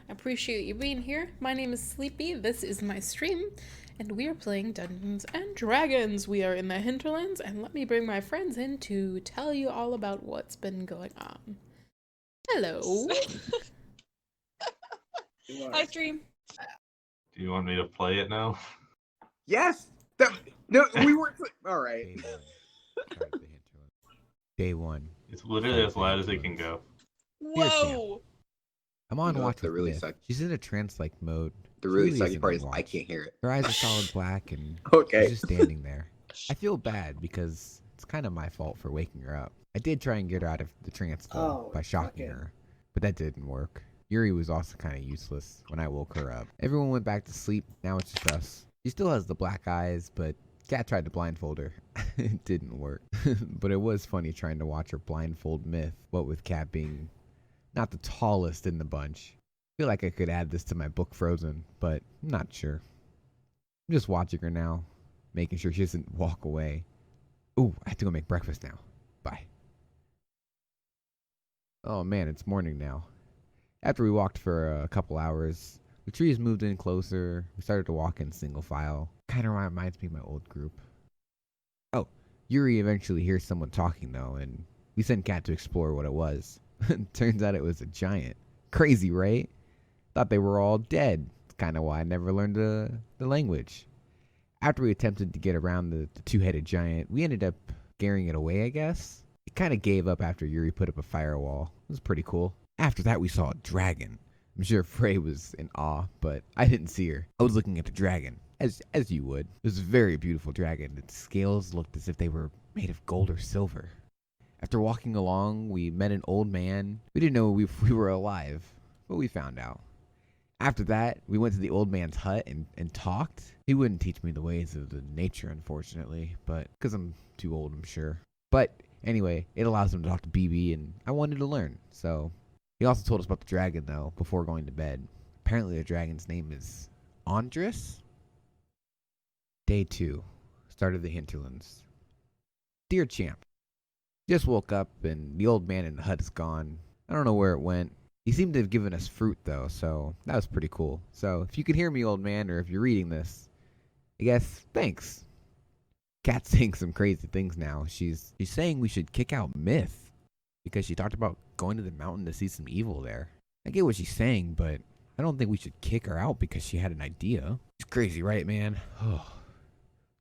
I appreciate you being here. My name is Sleepy, this is my stream, and we are playing Dungeons and Dragons. We are in the hinterlands, and let me bring my friends in to tell you all about what's been going on. Hello. Hi, stream. Do you want me to play it now? Yes. No, we weren't. All right. Day one. It's literally as loud as it can go. Whoa. I'm on You know, watch the with really Myth. suck- She's in a trance-like mode. The She really really sucky isn't part on is I watch. can't hear it. Her eyes are solid black, and Okay. she's just standing there. I feel bad because it's kind of my fault for waking her up. I did try and get her out of the trance though, by shocking her, but that didn't work. Yuri was also kind of useless when I woke her up. Everyone went back to sleep. Now it's just us. She still has the black eyes, but Cat tried to blindfold her. It didn't work. But it was funny trying to watch her blindfold Myth, what with Cat being not the tallest in the bunch. I feel like I could add this to my book Frozen, but I'm not sure. I'm just watching her now, making sure she doesn't walk away. Ooh, I have to go make breakfast now. Bye. Oh man, it's morning now. After we walked for a couple hours, the trees moved in closer. We started to walk in single file. Kind of reminds me of my old group. Oh, Yuri eventually hears someone talking though, and we sent Cat to explore what it was. Turns out it was a giant. Crazy, right? Thought they were all dead. That's kind of why I never learned the language. After we attempted to get around the two-headed giant, we ended up scaring it away, I guess. It kind of gave up after Yuri put up a firewall. It was pretty cool. After that, we saw a dragon. I'm sure Frey was in awe, but I didn't see her. I was looking at the dragon, as you would. It was a very beautiful dragon. Its scales looked as if they were made of gold or silver. After walking along, we met an old man. We didn't know if we were alive, but we found out. After that, we went to the old man's hut and talked. He wouldn't teach me the ways of the nature, unfortunately, but because I'm too old, I'm sure. But anyway, it allows him to talk to BB, and I wanted to learn. So he also told us about the dragon, though, before going to bed. Apparently, the dragon's name is Andris. Day 2. Start of the hinterlands. Dear champ, just woke up, and the old man in the hut is gone. I don't know where it went. He seemed to have given us fruit, though, so that was pretty cool. So if you can hear me, old man, or if you're reading this, I guess thanks. Cat's saying some crazy things now. She's saying we should kick out Myth because she talked about going to the mountain to see some evil there. I get what she's saying, but I don't think we should kick her out because she had an idea. She's crazy, right, man? Oh.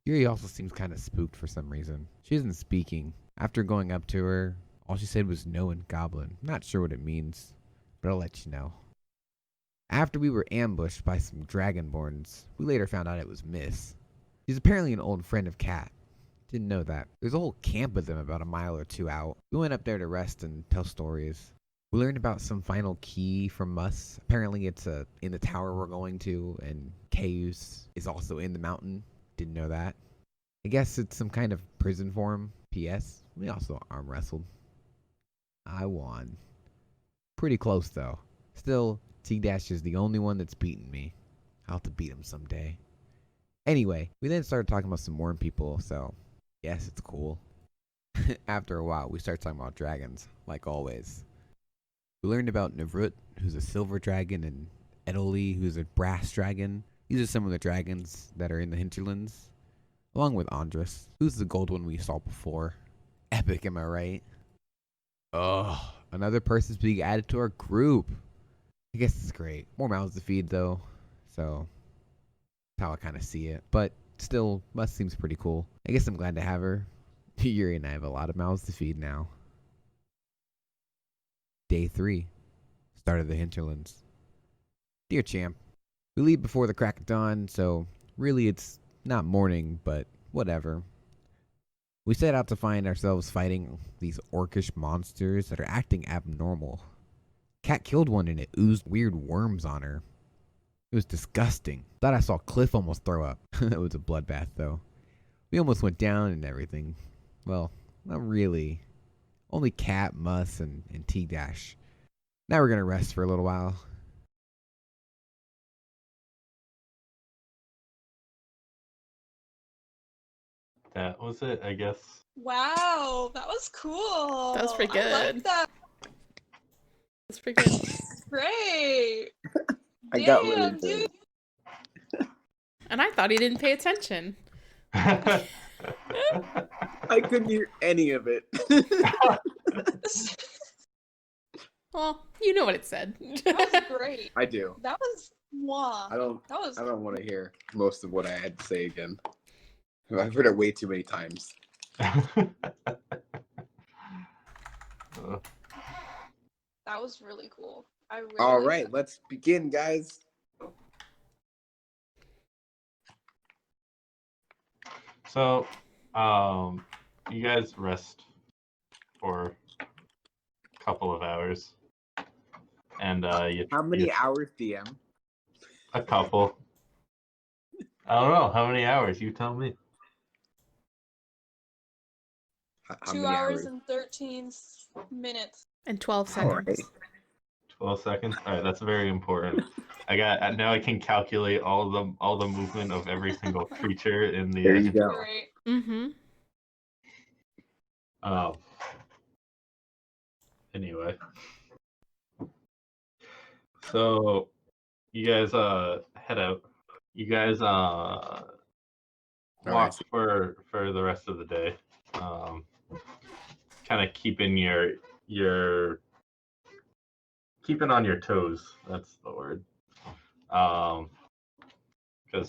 Yuri also seems kind of spooked for some reason. She isn't speaking. After going up to her, all she said was no in Goblin. I'm not sure what it means, but I'll let you know. After we were ambushed by some Dragonborns, we later found out it was Myth. She's apparently an old friend of Cat. Didn't know that. There's a whole camp of them about a mile or two out. We went up there to rest and tell stories. We learned about some final key from us. Apparently it's in the tower we're going to, and Caius is also in the mountain. Didn't know that. I guess it's some kind of prison for him. P.S. We also arm wrestled. I won. Pretty close though. Still, T-Dash is the only one that's beaten me. I'll have to beat him someday. Anyway, we then started talking about some worm people, so yes, it's cool. After a while, we started talking about dragons, like always. We learned about Navrut, who's a silver dragon, and Edoli, who's a brass dragon. These are some of the dragons that are in the hinterlands, along with Andris, who's the gold one we saw before. Epic, am I right? Ugh, another person's being added to our group. I guess it's great. More mouths to feed, though, so that's how I kind of see it. But still, Must seems pretty cool. I guess I'm glad to have her. Yuri and I have a lot of mouths to feed now. Day 3. Start of the hinterlands. Dear champ, we leave before the crack of dawn, so really it's not morning, but whatever. We set out to find ourselves fighting these orcish monsters that are acting abnormal. Cat killed one and it oozed weird worms on her. It was disgusting. Thought I saw Cliff almost throw up. It was a bloodbath though. We almost went down and everything. Well, not really. Only Cat, Mus, and T-Dash. Now we're gonna rest for a little while. That was it, I guess. Wow, that was cool. That was pretty I like good. that. That's pretty good. Great. I got really Damn, into dude. it. And I thought he didn't pay attention. I couldn't hear any of it. Well, you know what it said. That was great. I do. That was mwah. I don't. That was I don't want to hear most of what I had to say again. I've heard it way too many times. that was really cool. I really All liked right, that. let's begin, guys. So, you guys rest for a couple of hours, and How many hours, DM? a couple. I don't know how many hours. You tell me. How 2 many hours and 13 minutes. And 12 All seconds. right. 12 seconds. All right, that's very important. I got now. I can calculate all the movement of every single creature in the. There you go. Great. Mm-hmm. Anyway, so you guys head out. You guys watch right. for the rest of the day. Kind of keeping your keeping on your toes. That's the word. Because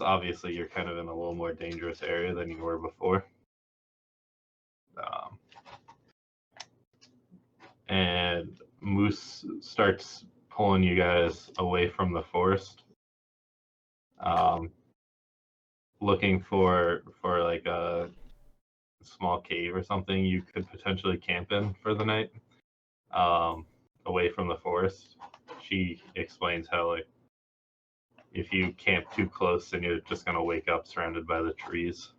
obviously you're kind of in a little more dangerous area than you were before. And Moose starts pulling you guys away from the forest, looking for like a small cave or something you could potentially camp in for the night, away from the forest. She explains how, like, if you camp too close, then you're just gonna wake up surrounded by the trees.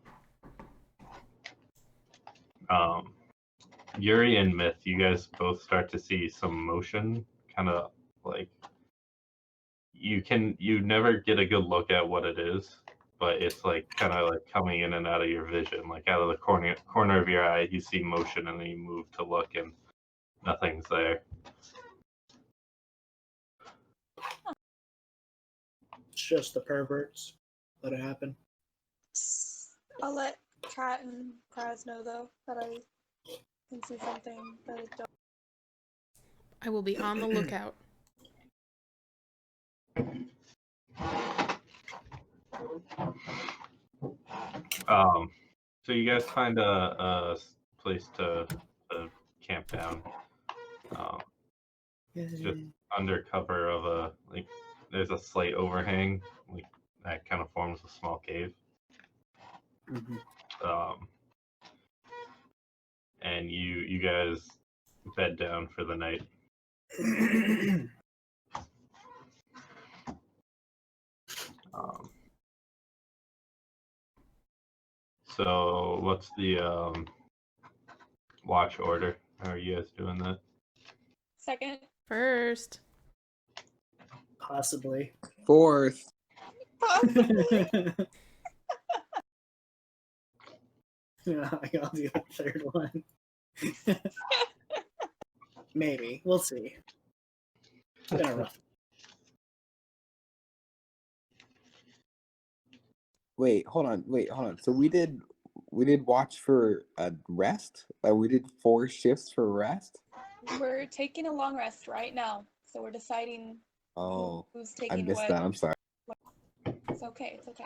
Yuri and Myth, you guys both start to see some motion, kind of like you never get a good look at what it is, but it's like kind of like coming in and out of your vision, like out of the corner of your eye. You see motion, and then you move to look, and nothing's there. It's just the perverts. Let it happen. I'll let Kat and Kraz know though that I can see something that I don't. I will be on the lookout. So you guys find a place to camp down, just under cover of a, like, there's a slight overhang, like that kind of forms a small cave. And you guys bed down for the night. So what's the watch order? How are you guys doing that? Second. First. Possibly. Fourth. Yeah, I'll do the third one. Maybe. We'll see. It's been a rough. Wait, hold on. So we did watch for a rest? Like we did 4 shifts for rest? We're taking a long rest right now, so we're deciding Oh, who's I taking missed what. that. I'm sorry. It's okay. It's okay.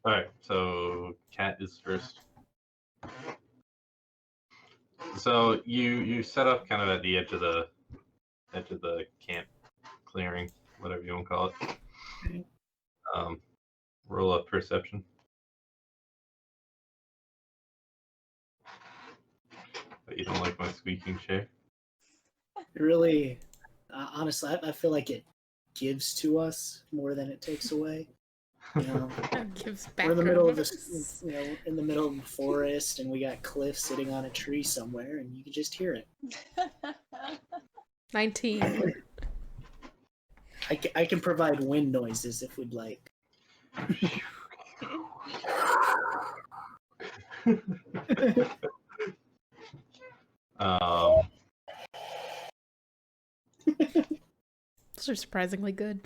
All right, so Kat is first. So you set up kind of at the edge of the camp clearing, whatever you want to call it. Roll up perception. But you don't like my squeaking chair? It really, honestly, I feel like it gives to us more than it takes away. You know, That gives back. we're in the middle of this, in the middle of the forest, and we got Cliff sitting on a tree somewhere, and you can just hear it. 19. I can provide wind noises if we'd like. um, Those are surprisingly good.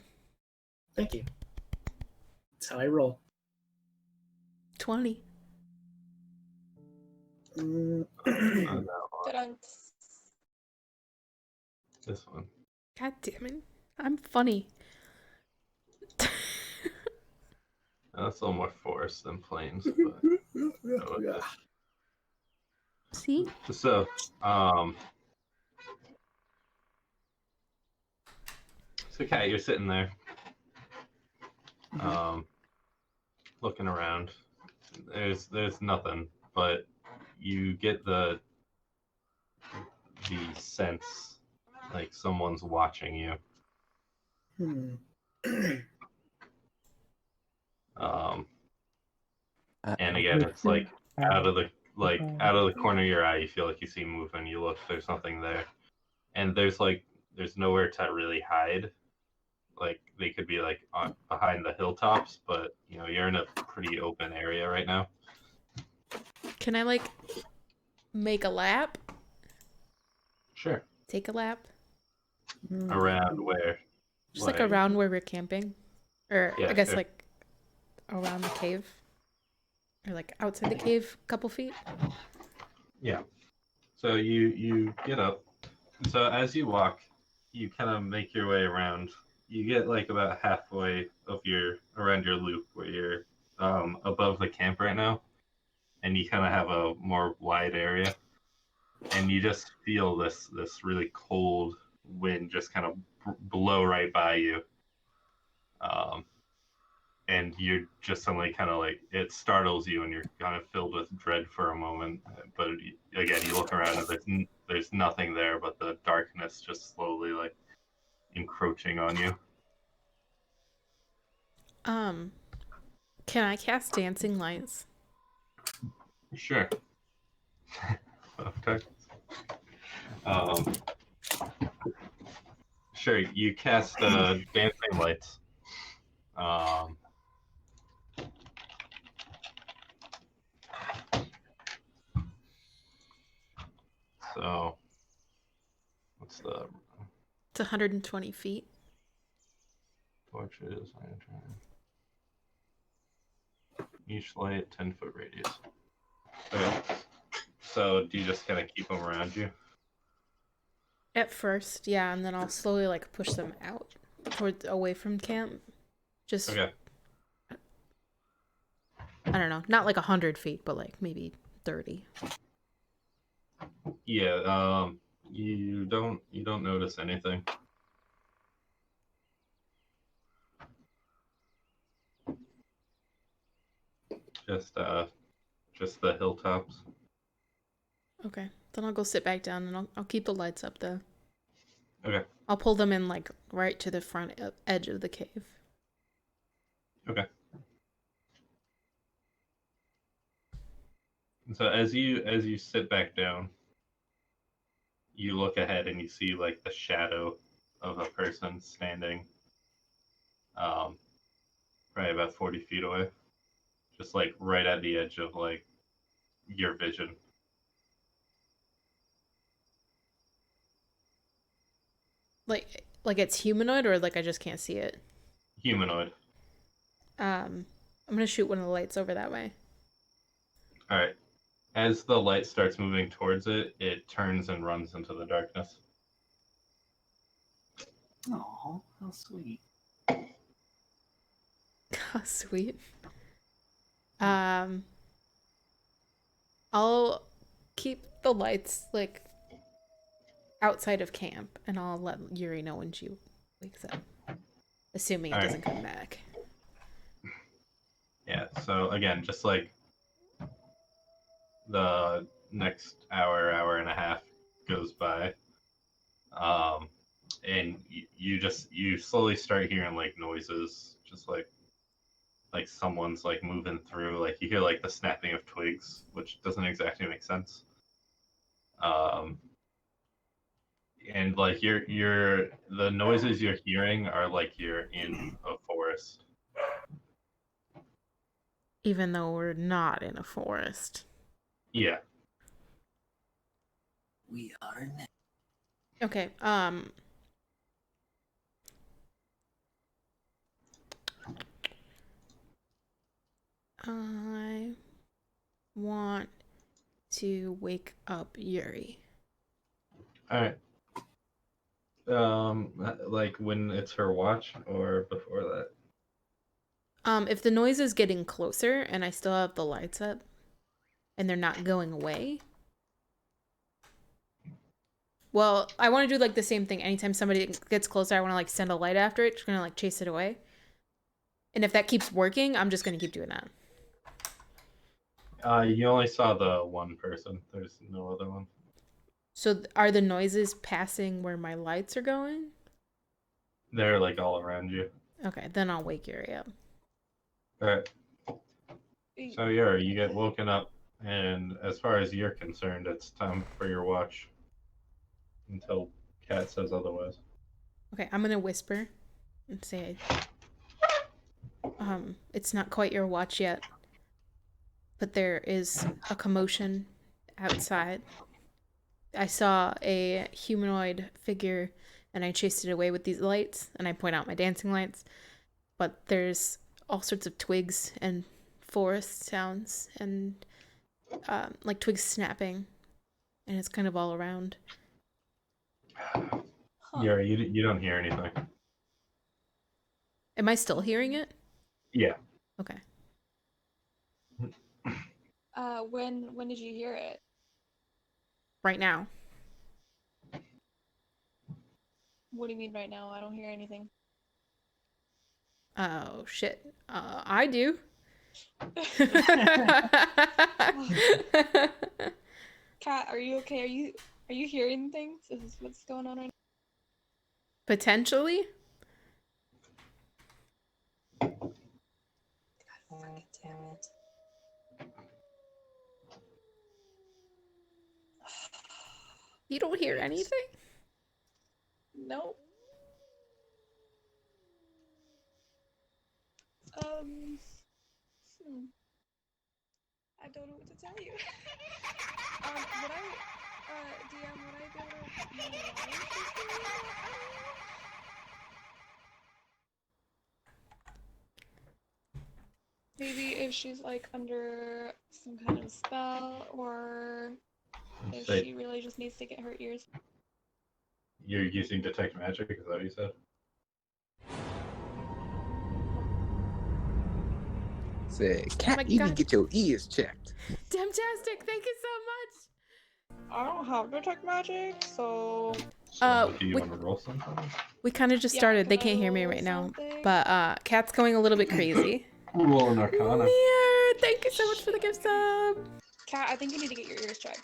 Thank you. That's how I roll. 20. Mm. no, Dun-dun. this one. God damn it. I'm funny. That's a little more forest than plains, but go with it. See? So, Kat, you're sitting there, looking around. There's nothing, but you get the sense like someone's watching you. And again, it's like out of the corner of your eye, you feel like you see movement. You look, there's nothing there, and there's nowhere to really hide. Like they could be like behind the hilltops, but you're in a pretty open area right now. Can I like make a lap? Sure. Take a lap? Around where? Just like around where we're camping. Or Yeah, I guess sure. like around the cave. Or like outside the cave a couple feet. Yeah. So you get up. So as you walk, you kind of make your way around. You get like about halfway around your loop where you're above the camp right now, and you kind of have a more wide area, and you just feel this really cold wind just kind of blow right by you, and you're just suddenly kind of like it startles you, and you're kind of filled with dread for a moment. But again, you look around and there's nothing there but the darkness just slowly like encroaching on you. Can I cast dancing lights? Sure. Okay. Sure, you cast dancing lights. So what's the It's 120 feet. torches? Each light 10-foot radius. Okay. So do you just kind of keep them around you? At first, yeah, and then I'll slowly like push them out away from camp. Just Okay. I don't know, not like 100 feet, but like maybe 30. Yeah. You don't notice anything. Just the hilltops. Okay, then I'll go sit back down and I'll keep the lights up though. Okay. I'll pull them in like right to the front edge of the cave. Okay. So as you sit back down, you look ahead and you see like the shadow of a person standing probably about 40 feet away. Just like right at the edge of like your vision. Like it's humanoid or like I just can't see it? Humanoid. I'm gonna shoot one of the lights over that way. Alright. As the light starts moving towards it, it turns and runs into the darkness. Oh, how sweet. Oh, sweet. I'll keep the lights like outside of camp, and I'll let Yuri know when she wakes up, assuming it doesn't come back. Yeah. So again, just like the next hour and a half goes by, and you slowly start hearing like noises, just like someone's like moving through. Like you hear like the snapping of twigs, which doesn't exactly make sense. And like the noises you're hearing are like you're in a forest. Even though we're not in a forest. Yeah. We are next. Okay. I want to wake up Yuri. All right. Like when it's her watch or before that? If the noise is getting closer and I still have the lights up and they're not going away. Well, I want to do like the same thing. Anytime somebody gets closer, I want to like send a light after it, just gonna like chase it away. And if that keeps working, I'm just gonna keep doing that. You only saw the one person. There's no other one. So are the noises passing where my lights are going? They're like all around you. Okay, then I'll wake Yuri up. All right. So Yuri, you get woken up, and as far as you're concerned, it's time for your watch. Until Cat says otherwise. Okay, I'm gonna whisper and say, it's not quite your watch yet, but there is a commotion outside. I saw a humanoid figure and I chased it away with these lights, and I point out my dancing lights, but there's all sorts of twigs and forest sounds and like twigs snapping, and it's kind of all around. Yuri, you don't hear anything. Am I still hearing it? Yeah. Okay. When did you hear it? Right now. What do you mean right now? I don't hear anything. Oh shit. I do. Kat, are you okay? Are you hearing things? Is this what's going on right now? Potentially. God fucking damn it. You don't hear anything? Nope. I don't know what to tell you. Would I, DM, would I be able to know why she's doing that? Maybe if she's like under some kind of spell, or if Say, she really just needs to get her ears. you're using detect magic, is that what you said? Say, Oh Cat, my you need to God. get your ears checked. Damtastic, thank you so I don't have detect magic, so So do you we- want to roll something? much. We kind of just Yeah, started. They can I can't hear me roll right now. something? But Cat's going a little bit crazy. Roll an arcana. Mir, thank you so much for the gift sub. Kat, I think you need to get your ears checked.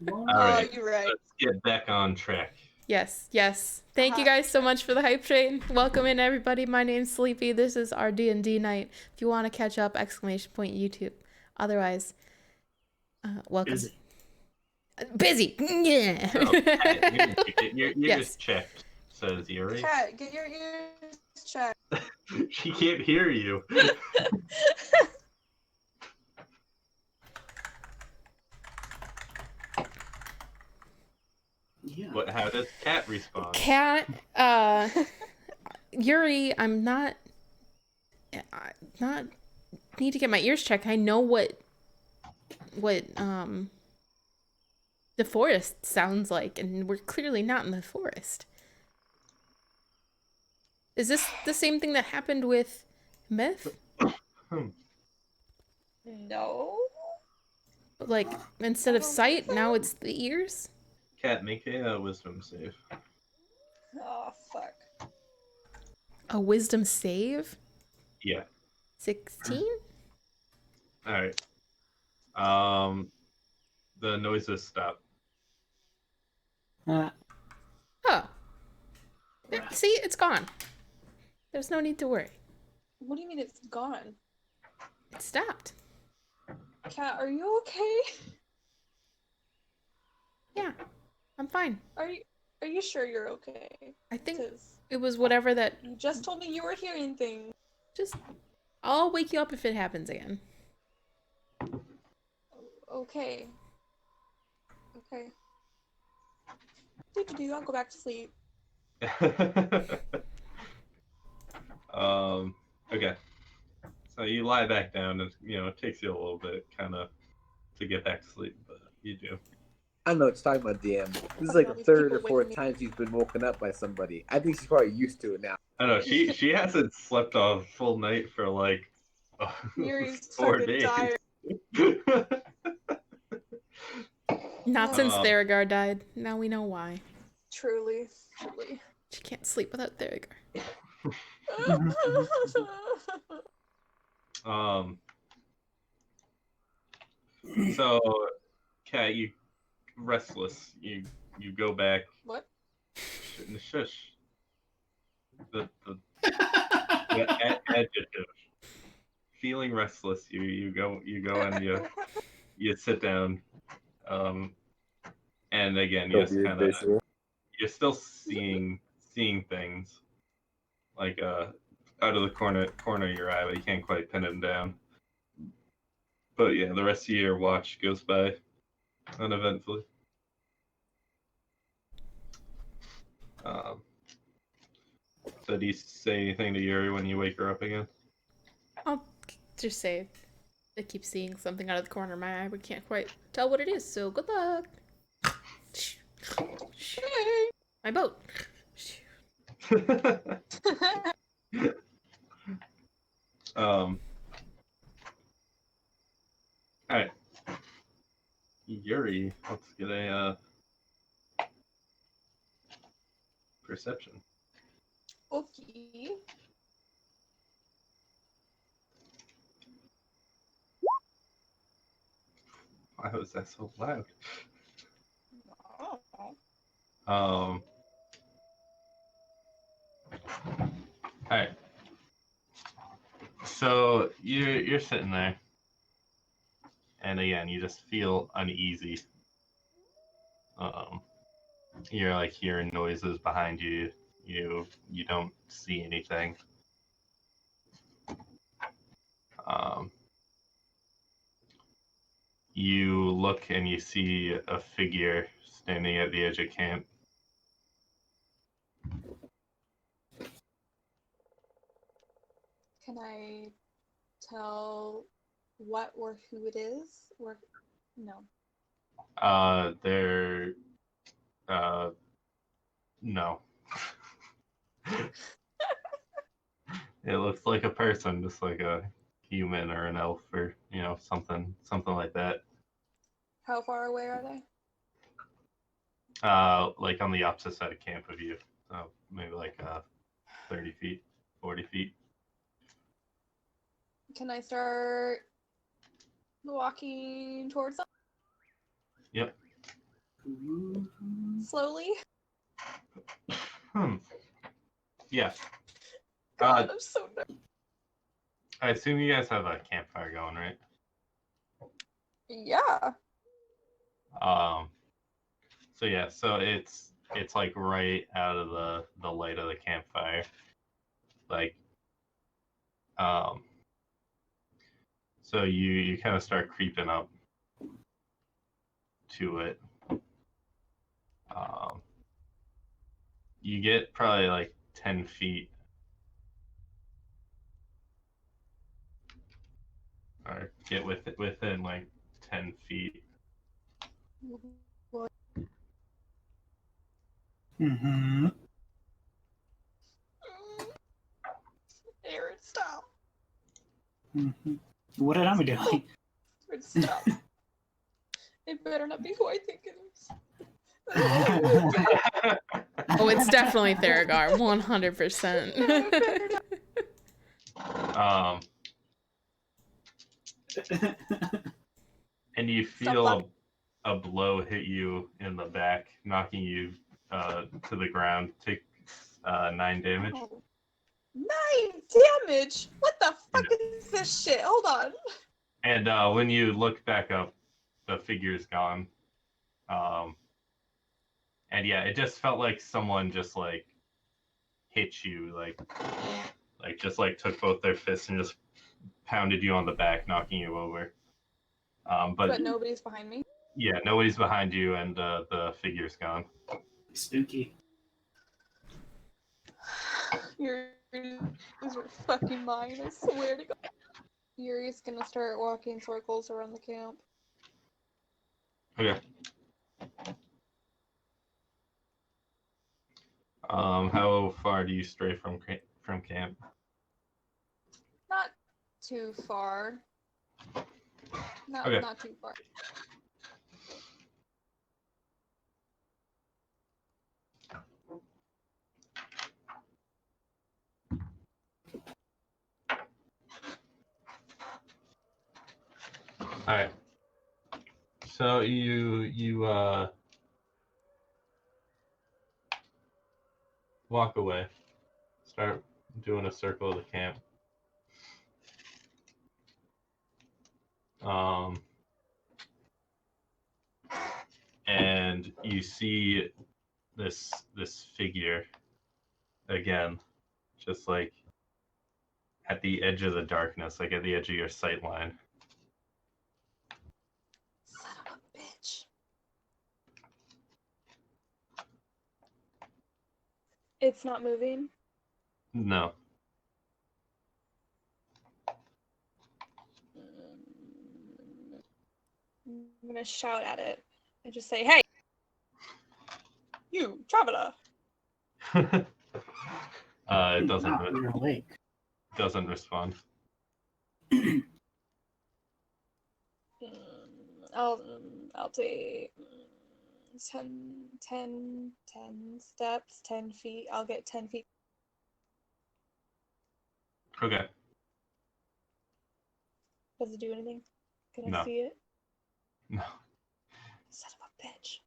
All right, you're right. let's get back on track. Yes, yes. Thank you guys so much for the hype train. Welcome in, everybody. My name's Sleepy. This is our D&D night. If you want to catch up, ! YouTube. Otherwise, welcome. Busy. Yeah. Oh, get your ears Yes. checked, says Yuri. Kat, get your ears checked. She can't hear you. Yeah. What? How does Cat respond? Cat, Yuri, I'm not need to get my ears checked. I know what the forest sounds like, and we're clearly not in the forest. Is this the same thing that happened with Myth? No. Like, instead of sight, now it's the ears? Cat, make a wisdom save. Oh, fuck. A wisdom save? Yeah. 16? All right. The noises stop. Oh. Yeah, see, it's gone. There's no need to worry. What do you mean it's gone? It stopped. Kat, are you okay? Yeah, I'm fine. Are you sure you're okay? I think 'Cause it was whatever that you just told me you were hearing things. just... I'll wake you up if it happens again. Okay. Okay. I'll go back to sleep. Okay. So you lie back down, and it takes you a little bit kind of to get back to sleep, but you do. I don't know what you're talking about, DM. This is Fucking like all the these third or people fourth waking me- time she's been woken up by somebody. I think she's probably used to it now. I know she hasn't slept a full night for like Yuri's 4 fucking days. tired. Not since Um, Theragar died. Now we know why. Truly. She can't sleep without Theragar. So, Kat, you restless. You go back. What? Shush. The adjective. Feeling restless. You go and you sit down. And again, you So just weird kind of visual. you're still seeing things like out of the corner of your eye, but you can't quite pin them down. But yeah, the rest of your watch goes by uneventfully. So do you say anything to Yuri when you wake her up again? I'll just say I keep seeing something out of the corner of my eye. We can't quite tell what it is, so good luck. My boat. Alright. Yuri, let's get a perception. Okay. Why was that so loud? Oh. Alright. So you're sitting there, and again, you just feel uneasy. You're like hearing noises behind you. You don't see anything. You look and you see a figure standing at the edge of camp. Can I tell what or who it is? Or no? They're no. It looks like a person, just like a human or an elf or something like that. How far away are they? Like on the opposite side of camp of you, so maybe like 30 feet, 40 feet. Can I start walking towards them? Yep. Slowly? Yeah. God, I'm so nervous. I assume you guys have a campfire going, right? Yeah. So yeah, so it's like right out of the light of the campfire. Like so you kind of start creeping up to it. You get probably like 10 feet. Or get within like 10 feet. What? Mm-hmm. Aaron, stop. Mm-hmm. What am I doing? Aaron, stop. It better not be who I think it is. Oh, it's definitely Theragar, 100%. And you feel a blow hit you in the back, knocking you to the ground. Take 9 damage. Oh. 9 damage? What the fuck is this shit? Hold on. And when you look back up, the figure's gone. And yeah, it just felt like someone just like hit you, like just like took both their fists and just pounded you on the back, knocking you over. But nobody's behind me? Yeah, nobody's behind you, and the figure's gone. Spooky. You're your fucking mind, I swear to God. Yuri's gonna start walking circles around the camp. Okay. How far do you stray from camp? Not too far. Okay. Not too far. All right. So you walk away, start doing a circle of the camp. And you see this figure again, just like at the edge of the darkness, like at the edge of your sight line. Son of a bitch. It's not moving. No. I'm gonna shout at it and just say, "Hey, you traveler!" It You're awake. doesn't respond. I'll take 10 steps, 10 feet. I'll get 10 feet. Okay. Does it do anything? Can No. I see it? No. Son of a bitch.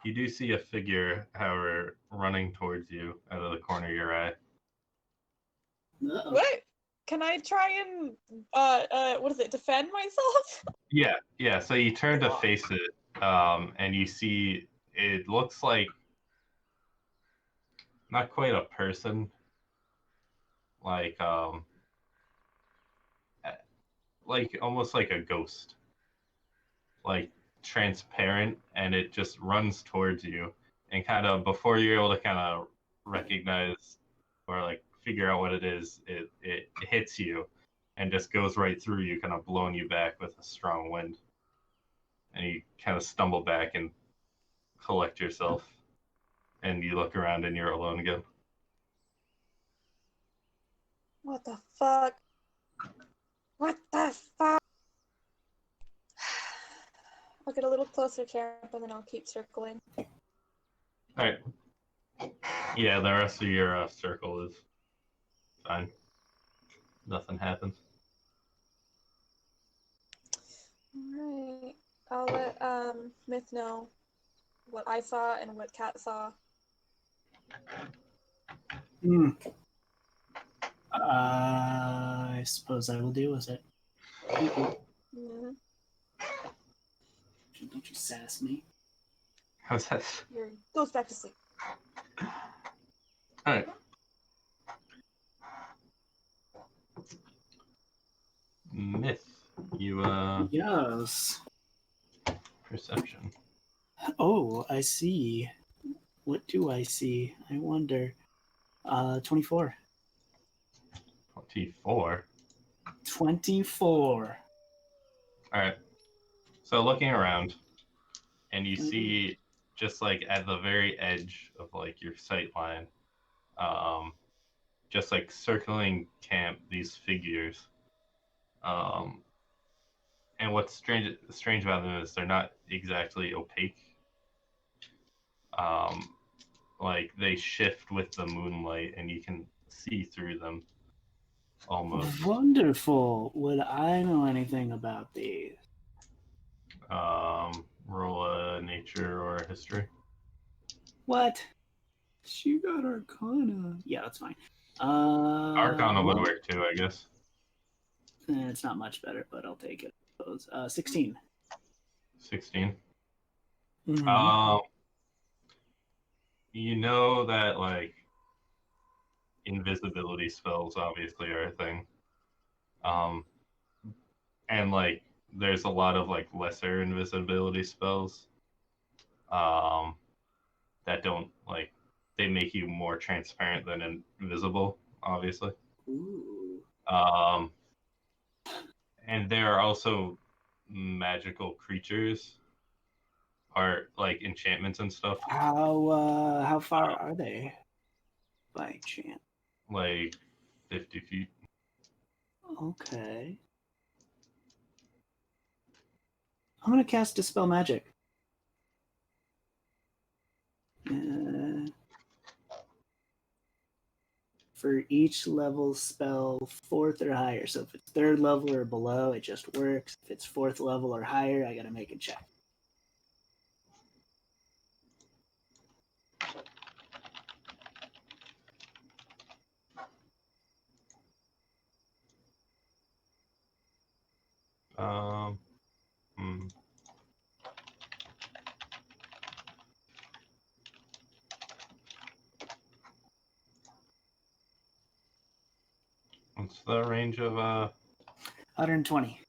You do see a figure, however, running towards you out of the corner of your eye. Uh-oh. What? Can I try and what is it? Defend myself? Yeah. So you turn to face it, and you see it looks like not quite a person, like almost like a ghost, like transparent, and it just runs towards you, and kind of before you're able to kind of recognize or like figure out what it is, it hits you, and just goes right through you, kind of blowing you back with a strong wind, and you kind of stumble back and collect yourself, and you look around and you're alone again. What the fuck? What the fuck? I'll get a little closer to camp and then I'll keep circling. All right. Yeah, the rest of your circle is fine. Nothing happens. Alright. I'll let Myth know what I saw and what Cat saw. I suppose I will deal with it. Mm-hmm. Don't you sass me. How's that? Goes back to sleep. All right. Myth, you Yes. perception. Oh, I see. What do I see? I wonder. 24. 24. 24. All right. So looking around, and you see just like at the very edge of like your sight line, just like circling camp, these figures. And what's strange about them is they're not exactly opaque. Like they shift with the moonlight, and you can see through them almost. Wonderful. Would I know anything about these? Roll a nature or a history. What? She got Arcana. Yeah, that's fine. Arcana would work too, I guess. It's not much better, but I'll take it. 16. 16. Mm-hmm. You know that like invisibility spells obviously are a thing. and like there's a lot of like lesser invisibility spells that don't like they make you more transparent than invisible, obviously. Ooh. And there are also magical creatures, or like enchantments and stuff, How far are they? By chance. like 50 feet. Okay. I'm gonna cast Dispel Magic. For each level spell, 4th or higher. So if it's 3rd level or below, it just works. If it's 4th level or higher, I gotta make a check. Hmm. What's the range of 120.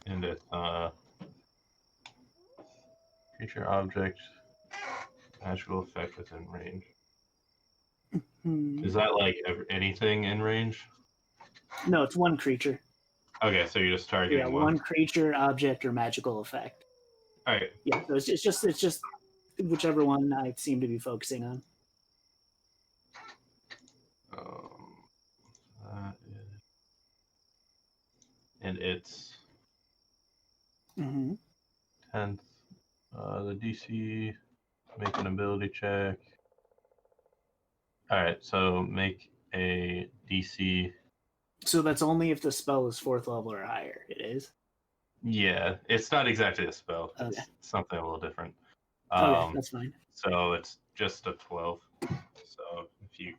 and it's creature object magical effect within range. Is that like anything in range? No, it's one creature. Okay, so you're just targeting Yeah, one creature, object, or magical effect. All right. Yeah, so it's just whichever one I seem to be focusing on. That is... And it's 10th. The DC, make an ability check. All right, so make a DC. So that's only if the spell is 4th level or higher. It is. Yeah, it's not exactly a spell. Okay. It's something a little different. Okay, that's fine. So it's just a 12. So if you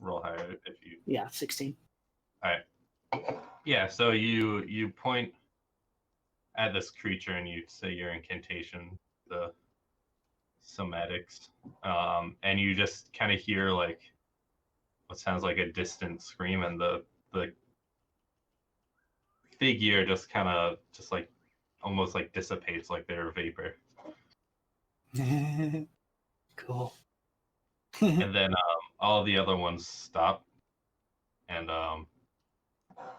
roll higher, if you... Yeah, 16. All right. Yeah, so you point at this creature and you say your incantation, the somatics, and you just kind of hear like what sounds like a distant scream, and the figure just kind of just like almost like dissipates like they're a vapor. Cool. And then all the other ones stop and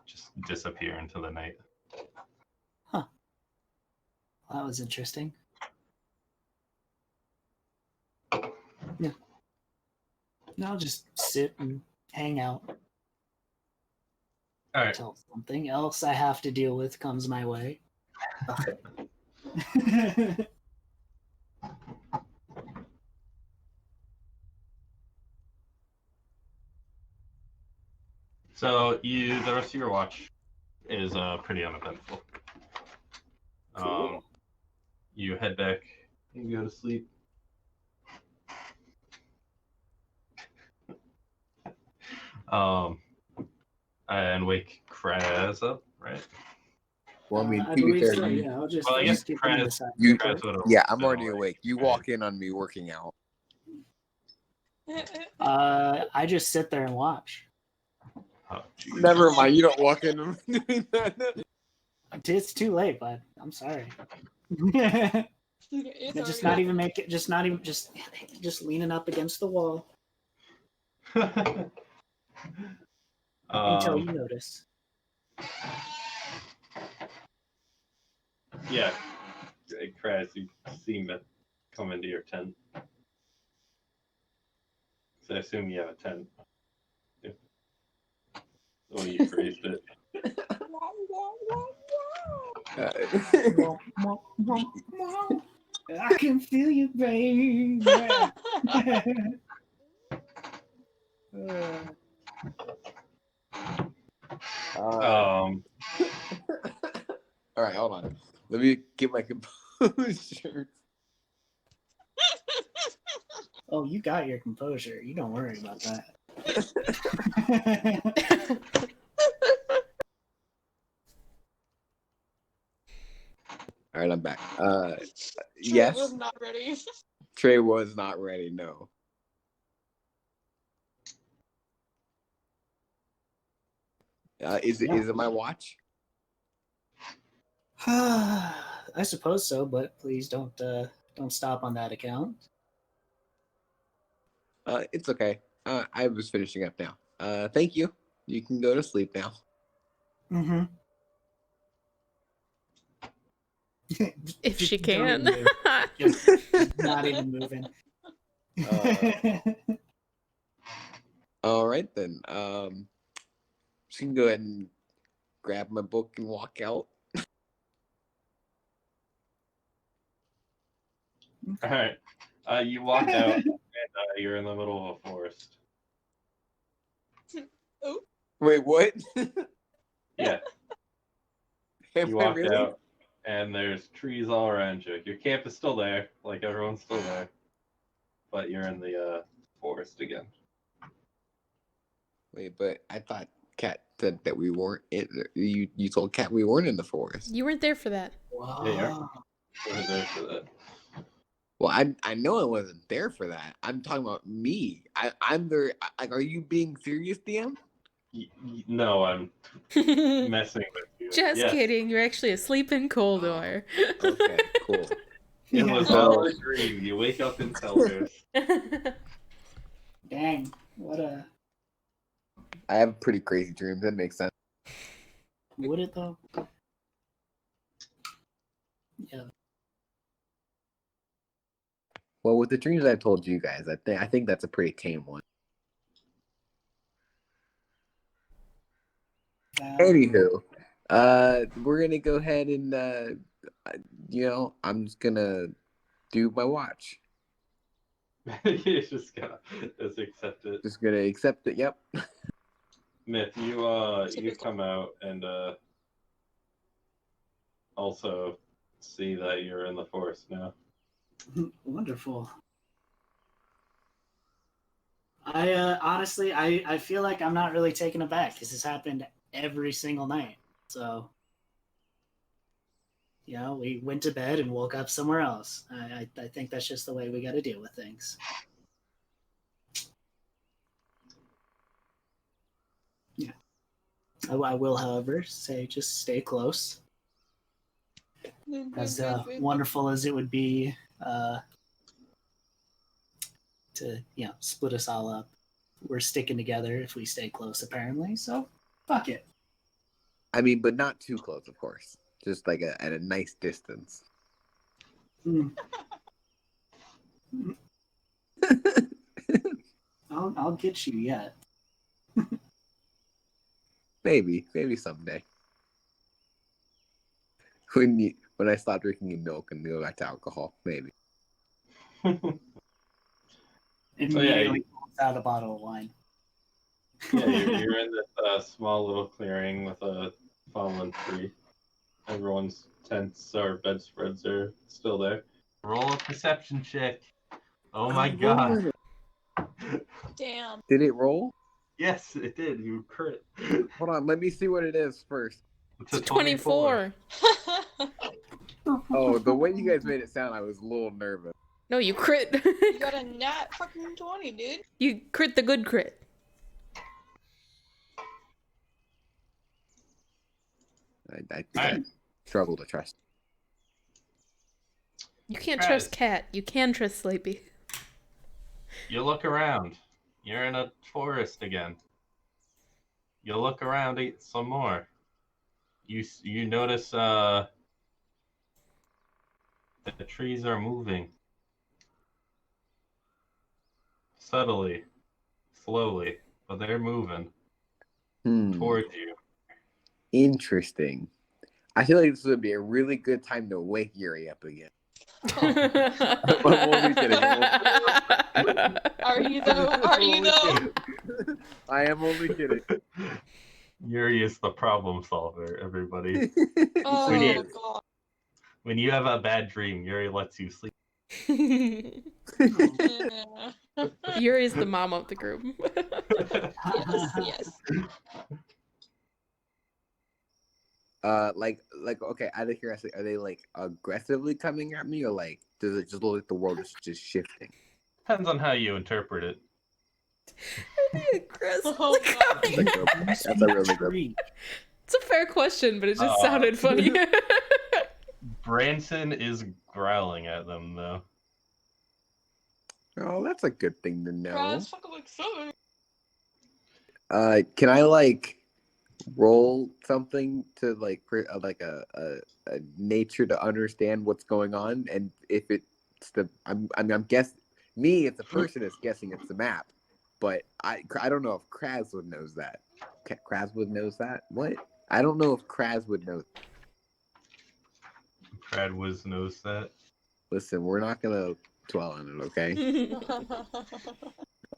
just disappear into the night. Huh. Well, that was interesting. Yeah. Now I'll just sit and hang out All right. until something else I have to deal with comes my way. So the rest of your watch is pretty uneventful. Cool. You head back and go to sleep. And wake Kraz up, right? Well, I mean, I to be believe fair, so. you, Yeah, I'll just, Well, I I'll guess just keep them Kraz- aside. Kraz would've yeah, I'm been already awake, awake. You right? walk in on me working out. I just sit there and watch. Oh, geez. Never mind. You don't walk in on me doing that. It's too late, bud. I'm sorry. It's just already not over. even make it. Just not even. Just leaning up against the wall until you notice. Yeah, Kraz, you seem to come into your tent. So I assume you have a tent. Yeah. The way you phrased it. I can feel you, baby. All right, hold on. Let me get my composure. Oh, you got your composure. You don't worry about that. All right, I'm back. Trey Yes, was not ready. Trey was not ready. No. Is it my watch? I suppose so, but please don't stop on that account. It's okay. I was finishing up now. Thank you. You can go to sleep now. Mm-hmm. If she Don't can. even move. Just not even moving. All right then. She can go ahead and grab my book and walk out. All right. You walk out, and you're in the middle of a forest. Wait, what? Yeah. Am You I walk really? out, and there's trees all around you. Your camp is still there, like everyone's still there, but you're in the forest again. Wait, but I thought Kat said that we weren't in. You told Kat we weren't in the forest. You weren't there for that. Wow. You weren't there for that. Well, I know I wasn't there for that. I'm talking about me. I'm there. Like, are you being serious, DM? No, I'm messing with you. Just Yes. kidding. You're actually asleep in Coldor. Okay, cool. It was Yeah. all a dream. You wake up and tell her. Dang, what a I have pretty crazy dreams. That makes sense. would it though? Yeah. Well, with the dreams I told you guys, I think that's a pretty tame one. Anywho, we're gonna go ahead and I'm just gonna do my watch. You just gotta just accept it. Just gonna accept it. Yep. Myth, you come out and also see that you're in the forest now. Wonderful. I honestly I feel like I'm not really taken aback. This has happened every single night. So we went to bed and woke up somewhere else. I think that's just the way we got to deal with things. Yeah. I will, however, say just stay close. As wonderful as it would be to split us all up, we're sticking together if we stay close, apparently. So fuck it. I mean, but not too close, of course. Just like at a nice distance. I'll get you yet. Maybe someday. When I stop drinking milk and go back to alcohol, maybe. Immediately pulls out a bottle of wine. Yeah, you're in this small little clearing with a fallen tree. Everyone's tents or bedspreads are still there. Roll a perception check. Oh my god. Damn. Did it roll? Yes, it did. You crit. Hold on, let me see what it is first. It's a 24. Oh, the way you guys made it sound, I was a little nervous. No, you crit. You got a nat fucking 20, dude. You crit the good crit. I struggle to trust. You can't Right. trust Cat. You can trust Sleepy. You look around. You're in a forest again. You look around, eat some more. You notice that the trees are moving. Subtly, slowly, but they're moving towards you. Interesting. I feel like this would be a really good time to wake Yuri up again. I'm only kidding. Are you though? Are you though? I am only kidding. Yuri is the problem solver, everybody. Oh Yeah. god. When you have a bad dream, Yuri lets you sleep. Yeah. Yuri's the mom of the group. Yes. Like okay, out of curiosity, are they like aggressively coming at me, or like does it just look like the world is just shifting? Depends on how you interpret it. Oh, God. That's a good one. That's a really good one. It's a fair question, but it just sounded funny. Branson is growling at them, though. Oh, that's a good thing to know. Kraz fucking like so. Can I like roll something to like a nature to understand what's going on, and if it's the I'm guess me if the person is guessing it's the map, but I don't know if Krazwood knows that. Krazwood knows that. What? I don't know if Krazwood knows. Kradwiz knows that. Listen, we're not gonna dwell on it, okay?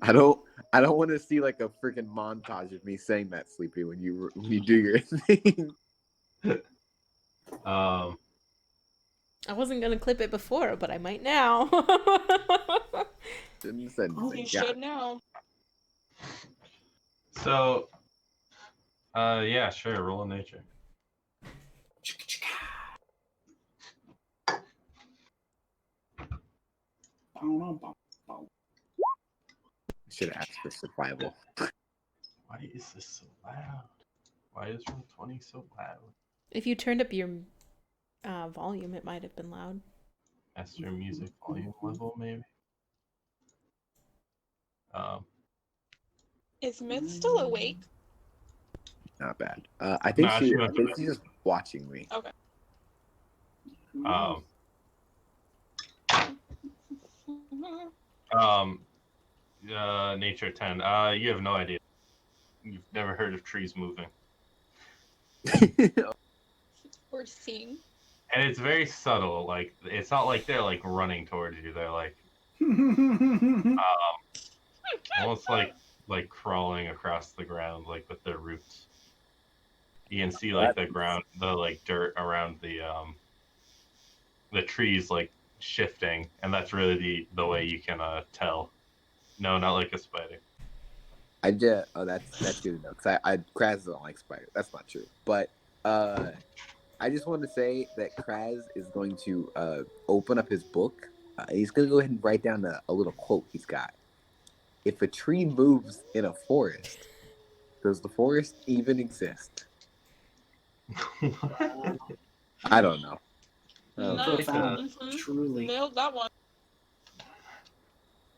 I don't want to see like a freaking montage of me saying that, Sleepy, when you do your thing. Um, I wasn't gonna clip it before, but I might now. Didn't say anything. You Yeah. should know. so, yeah, sure, roll a nature. Should have asked for survival. Why is this so loud? Why is roll 20 so loud? If you turned up your volume, it might have been loud. Master music volume level, maybe? Is Myth still awake? Not bad. I think Nah, she's she- just watching me. Okay. Nature 10. You have no idea. You've never heard of trees moving. Or seeing. And it's very subtle. Like, it's not like they're like running towards you. They're like almost like crawling across the ground, like with their roots. You can see like the ground, the like dirt around the trees like shifting, and that's really the way you can tell. No, not like a spider. I just that's good to know because I Kraz don't like spiders. That's not true, but I just want to say that Kraz is going to open up his book. He's going to go ahead and write down a little quote he's got. If a tree moves in a forest, does the forest even exist? I don't know. Nice. Profound, truly. Nailed that one.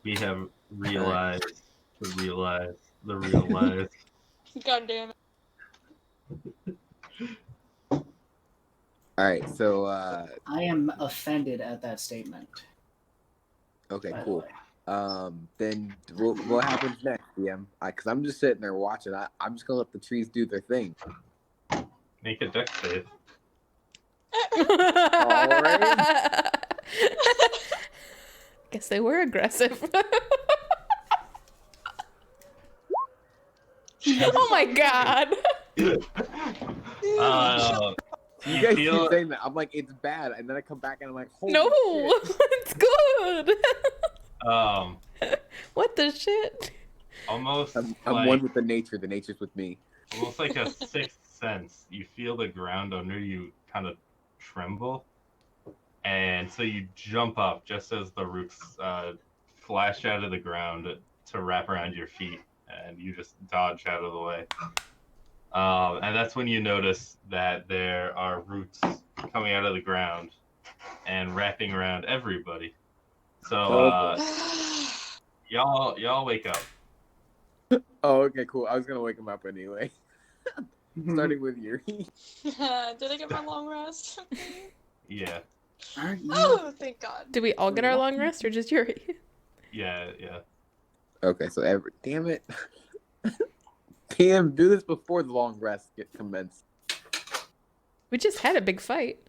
We have realized the real life. God damn it. All right, so I am offended at that statement. okay, by the cool. way. Then what happens next, DM? Because I'm just sitting there watching. I'm just gonna let the trees do their thing. Make a deck save. Alright. Guess they were aggressive. Oh my god. You guys keep saying that. I'm like, it's bad, and then I come back and I'm like, holy No, shit. it's good. Um, What the shit? almost I'm like, one with the nature. The nature's with me. almost like a sixth sense. You feel the ground under you kind of tremble, and so you jump up just as the roots flash out of the ground to wrap around your feet, and you just dodge out of the way. And that's when you notice that there are roots coming out of the ground and wrapping around everybody. So y'all wake up. Oh, okay, cool. I was gonna wake him up anyway. Starting with Yuri. Did I get my long rest? Yeah, Aren't you? Oh, thank God. Did we all get our long rest or just Yuri? yeah. Okay, so damn it. PM, do this before the long rest commenced. We just had a big fight.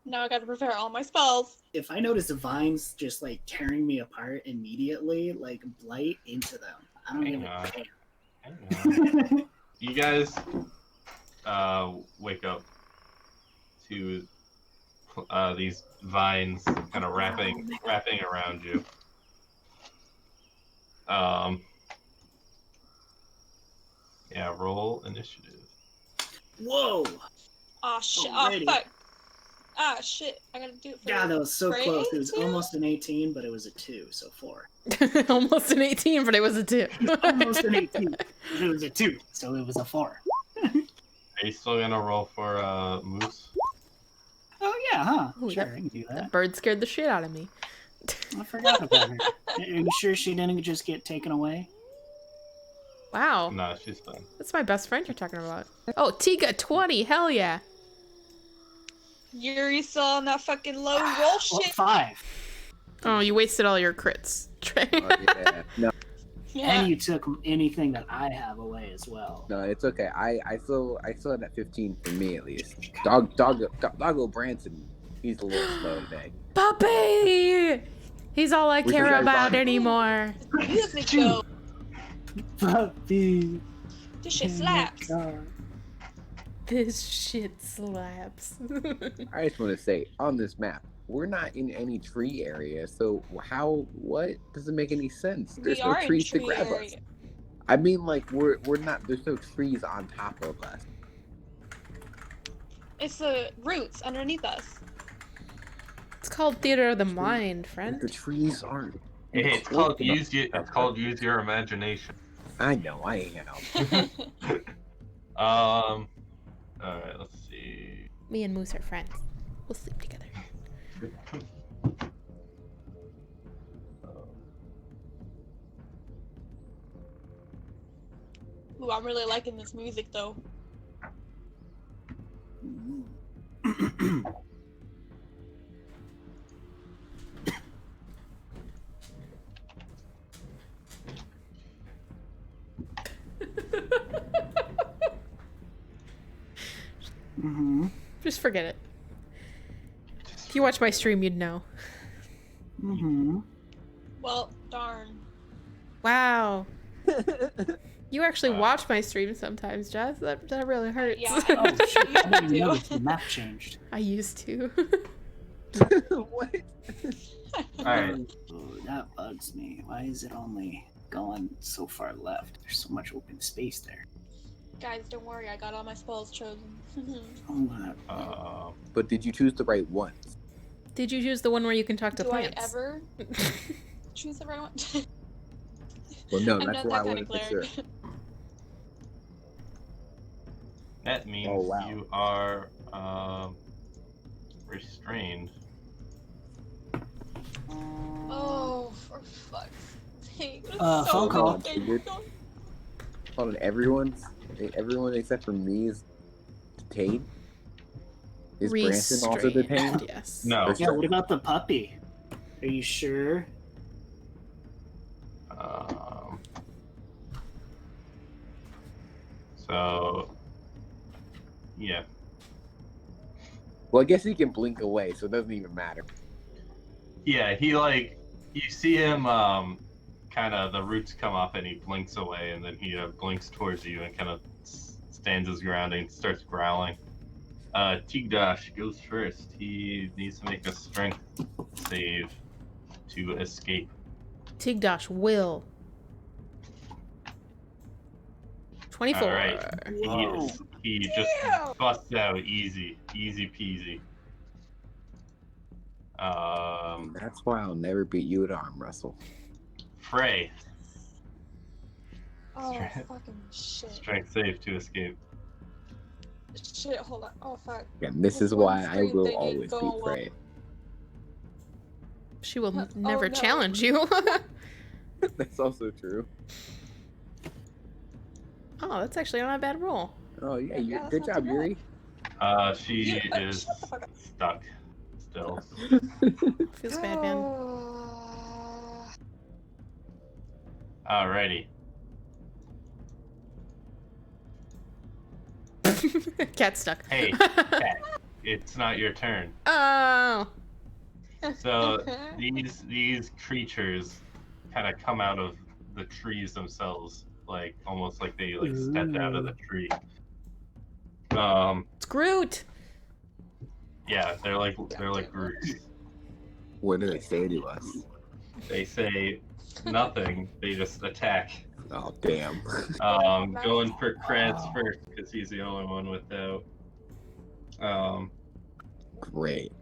Now I gotta prepare all my spells. If I notice the vines just like tearing me apart immediately, like blight into them. I don't even care. Hang on. You guys wake up to these vines kind of wrapping around you. Yeah, roll initiative. Whoa! Oh shit! Alrighty. Oh fuck! Ah, shit. I gotta do it for God, that was so Frey close. It was too? almost an 18, but it was a 2, so 4. Almost an 18, but it was a 2. Almost an 18, but it was a 2, so it was a 4. Are you still gonna roll for Moose? Oh yeah, huh? Ooh, Sure, that- I can do That that. bird scared the shit out of me. I forgot about her. Are you sure she didn't just get taken away? Wow. No, she's done. That's my best friend you're talking about. Oh, Tika 20. Hell yeah. Yuri still on that fucking low roll Well, shit. 5. Oh, you wasted all your crits. Oh, yeah. No, Yeah. And you took anything that I have away as well. no, it's okay. I still had that 15 for me at least. Doggo Branson, he's a little slow today. Puppy! He's all I Which care is about ironic. anymore. Music though. Puppy. This shit slaps. This shit slaps. I just want to say, on this map, we're not in any tree area, so what doesn't make any sense? There's We no are in trees to tree grab area. us. I mean, like, we're not, there's no trees on top of us. It's the roots underneath us. It's called theater of the mind, The friend. trees aren't. Hey, it's called use your imagination. I know, I am. All right, let's see. Me and Moose are friends. We'll sleep together. Ooh, I'm really liking this music though. Mm-hmm. Just forget it. If you watch my stream, you'd know. Mm-hmm. Well, darn. Wow. You actually watch my stream sometimes, Jess. That really hurts. Yeah. Oh, shit. I didn't do. notice the map changed. I used to. What? Alright. Oh, that bugs me. Why is it only going so far left? There's so much open space there. Guys, don't worry. I got all my spells chosen. Oh, But did you choose the right ones? Did you choose the one where you can talk to Do plants? I ever choose the right one? Well, no, I'm that's not why I that kind wanted of to make sure. cleric. That means Oh, wow. you are restrained. Oh, for fuck's sake. phone call. Don't- Hold on, everyone except for me is detained? Is Branson also Restrained, detained? yes. No. yeah, what about the puppy? Are you sure? So, yeah. Well, I guess he can blink away, so it doesn't even matter. Yeah, he you see him kind of the roots come up and he blinks away and then he blinks towards you and kind of stands his ground and starts growling. Tigdash goes first. He needs to make a strength save to escape. Tigdash will. 24. All right. Whoa. He just busts out easy peasy. That's why I'll never beat you at arm wrestle. Frey, Oh, Strength. fucking shit. strength save to escape. Shit, hold on. Oh, fuck. And this This is why one I screen will thing ain't always going beat well. Frey. She will Oh, never no. challenge you. That's also true. Oh, that's actually not a bad roll. Oh yeah, Yeah, that's good not job, too Yuri. She You- is shut the fuck up. stuck still. Feels bad, man. Alrighty. Cat stuck. Hey, cat, it's not your turn. Oh. So these creatures kind of come out of the trees themselves, like almost like they stepped out of the tree. It's Groot. Yeah, they're like roots. What do they say to us? They say nothing. They just attack. Oh damn. Going for Kraz first because he's the only one without Great.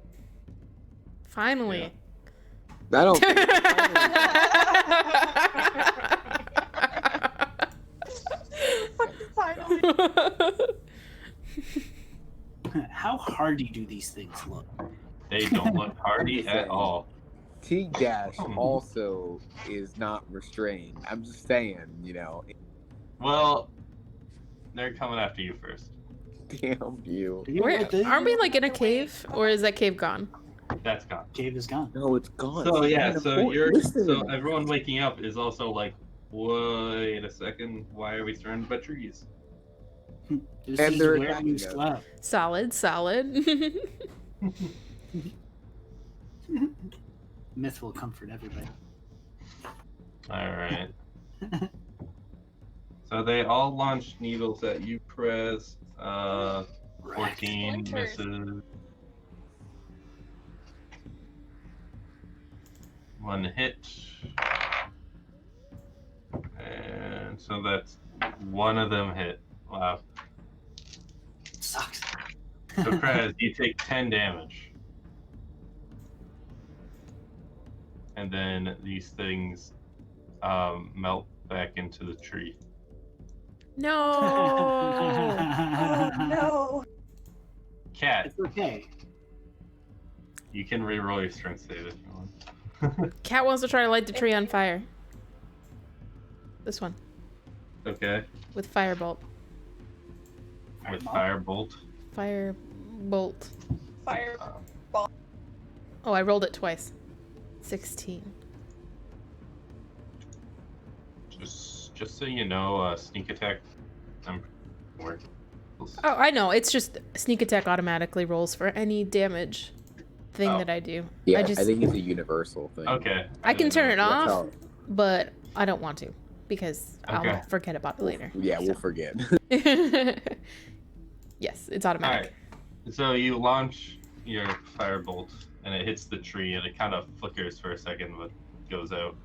Finally. I don't. Finally. How hardy do these things look? They don't look hardy saying. at all. T-Dash also is not restrained. I'm just saying, you know. Well, they're coming after you first. Damn you. Aren't we like in a cave, or is that cave gone? That's gone. Cave is gone. No, it's gone. So It's yeah, in the so fort. Listen. so everyone waking up is also like, wait a second, why are we surrounded by trees? This And is they're where attacking we us. slept. Solid. Myth will comfort everybody. All right. So they all launched needles at you, Prez. 14 Splinters. misses. 1 hit. And so that's one of them hit. Wow. Sucks. So Kraz, you take 10 damage. And then these things melt back into the tree. No. Oh no. Cat, It's okay. you can reroll your strength save if you want. Cat wants to try to light the tree on fire. This one Okay. with firebolt. With firebolt. Firebolt. Fire. Oh, I rolled it twice. 16. Just so you know, sneak attack. I'm working. Oh, I know. It's just sneak attack automatically rolls for any damage thing that I do. Yeah, I I think it's a universal thing. Okay. I can turn it That's off, how- but I don't want to because Okay. I'll forget about it later. Yeah, we'll forget. Yes, it's automatic. Alright. So you launch your firebolt and it hits the tree and it kind of flickers for a second but goes out.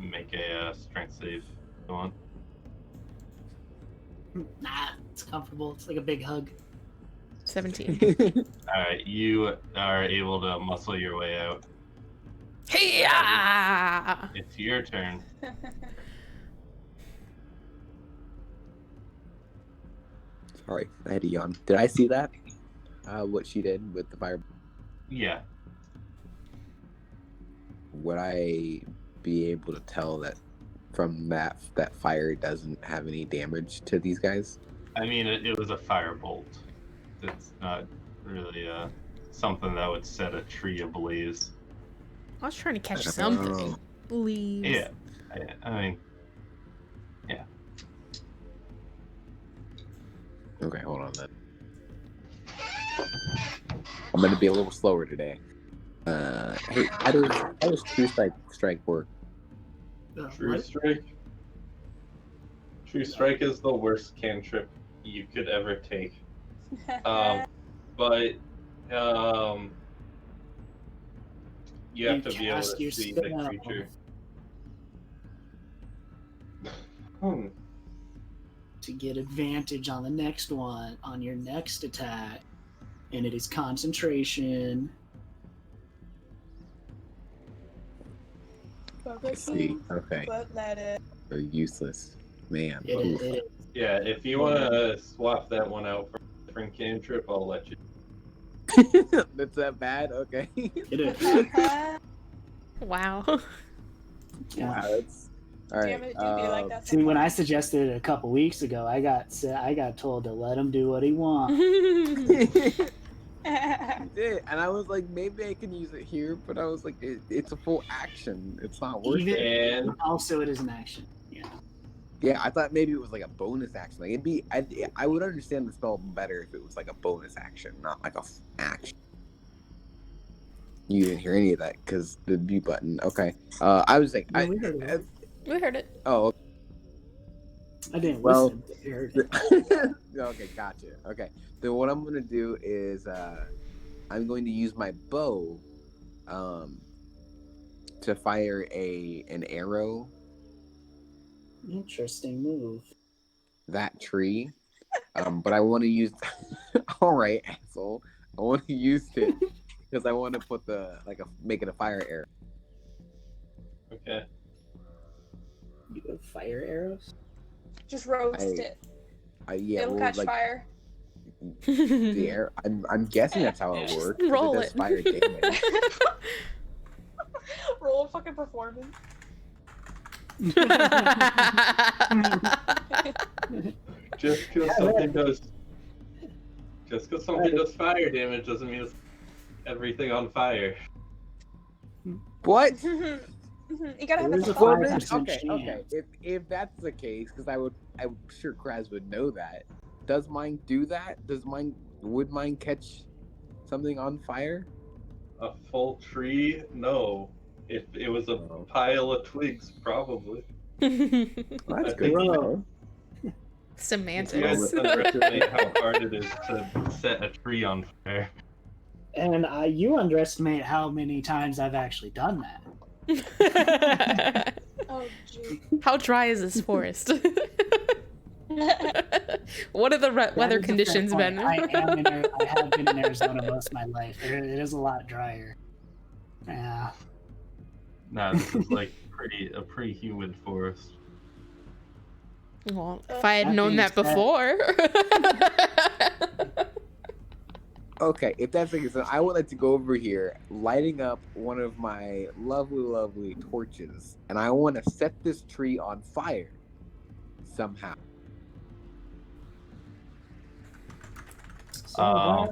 Make a strength save. Go on. Nah, it's comfortable. It's like a big hug. 17. Alright, you are able to muscle your way out. Hey-ya! It's your turn. Sorry, I had to yawn. Did I see that? What she did with the fire? Yeah. Would I be able to tell that from that fire doesn't have any damage to these guys? I mean, it was a firebolt. It's not really something that would set a tree ablaze. I was trying to catch something. Please. Yeah. I mean, Okay, hold on then. I'm gonna be a little slower today. Hey, how does True Strike work? True What? Strike. True Strike is the worst cantrip you could ever take. But you have to be able cast to your see the spell. creature. To get advantage on the next one, on your next attack. And it is concentration. I see. Okay, But let it. they're useless, man. It Oof. is. Yeah, if you want to swap that one out for a different cantrip, I'll let you. That's that bad? Okay. It is. Wow. Yeah. Wow, that's all right. Damn it, do be like that. See, when I suggested it a couple weeks ago, I got told to let him do what he wants. did, and I was like, maybe I can use it here, but I was like, it's a full action. It's not worth Even- it. And Also, it is an action. Yeah. Yeah, I thought maybe it was like a bonus action. Like it'd be, I would understand the spell better if it was like a bonus action, not like a action. You didn't hear any of that because the mute button. Okay, I was like, No, we heard it. We heard it. oh, I didn't Well, listen. But you heard it. okay, gotcha. Okay, then what I'm gonna do is I'm going to use my bow to fire an arrow Interesting move. that tree, But I want to use. All right, asshole. I want to use it because I want to put make it a fire arrow. Okay. You have fire arrows? Just roast it. Yeah, It'll well, catch like fire. the air. I'm guessing that's how it Just works. 'cause roll it does it. fire damage. Roll a fucking performance. Just because something does fire damage doesn't mean it's everything on fire. What? You gotta have There's a a Well, fire. then, 5% okay. chance. If that's the case, because I'm sure Kraz would know that. Does mine do that? Would mine catch something on fire? A full tree? No. If it was a pile of twigs, probably. Well, that's I good. think to Whoa. know. You Semantics. guys underestimate how hard it is to set a tree on fire. And you underestimate how many times I've actually done that. Oh, gee. How dry is this forest? What have the That weather is a fair conditions point. been? I have been in Arizona most of my life. It is a lot drier. Yeah. Nah, this is like a pretty humid forest. Well, if I had That known being that said- before. Okay, if that's the case, then I would like to go over here, lighting up one of my lovely, lovely torches, and I want to set this tree on fire somehow. Somewhere.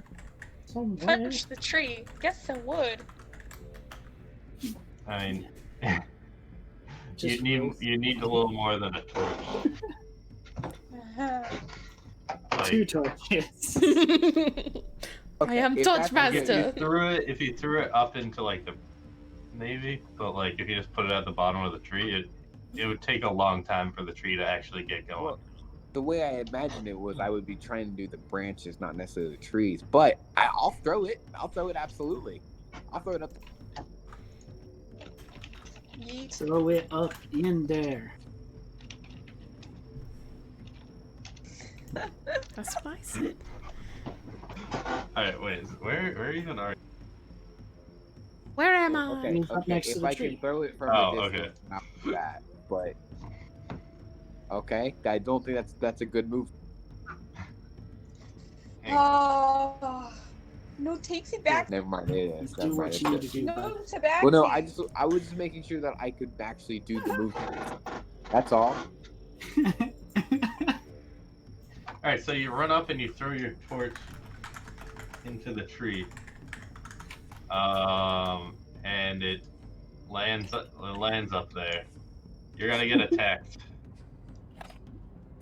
Punch the tree. Get some wood. I mean, Just you need a little more than a torch. two Like, torches. I am if Touch that's the case- Master. if you threw it up into like the maybe, but like if you just put it at the bottom of the tree, it would take a long time for the tree to actually get going. Well, the way I imagined it was I would be trying to do the branches, not necessarily the trees. But I'll throw it. I'll throw it absolutely. I'll throw it up. Yeet. Throw it up in there. That's what I said. Alright, wait, where even are you? Where am I? Okay, Move up okay. next to If the I tree. can throw it from Oh, a okay. distance, I'll do that. But okay, I don't think that's a good move. Oh, no takes it back. Never mind. It is. Just Never do mind. what you need to It's do. No bud. tobacco. well, no, I was just making sure that I could actually do the move. That's all. Alright, so you run up and you throw your torch into the tree. And it lands up there. You're gonna get attacked.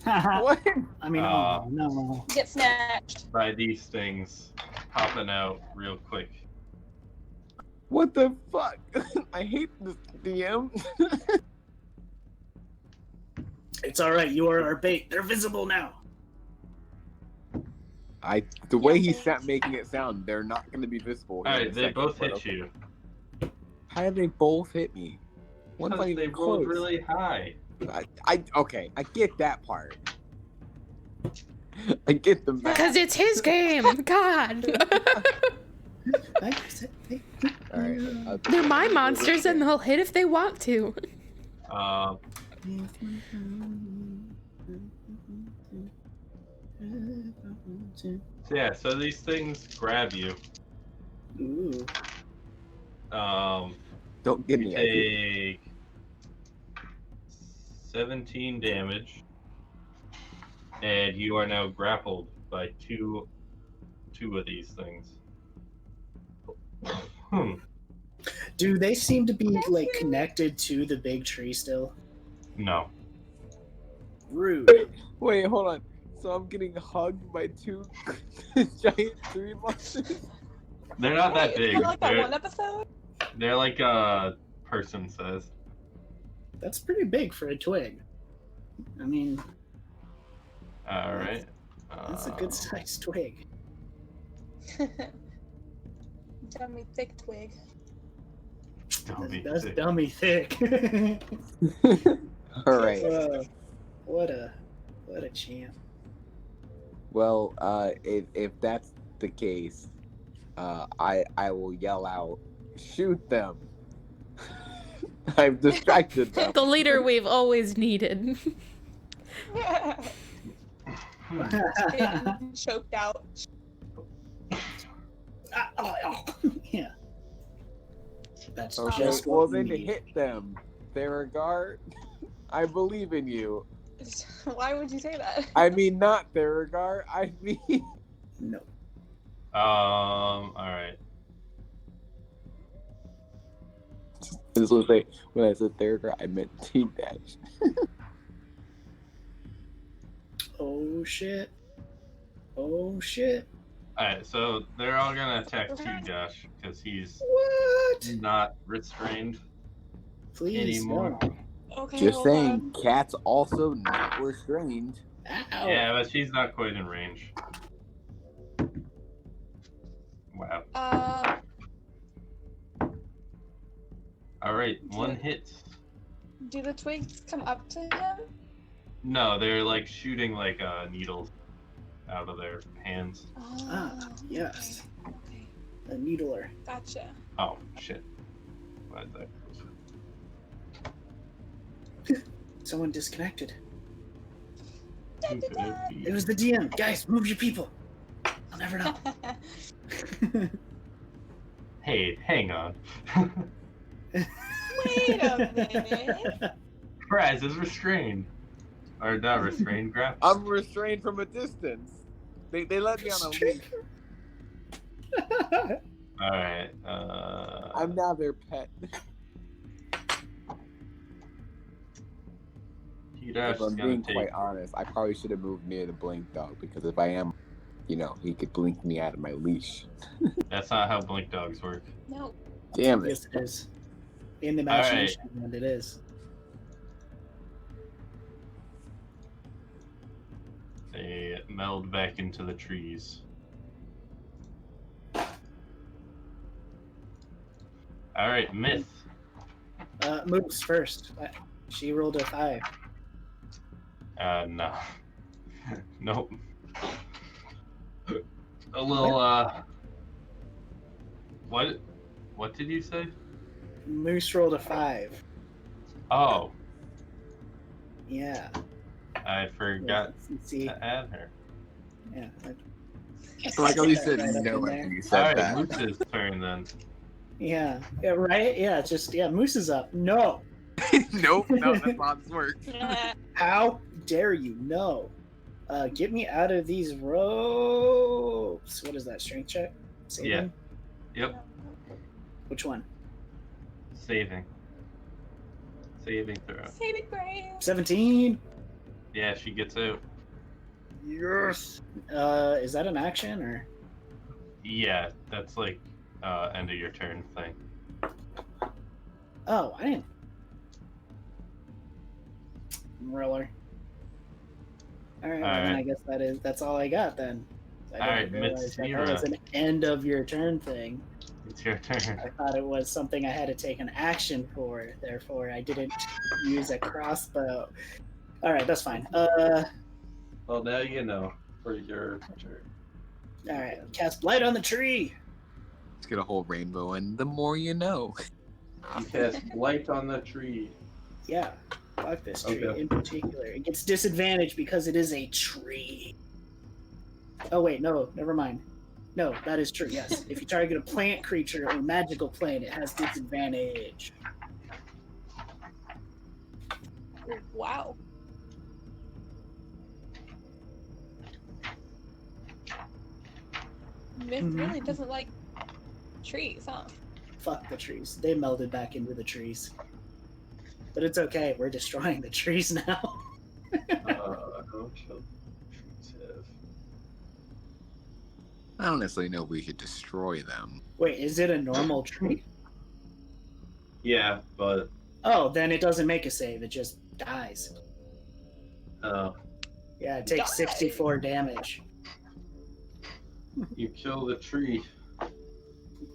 What? I mean, oh no. Get snatched. By these things popping out real quick. What the fuck? I hate this DM. It's all right. You are our bait. They're visible now. The way he sat making it sound, they're not going to be visible. here in Alright, a they second, both but hit okay. you. How did they both hit me? What if I Because they even rolled close? really high. Okay, I get that part. I get the math. Because it's his game. God. All right, They're my monsters and they'll hit if they want to. Yeah, so these things grab you. Ooh. don't get You me. take 17 damage, and you are now grappled by two of these things. Do they seem to be like connected to the big tree still? No. Rude. Wait, hold on. So I'm getting hugged by two giant tree monsters. They're not that It's big. kinda like that one episode. They're like a person size. That's pretty big for a twig. I mean, Alright. that's a good sized twig. Dummy thick twig. That's dummy thick. All right. What a champ. Well, if that's the case, I will yell out, shoot them. I've distracted them. The leader we've always needed. Getting choked out. Yeah. That's Okay, just well what we then need. hit them, Theragar. I believe in you. Why would you say that? I mean, not Theragar. I mean, No. All right. this was like when I said Theragar, I meant T-Dash. Oh shit. Oh shit. All right. So they're all gonna attack T-Dash because he's What? not restrained Please anymore. no. Okay, Just hold saying, Cat's also not restrained. Ow. Yeah, but she's not quite in range. Wow. on. All right, one hit. Do the twigs come up to him? No, they're like shooting like needles out of their hands. Ah, yes. Okay, A needler. gotcha. Oh shit. Why is that? Someone disconnected. Who could it be? It was the DM. Guys, move your people. I'll never know. Hey, hang on. Wait a minute. Kraz is restrained. Or not restrained, grab. I'm restrained from a distance. They let me on a leash. Alright, I'm now their pet. T-Dash If is I'm gonna being take. quite honest, I probably should have moved near the blink dog because if I am, he could blink me out of my leash. That's not how blink dogs work. No. Damn it. Yes, it is. In the imagination, and it is. They meld back into the trees. Alright, Myth. Moves first. She rolled a 5. No. Nope. A little, What did you say? Moose rolled a 5. Oh, Yeah. I forgot See, to add her. yeah. I like how you said Right up no in after there. you said Alright, that. Moose's turn then. Yeah, right? Yeah, Moose is up. No. Nope, no, that's not how this works. How dare you? No. Get me out of these ropes. What is that, strength check? Saving? Yep, Which one? saving. Saving throw. Saving grace. 17. Yeah, she gets out. Yes. Is that an action or? Yeah, that's like, end of your turn thing. Oh, I didn't. Roller. All right, well, then I guess that's all I got then. I Alright, didn't realize that Mithcyra. was an end of your turn thing. It's your turn. I thought it was something I had to take an action for. Therefore, I didn't use a crossbow. All right, that's fine. Well, now you know for your turn. All right, cast blight on the tree. Let's get a whole rainbow, and the more you know. You cast light on the tree. Yeah, fuck this tree Okay. in particular. It gets disadvantage because it is a tree. Oh wait, no, never mind. No, that is true. Yes, if you target a plant creature or magical plant, it has disadvantage. Wow. Myth really doesn't like trees, huh? Fuck the trees. They melded back into the trees. But it's okay. We're destroying the trees now. How much health do trees have? I don't necessarily know if we should destroy them. Wait, is it a normal tree? Yeah, but Oh, then it doesn't make a save. It just dies. Yeah, it takes 64 damage. you kill the tree.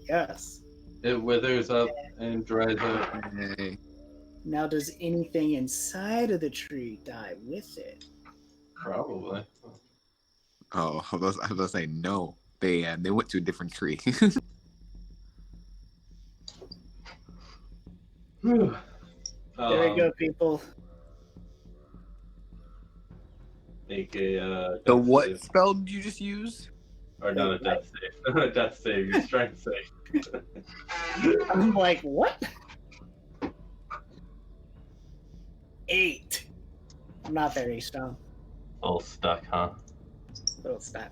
Yes. It withers up and dries up. Hey, Now, does anything inside of the tree die with it? Probably. Oh, I was gonna say no. They went to a different tree. Whew. There we go, people. Make a So death what save. spell did you just use? Or not a death save. A death save, your strength save. I'm like, what? 8. I'm not very strong. A little stuck, huh? Little stop.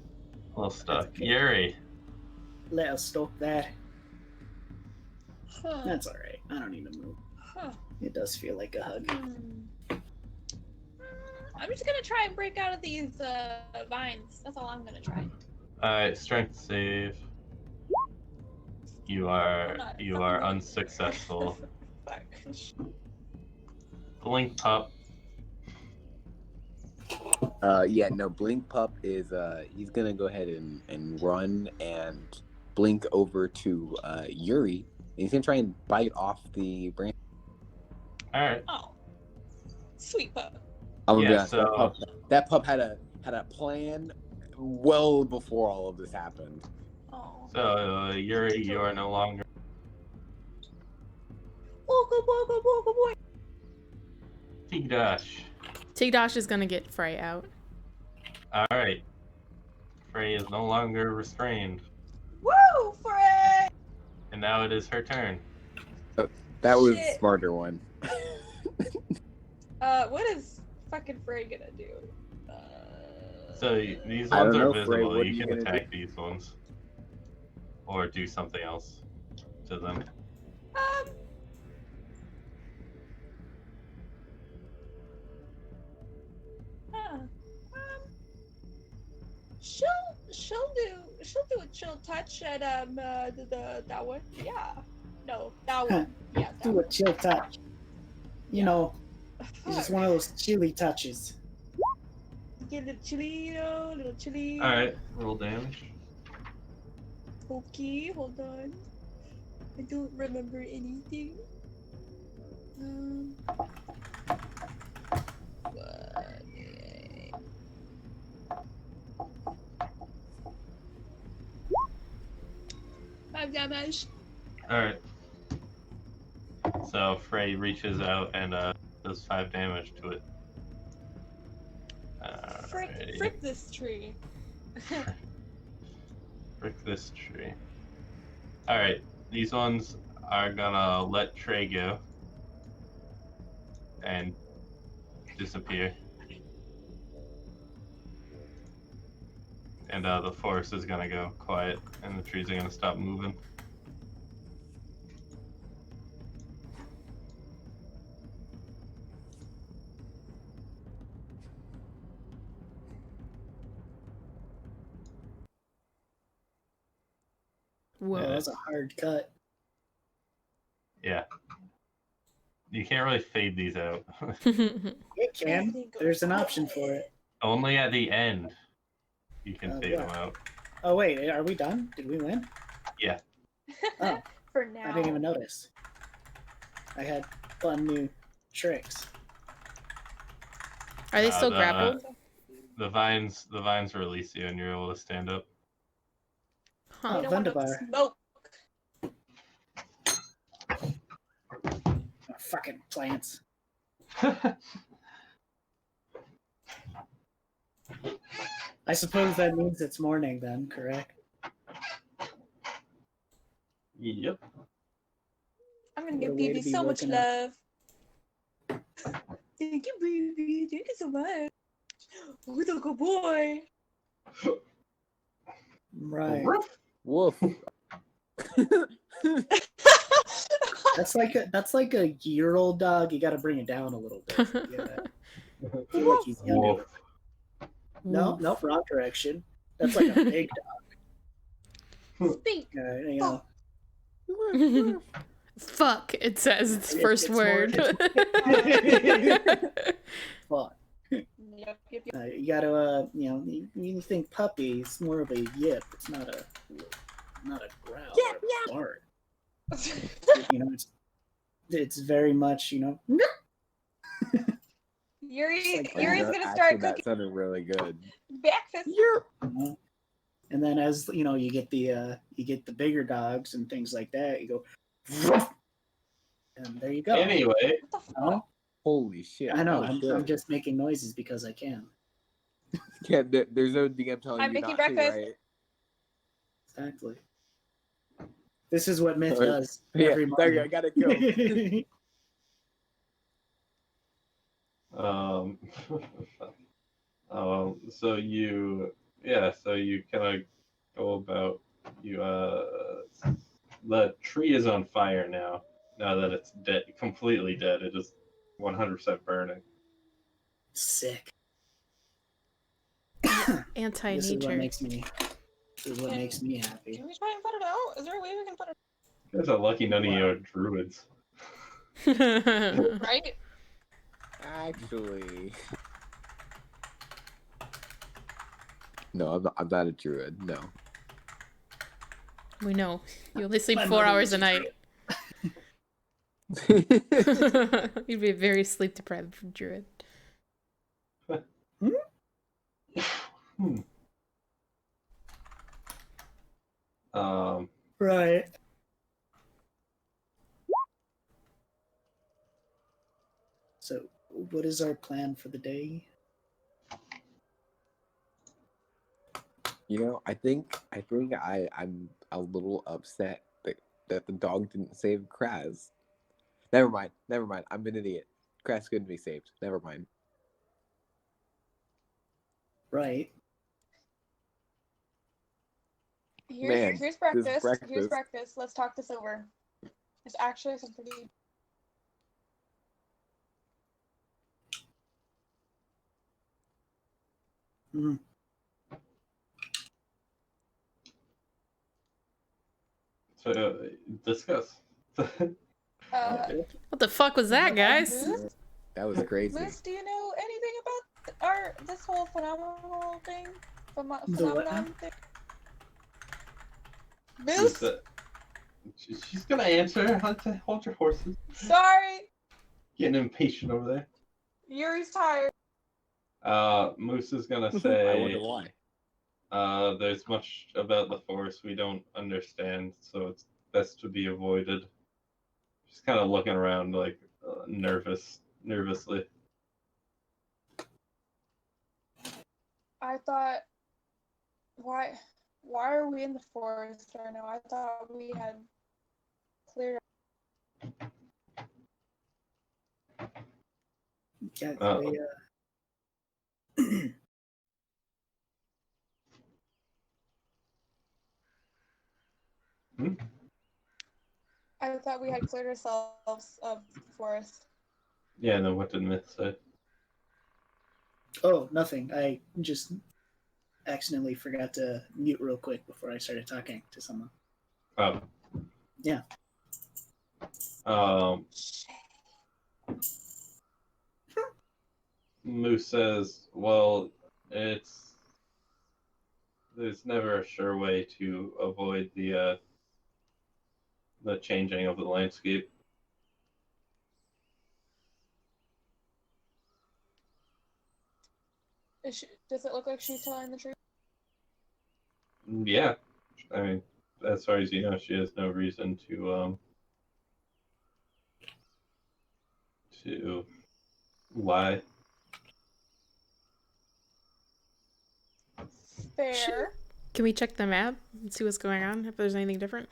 A little stuck. okay. Yuri. Let us stop that. Huh. That's alright. I don't need to move. Huh. It does feel like a hug. I'm just gonna try and break out of these vines. That's all I'm gonna try. Alright, strength save. You are unsuccessful. Fuck. Blink pup. Yeah, no, Blink Pup is he's gonna go ahead and run and blink over to Yuri, and he's gonna try and bite off the branch. Alright. Oh, sweet pup. I'm gonna be Yeah, honest, so that pup had a plan well before all of this happened. Oh. Yuri, you are no longer Boy. Tigdash. Tigdash is gonna get Frey out. Alright. Frey is no longer restrained. Woo, Frey! And now it is her turn. That was Shit. a smarter one. What is fucking Frey gonna do? So these I ones don't are know, Frey, visible. what are You you can gonna attack these ones. Or do something else to them. She'll do a chill touch at that one. Yeah. No, that one. Yeah, that Do a one. chill touch. You know, it's just one of those chilly touches. Get a little chilly. Alright, roll damage. Okay, hold on. I don't remember anything. Five damage. Alright. So Frey reaches out and does 5 damage to it. Frick this tree. Frick this tree. Alright, these ones are gonna let Trey go and disappear. And the forest is gonna go quiet and the trees are gonna stop moving. Whoa. Yeah, that's a hard cut. Yeah. You can't really fade these out. You can. There's an option for it. Only at the end you can Oh, fade yeah. them out. Oh wait, are we done? Did we win? Yeah. Oh, For now. I didn't even notice. I had fun new tricks. Are they still the- grappled? The vines release you and you're able to stand up. Huh. We don't want no Vendabar. smoke. Oh, fucking plants. I suppose that means it's morning then, correct? Yep. I'm gonna What a give way to baby be so much woken up. love. Thank you, baby. Thank you so much. Oh, the good boy. Right. Woof. That's like a year-old dog. You got to bring it down a little bit. Yeah. Feel like he's younger. No, wrong direction. That's like a big Speak. dog. You know. Fuck, it says its It- first it's word. Fuck. Yep. You gotta, you think puppy, it's more of a yip. It's not a growl. Yip, or a bark. It's very much, Yuri's like, Yuri's yeah, gonna start That cooking sounded really good. breakfast. Mhm. And then as you get the bigger dogs and things like that, you go, and there you go. Anyway, What the fuck? Oh, Holy shit! I know. that was I'm good. just making noises because I can. Yeah, there's no DM telling I'm you making not breakfast. to, right? Exactly. This is what Myth Alright. does Yeah, every there morning. you go. I gotta go. So you kind of go about the tree is on fire now. Now that it's dead, completely dead, it is 100% burning. Sick. Anti-nature. This is what makes me. This is what makes me happy. Can we try and put it out? Is there a way we can put it You guys are lucky none of you are druids. right? Actually, no, I'm not a druid. No. We know. You only sleep My 4 mother hours was a a night. You'd be a very sleep deprived druid. Hmm. Right. So, what is our plan for the day? I think I'm a little upset that the dog didn't save Kraz. Never mind. I'm an idiot. Kraz couldn't be saved. Never mind. Right. Man, Here's this breakfast. Here's breakfast. breakfast. Let's talk this over. It's actually some pretty. Mhm. So discuss. What the fuck was that, guys? Moose? That was crazy. Moose, do you know anything about this whole phenomenal thing? The what Phenomenon thing? Who's Moose? that? She's gonna answer. Hold your horses. Sorry, Getting impatient over there. Yuri's tired. Moose is gonna I wonder say, why. there's much about the forest we don't understand, so it's best to be avoided. She's kind of looking around like nervously. I thought, why are we in the forest right now? I thought we had cleared. Yeah, Uh-oh. I thought we had cleared ourselves of the forest. Yeah, and then what did Myth say? Oh, nothing. I just accidentally forgot to mute real quick before I started talking to someone. Oh. Yeah. Moose says, well, there's never a sure way to avoid the changing of the landscape. Does it look like she's telling the truth? Yeah, I mean, as far as you know, she has no reason to lie. Fair. Can we check the map and see what's going on? If there's anything different?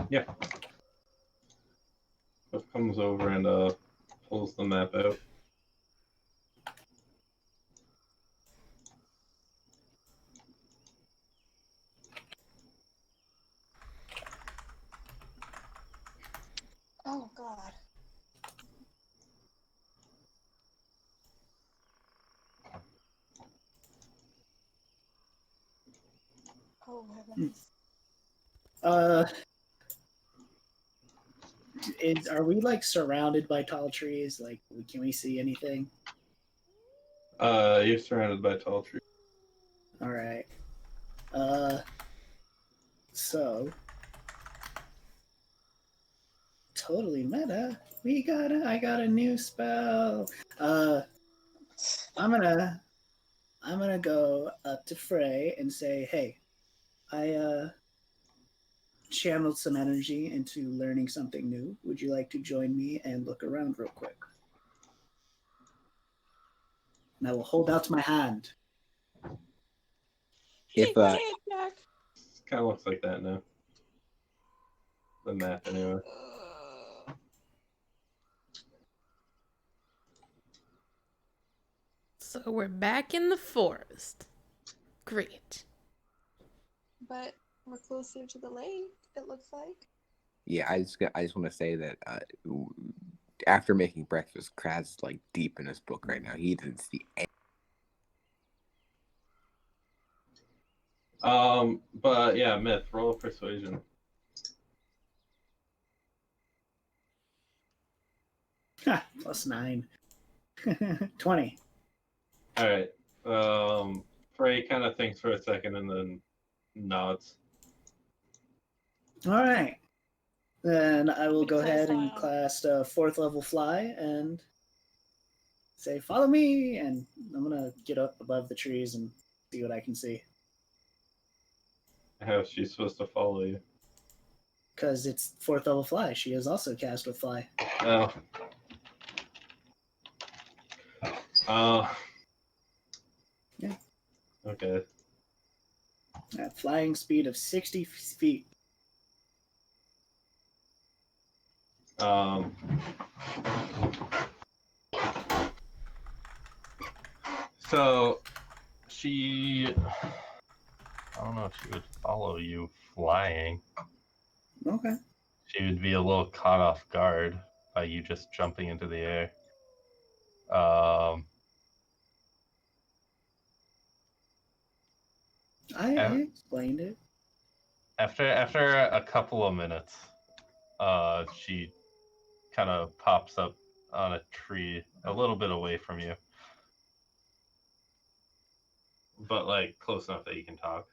Yeah. Buff comes over and pulls the map out. Oh God. Oh heavens. Are we like surrounded by tall trees? Like, can we see anything? You're surrounded by tall trees. All right. So totally meta. I got a new spell. I'm gonna go up to Frey and say, hey, I channeled some energy into learning something new. Would you like to join me and look around real quick? And I will hold out my hand. If Jack. Kind of looks like that now. The map, anyway. So we're back in the forest. Great. But we're closer to the lake, it looks like. yeah, I just want to say that after making breakfast, Kraz is like deep in his book right now. He didn't see any. But yeah, Myth, roll a persuasion. +9. 20. All right. Frey kind of thinks for a second and then nods. All right. Then I will go Play ahead and style. cast a 4th level fly and say, follow me. And I'm going to get up above the trees and see what I can see. How is she supposed to follow you? Because it's 4th level fly. She is also cast with fly. Oh. Yeah. Okay. At flying speed of 60 feet. So she, I don't know if she would follow you flying. Okay. She would be a little caught off guard by you just jumping into the air. I explained it. After a couple of minutes, she kind of pops up on a tree a little bit away from you, but like close enough that you can talk.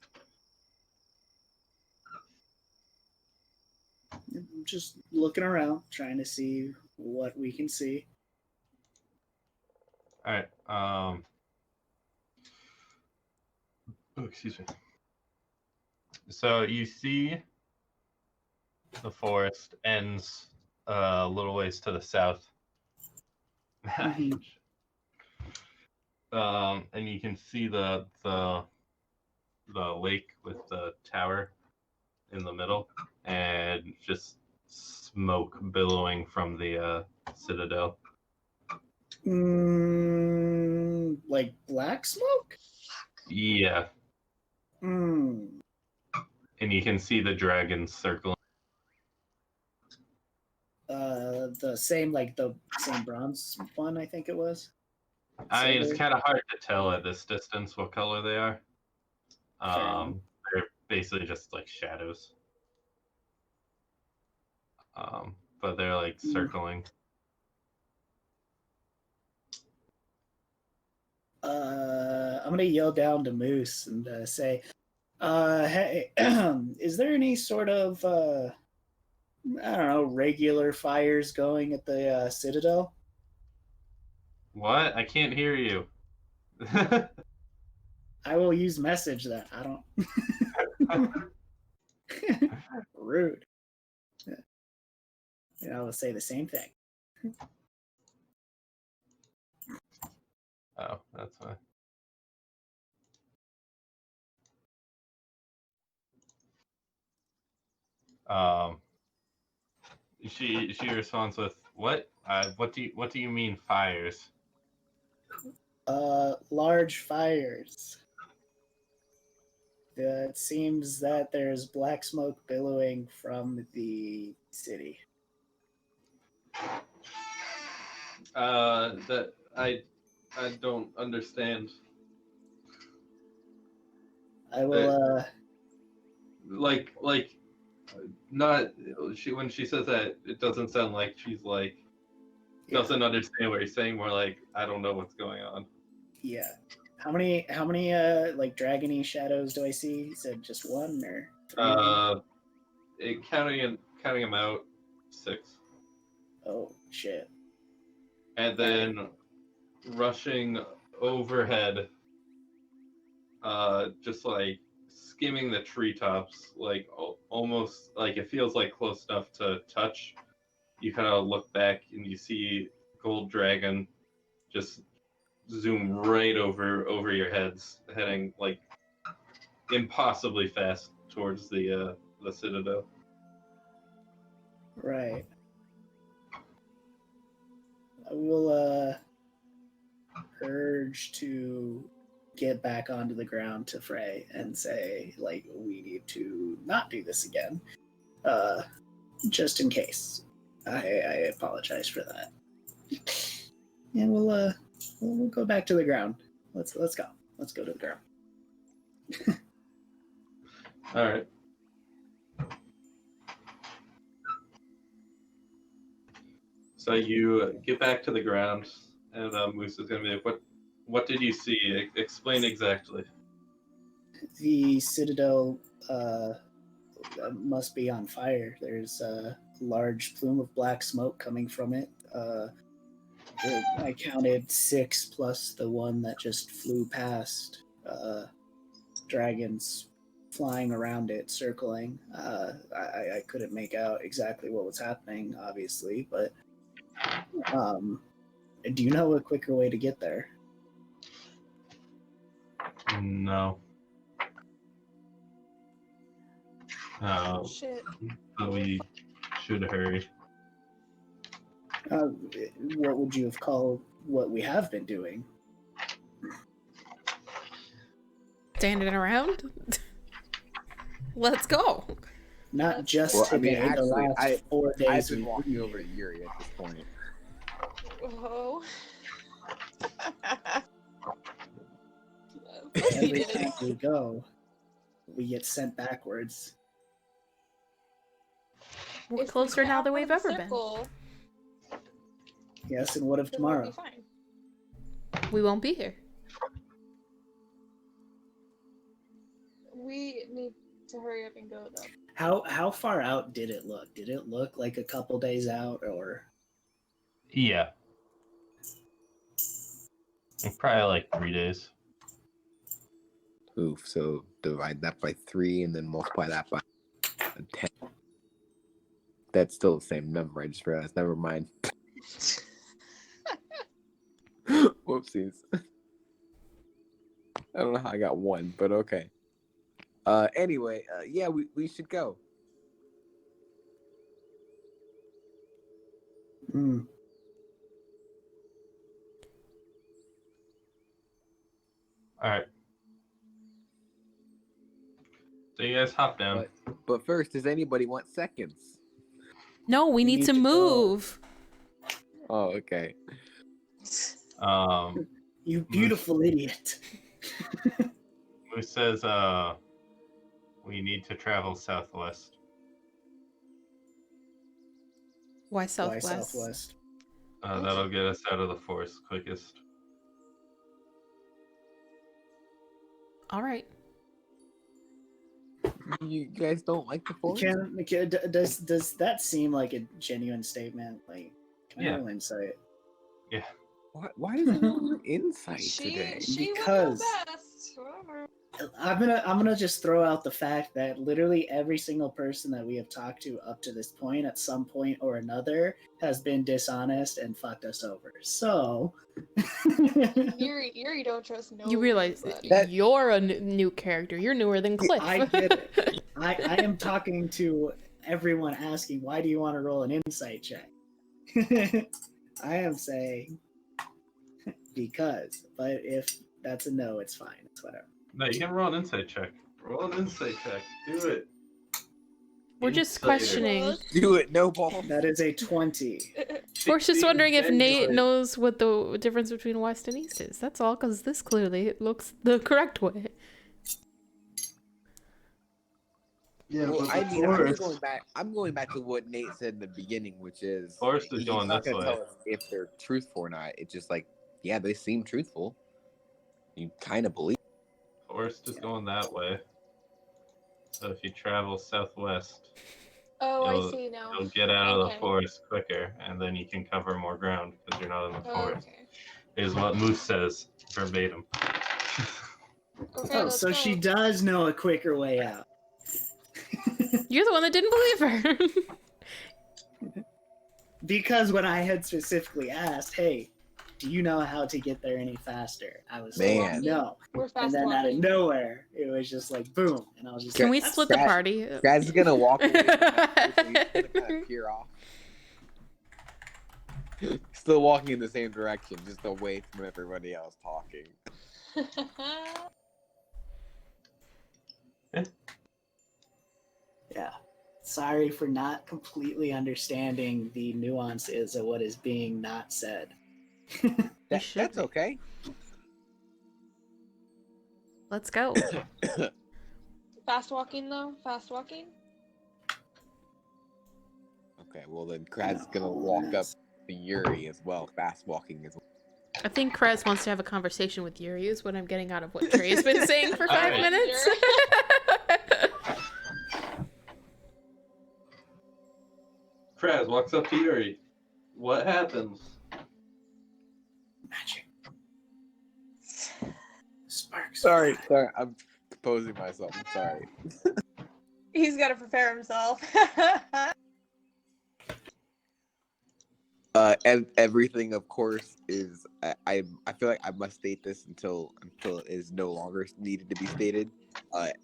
I'm just looking around, trying to see what we can see. All right. Oh, excuse me. So you see the forest ends a little ways to the south. Mhm. And you can see the lake with the tower in the middle, and just smoke billowing from the citadel. Like black smoke? Yeah, Mm. and you can see the dragons circling. The same bronze one, I think it was. I mean, it's Silver? kind of hard to tell at this distance what color they are. Fair enough. They're basically just like shadows. But they're like circling. I'm gonna yell down to Moose and say, hey, is there any sort of I don't know, regular fires going at the Citadel? What? I can't hear you. I will use message that. I don't. Rude. Yeah, I will say the same thing. Oh, that's fine. She responds with, "What? What do you mean fires?" Large fires. It seems that there's black smoke billowing from the city. That I don't understand. I will. Like not she when she says that, it doesn't sound like she's like doesn't understand what you're saying. More like, I don't know what's going on. Yeah. How many like dragony shadows do I see? You said just one or three? Counting them out, 6. Oh shit. And then rushing overhead, just like skimming the treetops, like almost like it feels like close enough to touch. You kind of look back and you see Gold Dragon just zoom right over your heads, heading like impossibly fast towards the citadel. Right. I will urge to get back onto the ground to Frey and say, like, we need to not do this again. Just in case. I apologize for that. And we'll go back to the ground. Let's go. Let's go to the ground. All right. So you get back to the ground, and Moose is going to be like, what did you see? Explain exactly. The citadel must be on fire. There's a large plume of black smoke coming from it. I counted 6 plus the one that just flew past. Dragons flying around it, circling. I couldn't make out exactly what was happening, obviously, but do you know a quicker way to get there? No. Shit. So we should hurry. What would you have called what we have been doing? Standing around? Let's go. Not just Well, I today, mean, actually, the last 4 days. I've been we've walking been over here. to Yuri at this point. Whoa. Every time we go, we get sent backwards. We're If we closer get now out than of we've the ever circle, Yes, and what of then we'll tomorrow? be fine. been. We won't be here. We need to hurry up and go though. How far out did it look? Did it look like a couple days out, or Yeah. Probably like 3 days. Oof, so divide that by 3 and then multiply that by 10. That's still the same number, I just realized. Never mind. Whoopsies. I don't know how I got 1, but okay. Anyway, yeah, we should go. All right. So you guys hop down. But first, does anybody want seconds? No, we need to go. move. Oh, okay. You beautiful idiot? Moose says, we need to travel southwest. Why Why southwest? southwest? That'll get us out of the forest quickest. All right. You guys don't like the forest? Does that seem like a genuine statement? Like, can I roll insight? Yeah. Why does everyone want insight today? She Because- would know best. Whatever. I'm gonna just throw out the fact that literally every single person that we have talked to up to this point, at some point or another, has been dishonest and fucked us over. So, Yuri don't trust no. You realize nobody. you're a new character. You're newer than Cliff. I get it. I am talking to everyone asking, why do you want to roll an insight check? I am saying because, but if that's a no, it's fine. It's whatever. No, you can roll an insight check. Roll an insight check. Do it. We're just Insider. questioning. Do it, no ball. That is a 20. We're just wondering if Nate Genuine. knows what the difference between west and east is. That's all, because this clearly looks the correct way. Yeah, Well, but I the mean, forest, I'm going back to what Nate said in the beginning, which is forest is he's going not this gonna way. tell us if they're truthful or not. It's just like, yeah, they seem truthful. You kind of believe. Forest is going that way. So if you travel southwest, Oh, I you'll see now. You'll get out of the Okay. forest quicker, and then you can cover more ground because you're not in the forest. Okay. Is what Moose says verbatim. Okay, Oh, let's so go. she does know a quicker way out. You're the one that didn't believe her. Because when I had specifically asked, hey, do you know how to get there any faster? I was Man. told no. We're And fast then out of walking. nowhere, it was just like boom. And I was just Can like, we "That's split the Brad- party? Brad's gonna walk away from that, so he's gonna kind of peer off. Still walking in the same direction, just away from everybody else talking. Yeah. Sorry for not completely understanding the nuances of what is being not said. should That's be. okay. Let's go. Fast walking though? Fast walking? Okay, well then Kraz's gonna walk up to Yuri as well, fast walking as well. I think Krez wants to have a conversation with Yuri is what I'm getting out of what Trey's been saying for 5 Alright. minutes. Kraz walks up to Yuri. What happens? Magic. Sparks. Sorry, I'm composing myself. I'm sorry. He's got to prepare himself. And everything, of course, is I feel like I must state this until it is no longer needed to be stated.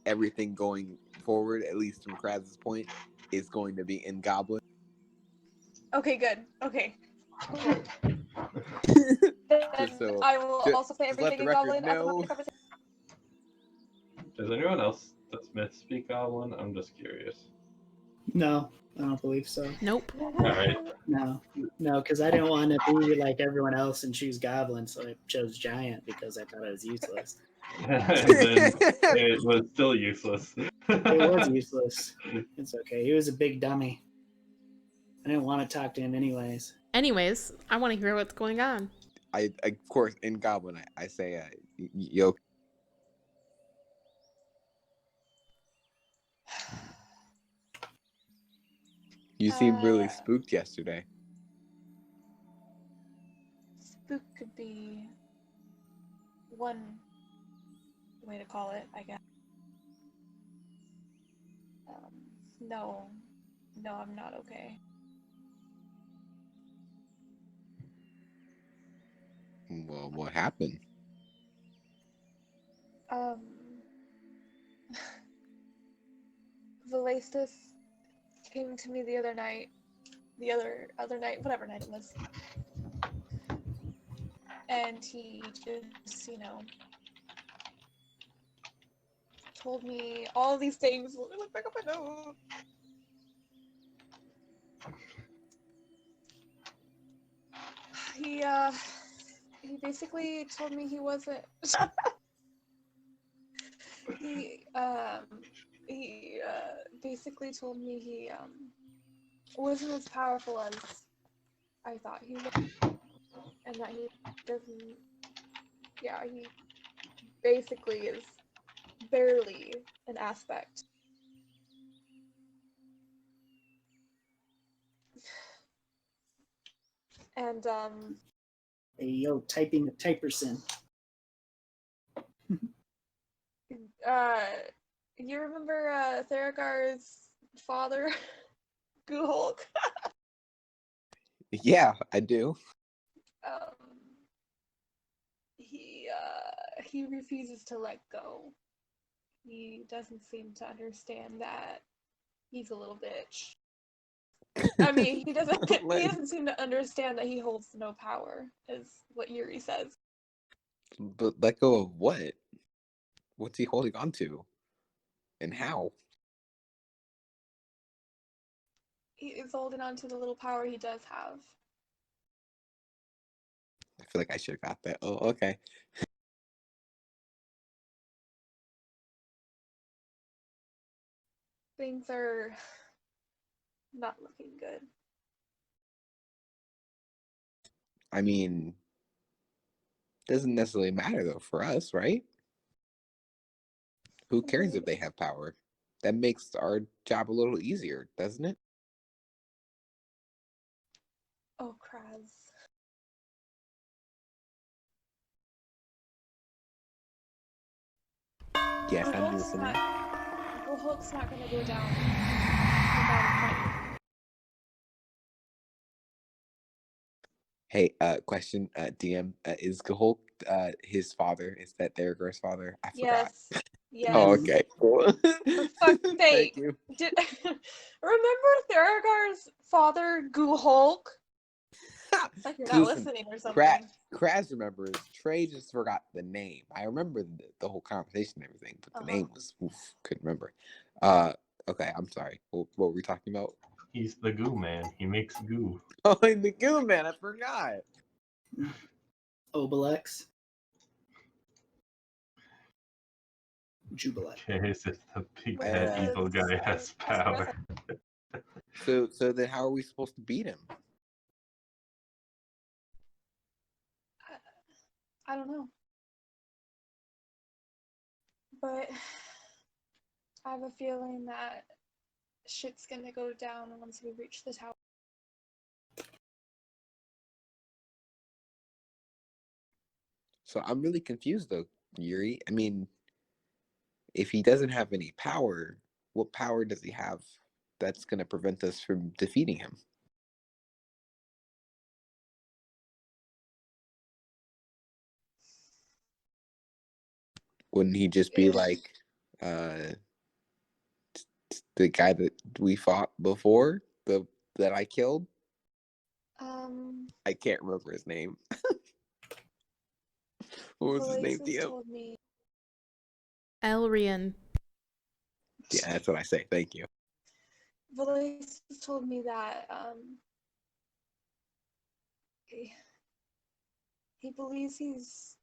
Everything going forward, at least from Kraz's point, is going to be in Goblin. Okay, good. Okay. Just so- I will just- also say just let everything the in record Goblin as a know. conversation. Does anyone else that Smith speak Goblin? I'm just curious. No, I don't believe so. Nope. Alright. No, because I didn't want to be like everyone else and choose Goblin, so I chose Giant because I thought it was useless. And then it was still useless. It was useless. It's okay. He was a big dummy. I didn't want to talk to him anyways. Anyways, I want to hear what's going on. I of course in Goblin I say yo. You seemed really spooked yesterday. Spook could be one way to call it, I guess. No, I'm not okay. Well, what happened? Valastus came to me the other night, other night, whatever night it was, and he just, told me all these things. Let me look back up my notes. He basically told me he wasn't. he basically told me he wasn't as powerful as I thought he was, and that he doesn't. Yeah, he basically is barely an aspect. And Hey, yo, typing the typerson. you remember Theragar's father, Guhulk? Yeah, I do. He refuses to let go. He doesn't seem to understand that he's a little bitch. I mean, he doesn't seem to understand that he holds no power, is what Yuri says. But let go of what? What's he holding on to? And how? He is holding on to the little power he does have. I feel like I should have got that. Oh, okay. Things are not looking good. I mean, doesn't necessarily matter though for us, right? Who cares if they have power? That makes our job a little easier, doesn't it? Oh, Kraz. Yes, I'm listening. Hulk's not gonna go down without a fight. Hey, question, DM, is Gahulk, his father? Is that Theragar's father? I forgot. Yes. Yes. Oh, okay, cool. For fuck's Thank sake. you. Remember Theragar's father, Gahulk? Like you're not Listen, listening or something. Kraz remembers. Trey just forgot the name. I remember the whole conversation and everything, but the name was couldn't remember. Okay, I'm sorry. What were we talking about? He's the goo man. He makes goo. Oh, and the Goo Man. I forgot. Obelix. Jubilex. Okay, so the big Wait, bad Uh, evil guy has power. So then, how are we supposed to beat him? I don't know. But I have a feeling that shit's gonna go down once we reach the tower. So I'm really confused though, Yuri. I mean, if he doesn't have any power, what power does he have that's going to prevent us from defeating him? Wouldn't he just be like the guy that we fought before, that I killed? I can't remember his name. What was his name, Valasis DM? told me. Elrian. Yeah, that's what I say. Thank you. Valasis told me that he believes he's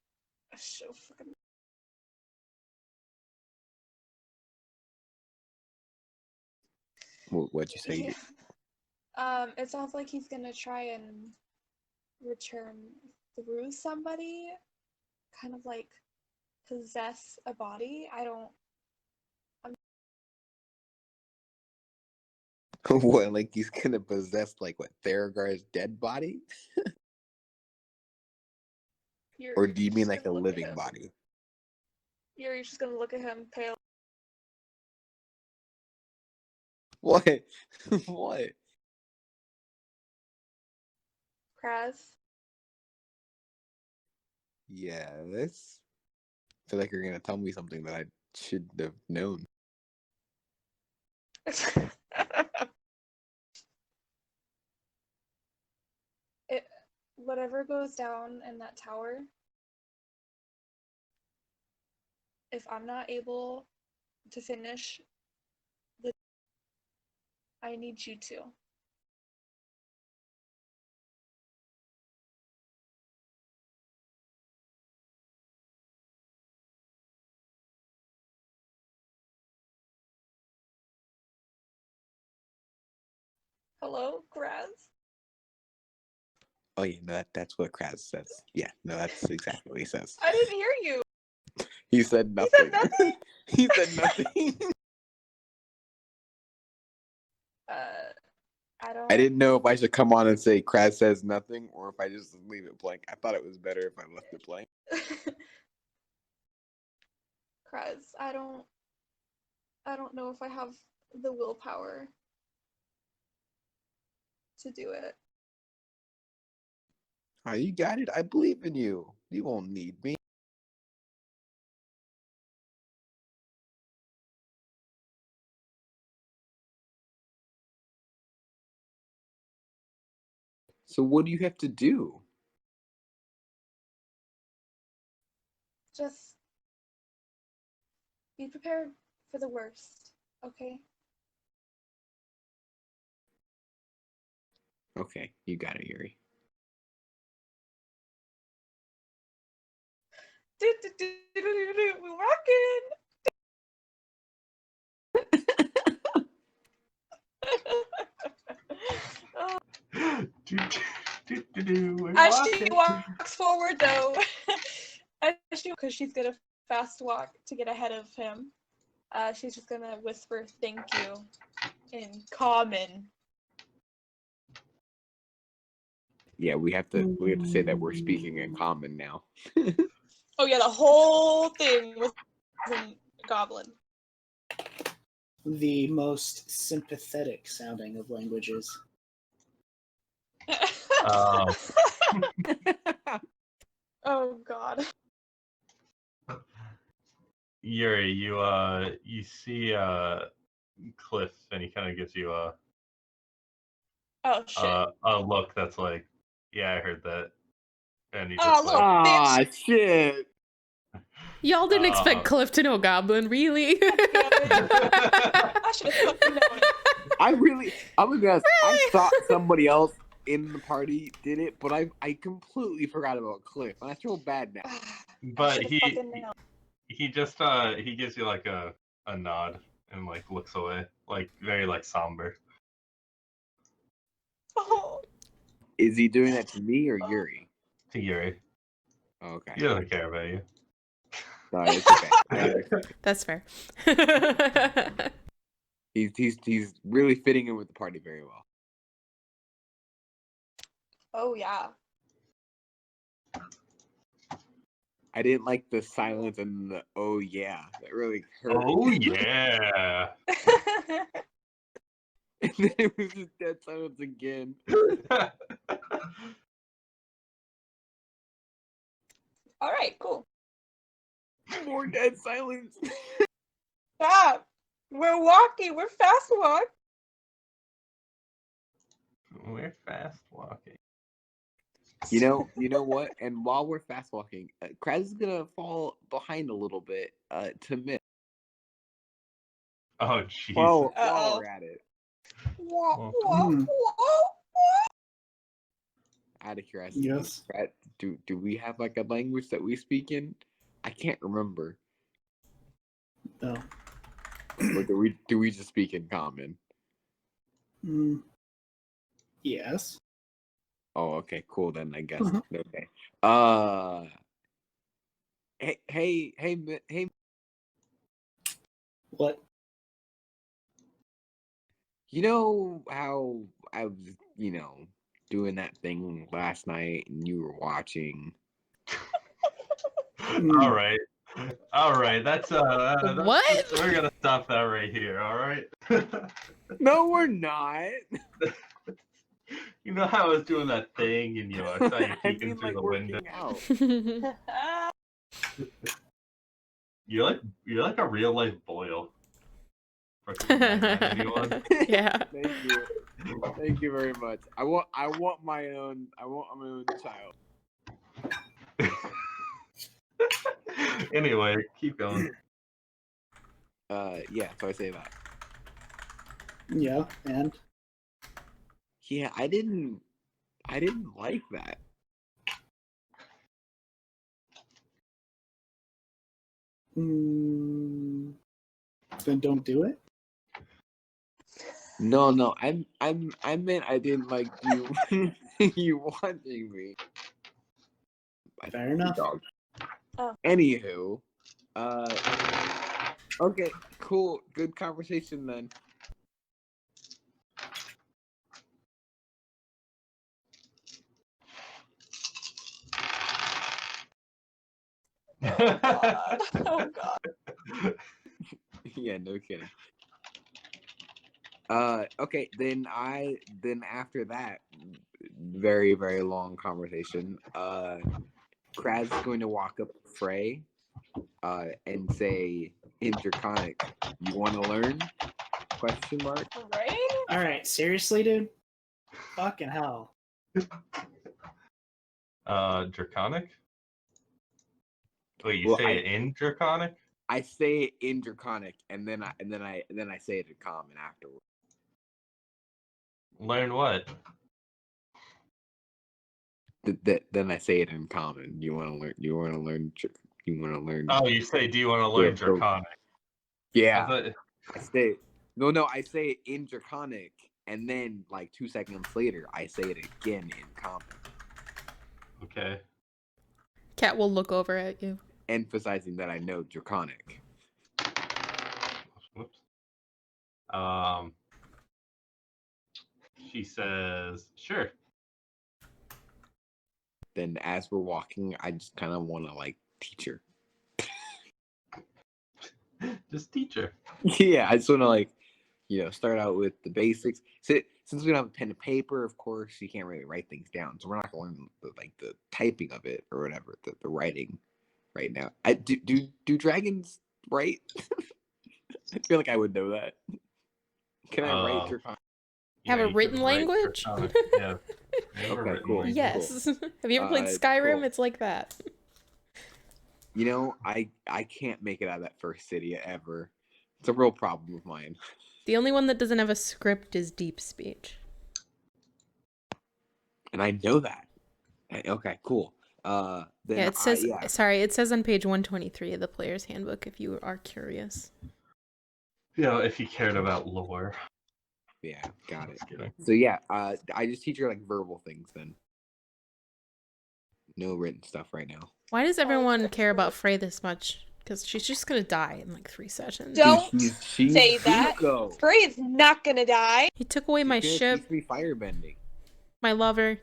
so fucking. What'd you say? It sounds like he's gonna try and return through somebody, kind of like possess a body. What, like he's gonna possess like what, Theragar's dead body? Or do you mean like a living body? You're just gonna look at him pale. What? What? Kraz. Yeah, this. I feel like you're gonna tell me something that I should have known. Whatever goes down in that tower, if I'm not able to finish I need you to. Hello, Kraz? Oh yeah, no, that's what Kraz says. Yeah, no, that's exactly what he says. I didn't hear you. He said nothing. He said nothing? He said nothing. I didn't know if I should come on and say Kraz says nothing or if I just leave it blank. I thought it was better if I left it blank. Kraz, I don't know if I have the willpower to do it. Oh, you got it. I believe in you. You won't need me. So what do you have to do? Just be prepared for the worst, okay? Okay, you got it, Yuri. We're rocking! As she walks forward, though, because she's gonna fast walk to get ahead of him, she's just gonna whisper "thank you" in common. Yeah, we have to say that we're speaking in common now. Oh yeah, the whole thing was in Goblin. The most sympathetic sounding of languages. Um, Oh god. Yuri, you see Cliff, and he kind of gives you Oh shit. a look that's like, yeah, I heard that, and he Oh, just little like, Ah, shit! Y'all didn't expect Cliff to know Goblin, really? I should have fucking known it. I'm gonna be honest. I thought somebody else in the party did it, but I completely forgot about Cliff, and I feel bad now. but should've fucking known. he just he gives you like a nod and like looks away, like very like somber. Oh. Is he doing that to me or Yuri? To Yuri, Okay, he doesn't care about you. no, it's okay. I understand. That's fair. He's really fitting in with the party very well. Oh yeah. I didn't like the silence and the oh yeah. That really hurt. Oh yeah. And then it was just dead silence again. All right, cool. More dead silence. Stop. We're walking. We're fast walk. We're fast walking. You know what? And while we're fast walking, Kraz is gonna fall behind a little bit to miss. Oh jeez. While Uh-oh. we're at it, out of curiosity, Yes. Kraz, do we have like a language that we speak in? I can't remember. No. Or do we just speak in common? Yes. Oh, okay, cool then. I guess. Mhm. Okay. Hey. What? You know how I was, doing that thing last night, and you were watching. All right. That's What? we're gonna stop that right here. All right. No, we're not. You know how I was doing that thing, and I saw you I peeking mean, through like the window. working out. You're like a real life Boyle. From anyone. Yeah. Thank you very much. I want my own child. Anyway, keep going. Yeah. So I say that. Yeah, and Yeah, I didn't like that. then don't do it. No. I meant I didn't like you. You watching me. Fair enough. Dog. Oh. Anywho, okay, cool, good conversation then. Oh god. Yeah, no kidding. Okay, then after that very, very long conversation, Kraz is going to walk up to Frey, and say in Draconic, "You want to learn?" Question mark. Right? All right, seriously, dude. Fucking hell. Draconic? Wait, you Well, say it in Draconic? I say it in Draconic, and then I say it in Common afterwards. Learn what? Then I say it in Common. You want to learn? You want to learn? You want to learn? Oh, you say, do you want to learn Yeah, Draconic? Yeah. I I say no. I say it in Draconic, and then like 2 seconds later, I say it again in Common, Okay. Cat will look over at you. emphasizing that I know Draconic. Whoops. She says, sure. then as we're walking, I just kind of want to like teach her. Just teach her. Yeah, I just want to like, start out with the basics. Since we don't have a pen and paper, of course, you can't really write things down. So we're not going to learn the typing of it or whatever, the writing right now. Do dragons write? I feel like I would know that. Can I write Draconic? Have a you can written write language? Draconic, yeah. You have a Okay, written cool. language. Yes. Have you ever played Skyrim? Cool. It's like that. I can't make it out of that first city ever. It's a real problem of mine. The only one that doesn't have a script is Deep Speech. And I know that. Okay, cool. Then Yeah, it says. Sorry, it says on page 123 of the player's handbook. If you are curious. If you cared about lore. Yeah, got it. Just kidding. So yeah, I just teach her like verbal things then. No written stuff right now. Why does everyone care about Frey this much? Because she's just gonna die in like 3 sessions. Don't She's say that. Zuko. Frey is not gonna die. He took away my ship, Teach me firebending. my lover.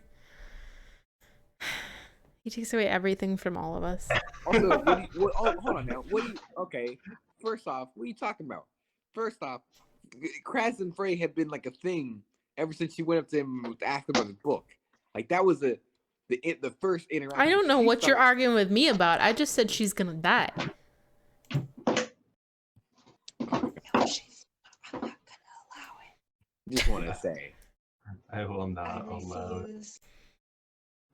He takes away everything from all of us. Also, hold on now. Okay, first off, what are you talking about? First off, Kraz and Frey have been like a thing ever since she went up to him to ask him about his book. Like that was the first interaction. I don't know what you're arguing with me about. I just said she's gonna die. No, I'm not gonna allow it. Just want to say. I will not I allow it. refuse.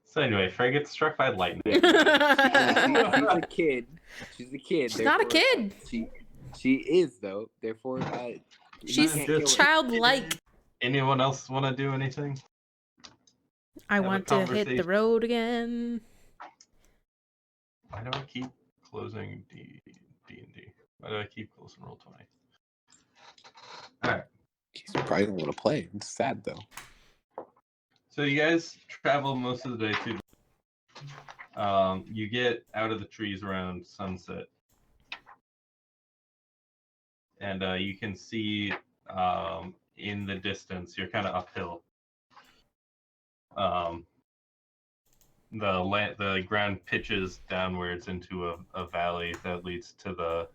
So anyway, Frey gets struck by lightning. She's a kid. She's a kid. She's not a kid. She is though. Therefore, She's childlike. Anyone else want to do anything? I Have a want to hit the conversation. road again. Why do I keep closing D&D? Why do I keep closing Roll20? Alright. She's probably gonna want to play. It's sad though. So you guys travel most of the day through. You get out of the trees around sunset. And you can see in the distance, you're kind of uphill. The ground pitches downwards into a valley that leads to the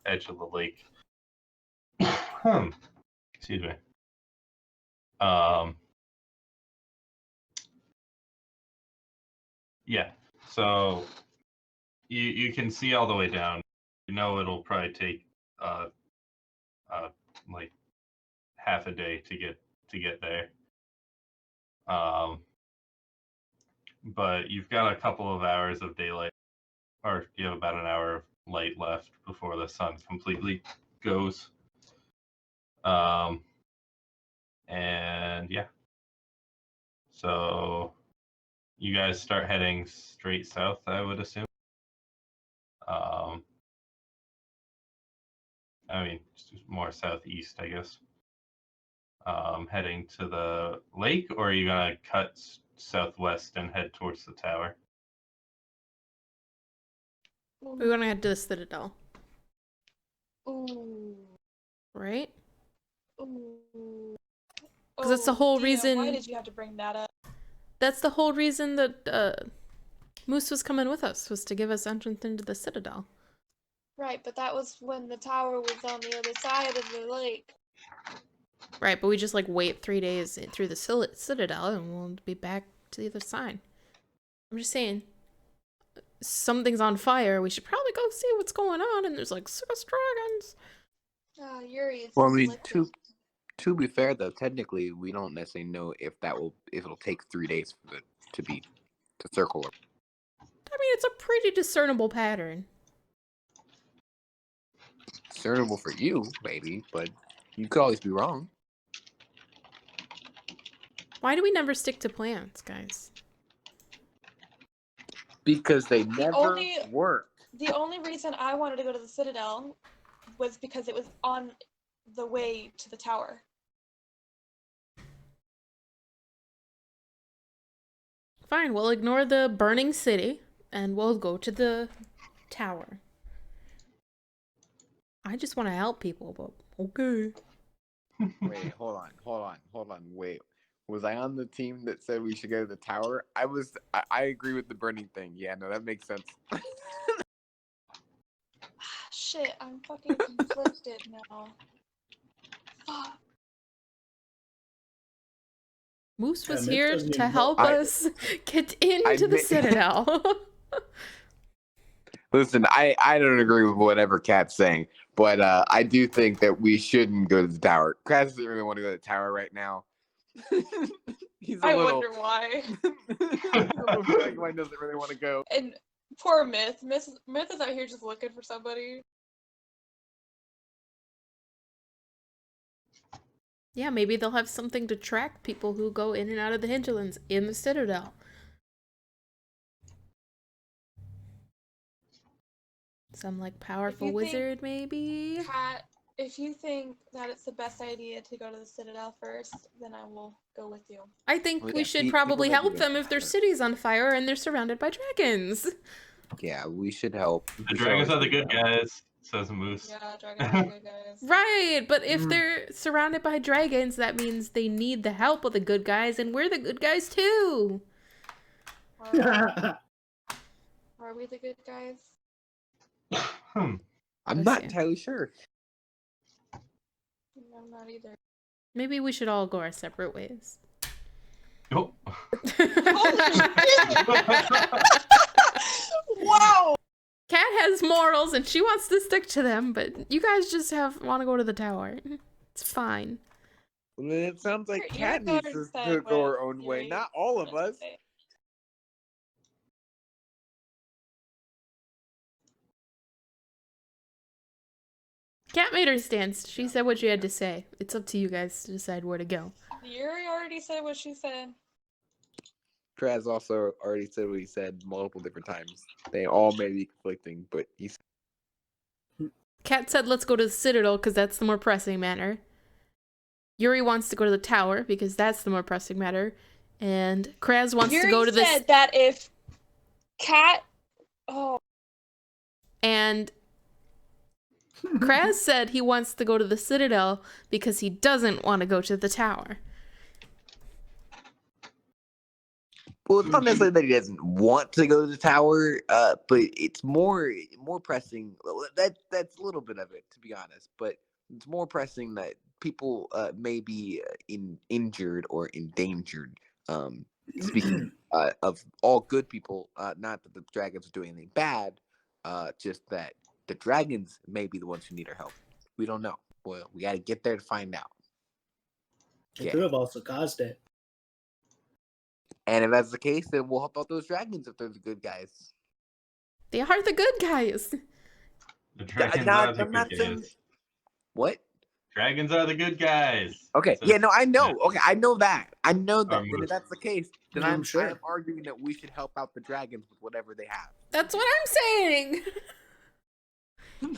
edge of the lake. Excuse me. Yeah. So you can see all the way down. You know it'll probably take like half a day to get there. But you've got a couple of hours of daylight, or you have about an hour of light left before the sun completely goes. And yeah. So you guys start heading straight south, I would assume. I mean, more southeast, I guess. Heading to the lake, or are you gonna cut southwest and head towards the tower? We're gonna head to the Citadel, Ooh. right? Ooh. 'Cause that's the whole Dia, reason- Why did you have to bring that up? That's the whole reason that Moose was coming with us, was to give us entrance into the Citadel. Right, but that was when the tower was on the other side of the lake. Right, but we just like wait 3 days through the Citadel and we'll be back to the other side. I'm just saying, something's on fire. We should probably go see what's going on. And there's like 6 dragons. Yuri is Well, I mean, liquid. to be fair though, technically we don't necessarily know if it'll take 3 days for it to circle. I mean, it's a pretty discernible pattern. Discernible for you, maybe, but you could always be wrong. Why do we never stick to plans, guys? Because they never only- work. The only reason I wanted to go to the Citadel was because it was on the way to the tower. Fine, we'll ignore the burning city and we'll go to the tower. I just want to help people, but okay. Wait, hold on. Wait. Was I on the team that said we should go to the tower? I agree with the burning thing. Yeah, no, that makes sense. Shit, I'm fucking conflicted now. Fuck. Moose was Myth here doesn't to even help I- us get into the admit- Citadel. Listen, I don't agree with whatever Cat's saying, but I do think that we shouldn't go to the tower. Kraz doesn't really want to go to the tower right now. He's a I little. wonder why. Why doesn't really want to go. And poor Myth. Myth is out here just looking for somebody. Yeah, maybe they'll have something to track people who go in and out of the hinterlands in the Citadel. Some like powerful If you think- wizard, maybe? Kat, if you think that it's the best idea to go to the Citadel first, then I will go with you. I think Well, we yeah, should people probably maybe help go them to if their tower. city's on fire and they're surrounded by dragons. Yeah, we should help. The dragons are the good guys, says Moose. Yeah, dragons are good guys. Right, but if Mm. they're surrounded by dragons, that means they need the help of the good guys, and we're the good guys too. Are we the good guys? I'm Let's not see. entirely sure. I'm not either. Maybe we should all go our separate ways. Oh. Wow! Cat has morals and she wants to stick to them, but you guys just want to go to the tower. It's fine. Well, it sounds like Your Cat needs guards to said go what her own way, Yuri not all of wanted us. to say. Cat made her stance. She said what she had to say. It's up to you guys to decide where to go. Yuri already said what she said. Kraz also already said what he said multiple different times. They all may be conflicting, but he's Cat said let's go to the Citadel because that's the more pressing matter. Yuri wants to go to the tower because that's the more pressing matter. And Kraz wants Yuri to go to the... said that if Cat... Oh, And Kraz said he wants to go to the Citadel because he doesn't want to go to the tower. well, it's not necessarily that he doesn't want to go to the tower, but it's more pressing. Well, that's a little bit of it, to be honest. But it's more pressing that people may be injured or endangered. Speaking of all good people, not that the dragons are doing anything bad, just that the dragons may be the ones who need our help. We don't know. Well, we got to get there to find out. They could have also caused it. And if that's the case, then we'll help out those dragons if they're the good guys. They are the good guys. The dragons Not- are the I'm not good saying- guys. What? Dragons are the good guys. Okay. Says- Yeah. No, I know. Okay, I know that. I know that. Um, And if that's the case, then I'm I'm sure. I'm arguing that we should help out the dragons with whatever they have. That's what I'm saying.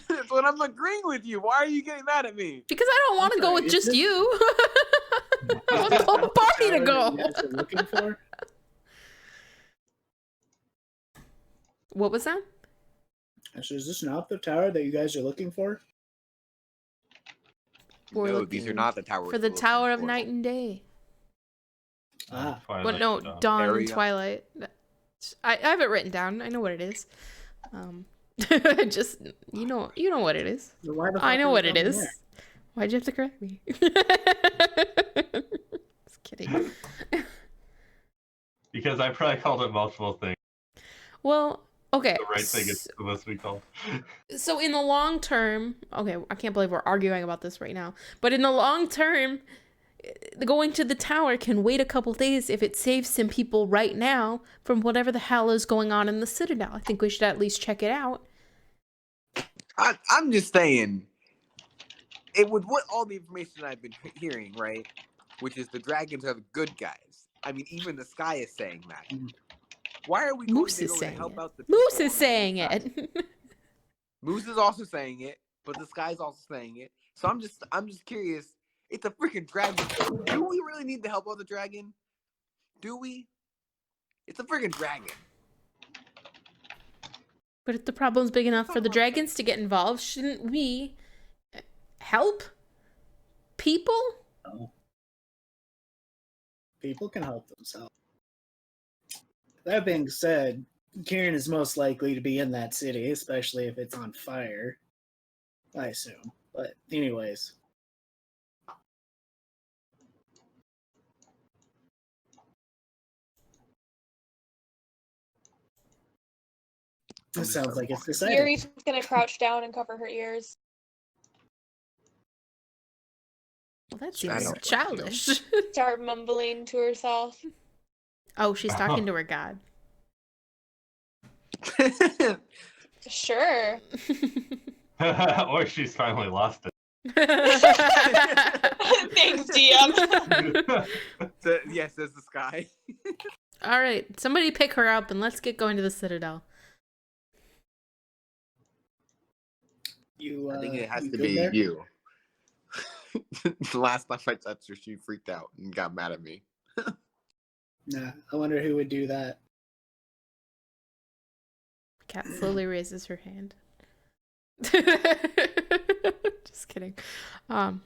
That's what I'm agreeing with you. Why are you getting mad at me? Because I don't want to I'm go sorry, with is just this- you. I want Is the whole this party tower to that go. you guys are looking for? What was that? Actually, is this not the tower that you guys are looking for? We're No, these are looking not the towers. For the we're looking Tower of for. Night and Day. Ah, But Twilight, no, Dawn There and we go. Twilight. I have it written down. I know what it is. Just you know what it is. then why the fuck I know are what we it going is. there? Why'd you have to correct me? Just kidding. Because I probably called it multiple things. Well, okay. The right thing is supposed to be called. So in the long term, okay, I can't believe we're arguing about this right now. But in the long term, going to the tower can wait a couple days if it saves some people right now from whatever the hell is going on in the Citadel. I think we should at least check it out. I'm just saying, it would what all the information I've been hearing, right? Which is the dragons are the good guys. I mean, even the sky is saying that. Mhm. Why are we going Moose to is go to saying help it. out the Moose people is on the saying inside? it. Moose is also saying it, but the sky's also saying it. So I'm just curious. It's a freaking dragon. Do we really need to help out the dragon? Do we? It's a freaking dragon. But if the problem's big enough for the dragons to get involved, shouldn't we help people? No. People can help themselves. That being said, Kieran is most likely to be in that city, especially if it's on fire. I assume. But anyways. It sounds like it's decided. Yuri's gonna crouch down and cover her ears. Well, that I seems don't childish. Start mumbling to herself. Oh, she's talking to her god. Sure. Or she's finally lost it. Thanks, DM. Yes, there's the sky. All right, somebody pick her up and let's get going to the Citadel. You, I think it has you to good be there? you. The last time I touched her, she freaked out and got mad at me. Nah, I wonder who would do that. Cat slowly raises her hand. Just kidding. I'll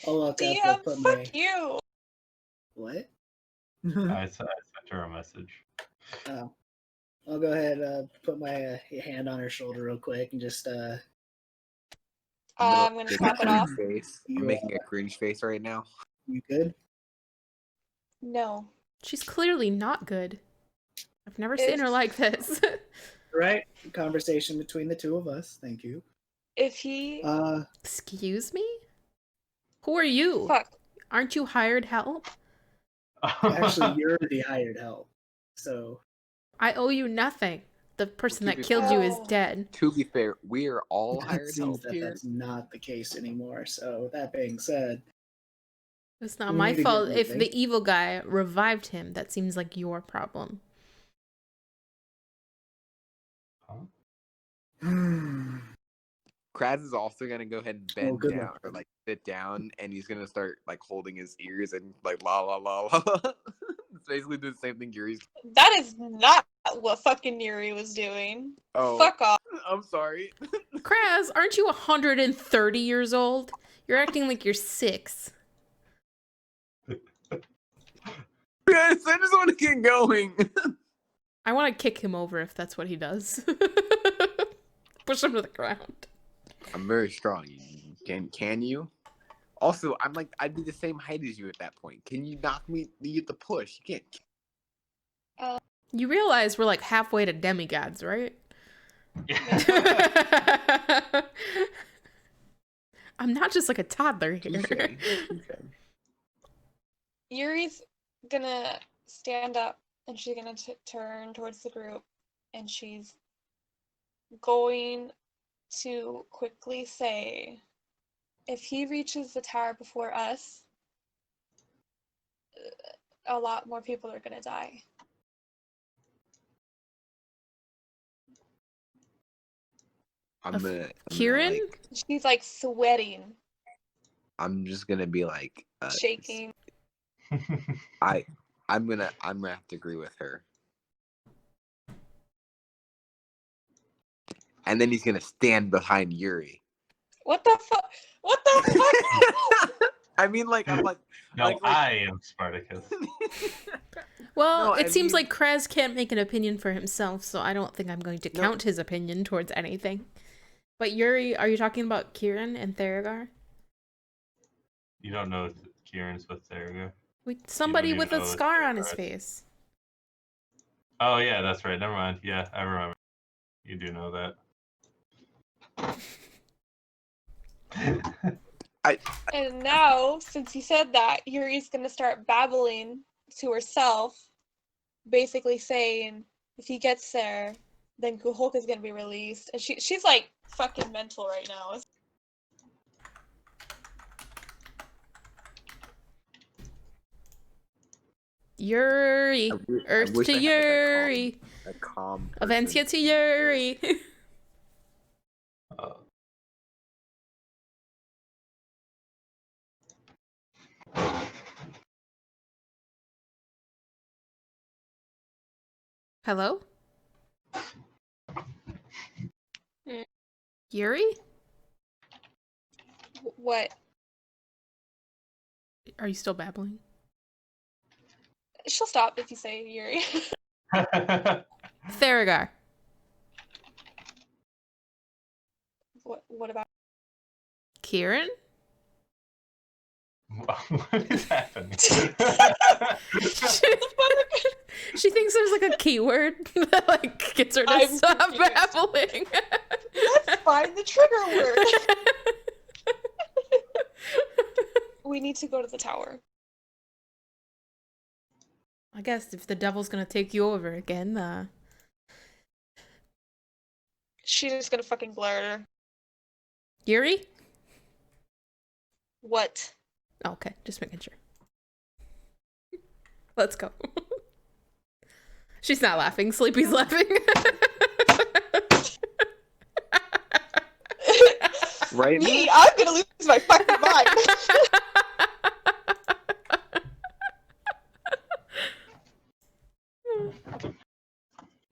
look up. I'll DM, put fuck my... you. What? I sent her a message. Oh. I'll go ahead put my hand on her shoulder real quick and just I'm gonna snap it off. Face. You, I'm making a cringe face right now. you good? No. She's clearly not good. I've never seen her like this. Right? Conversation between the two of us. Thank you. If he Excuse me? Who are you? fuck. Aren't you hired help? Actually, you're the hired help. So I owe you nothing. The person keep that it killed you is Oh. dead. To be fair, we are all it hired seems help that here. that's not the case anymore. So that being said, It's not We my need to get fault if moving. the evil guy revived him. That seems like your problem. Kraz is also gonna go ahead and Oh, bend good down luck. or like sit down, and he's gonna start like holding his ears and like la la la la. It's basically the same thing Yuri's. That is not what fucking Yuri was doing. Oh, Fuck off. I'm sorry. Kraz, aren't you 130 years old? You're acting like you're 6. Guys, I just want to get going. I want to kick him over if that's what he does. Push him to the ground. I'm very strong. Can you? Also, I'd be the same height as you at that point. Can you knock me? You get the push. You can't. You realize we're like halfway to demigods, right? I'm not just like a toddler here. Okay. Yuri's gonna stand up and she's gonna turn towards the group and she's going to quickly say, if he reaches the tower before us, a lot more people are gonna die. Kieran? She's like sweating, I'm just gonna be like shaking. I'm gonna have to agree with her. And then he's gonna stand behind Yuri. What the fuck? What the fuck? I mean, like, I'm like, No, I am Spartacus. Well, No, it I seems mean- like Kraz can't make an opinion for himself, so I don't think I'm going to No. count his opinion towards anything. But Yuri, are you talking about Kieran and Theragar? You don't know Kieran's with Theragar? Somebody even with a know it's scar on his Theragar. face. Oh yeah, that's right. Never mind. Yeah, I remember. You do know that. And now, since he said that, Yuri's gonna start babbling to herself, basically saying, if he gets there, then Hulk is gonna be released. And she's like fucking mental right now. Yuri! Earth wish to I had, like, Yuri! a calm Avencia person. to Yuri! Hello? Mm. Yuri? What? Are you still babbling? She'll stop if you say Yuri. Theragar. What about? Kieran? What is happening? She thinks there's like a keyword that like gets her to I'm stop confused. babbling. Let's find the trigger word. We need to go to the tower. I guess if the devil's gonna take you over again, She's just gonna fucking blur at her. Yuri? What? Oh, okay, just making sure. Let's go. She's not laughing. Sleepy's laughing. Right? Me, I'm gonna lose my fucking mind.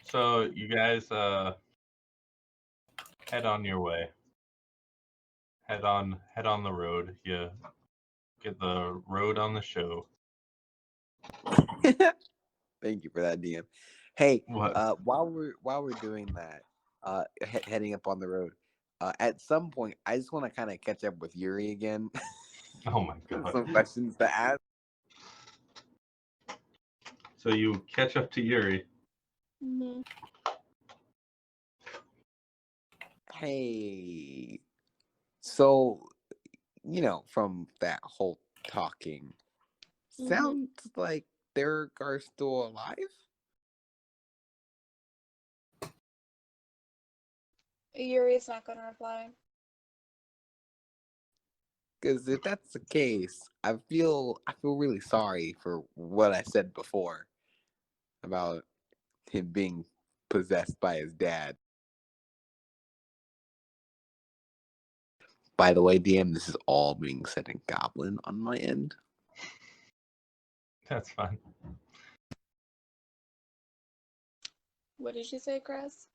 So you guys head on your way. Head on the road. You get the road on the show. Thank you for that, DM. Hey, What? while we're doing that, heading up on the road, at some point, I just want to kind of catch up with Yuri again. Oh my god. Some questions to ask. So you catch up to Yuri. Mhm. Hey, so from that whole talking, sounds like Derek are still alive. Yuri's not gonna reply. Because if that's the case, I feel really sorry for what I said before about him being possessed by his dad. By the way, DM, this is all being said in Goblin on my end. That's fine. What did you say, Chris?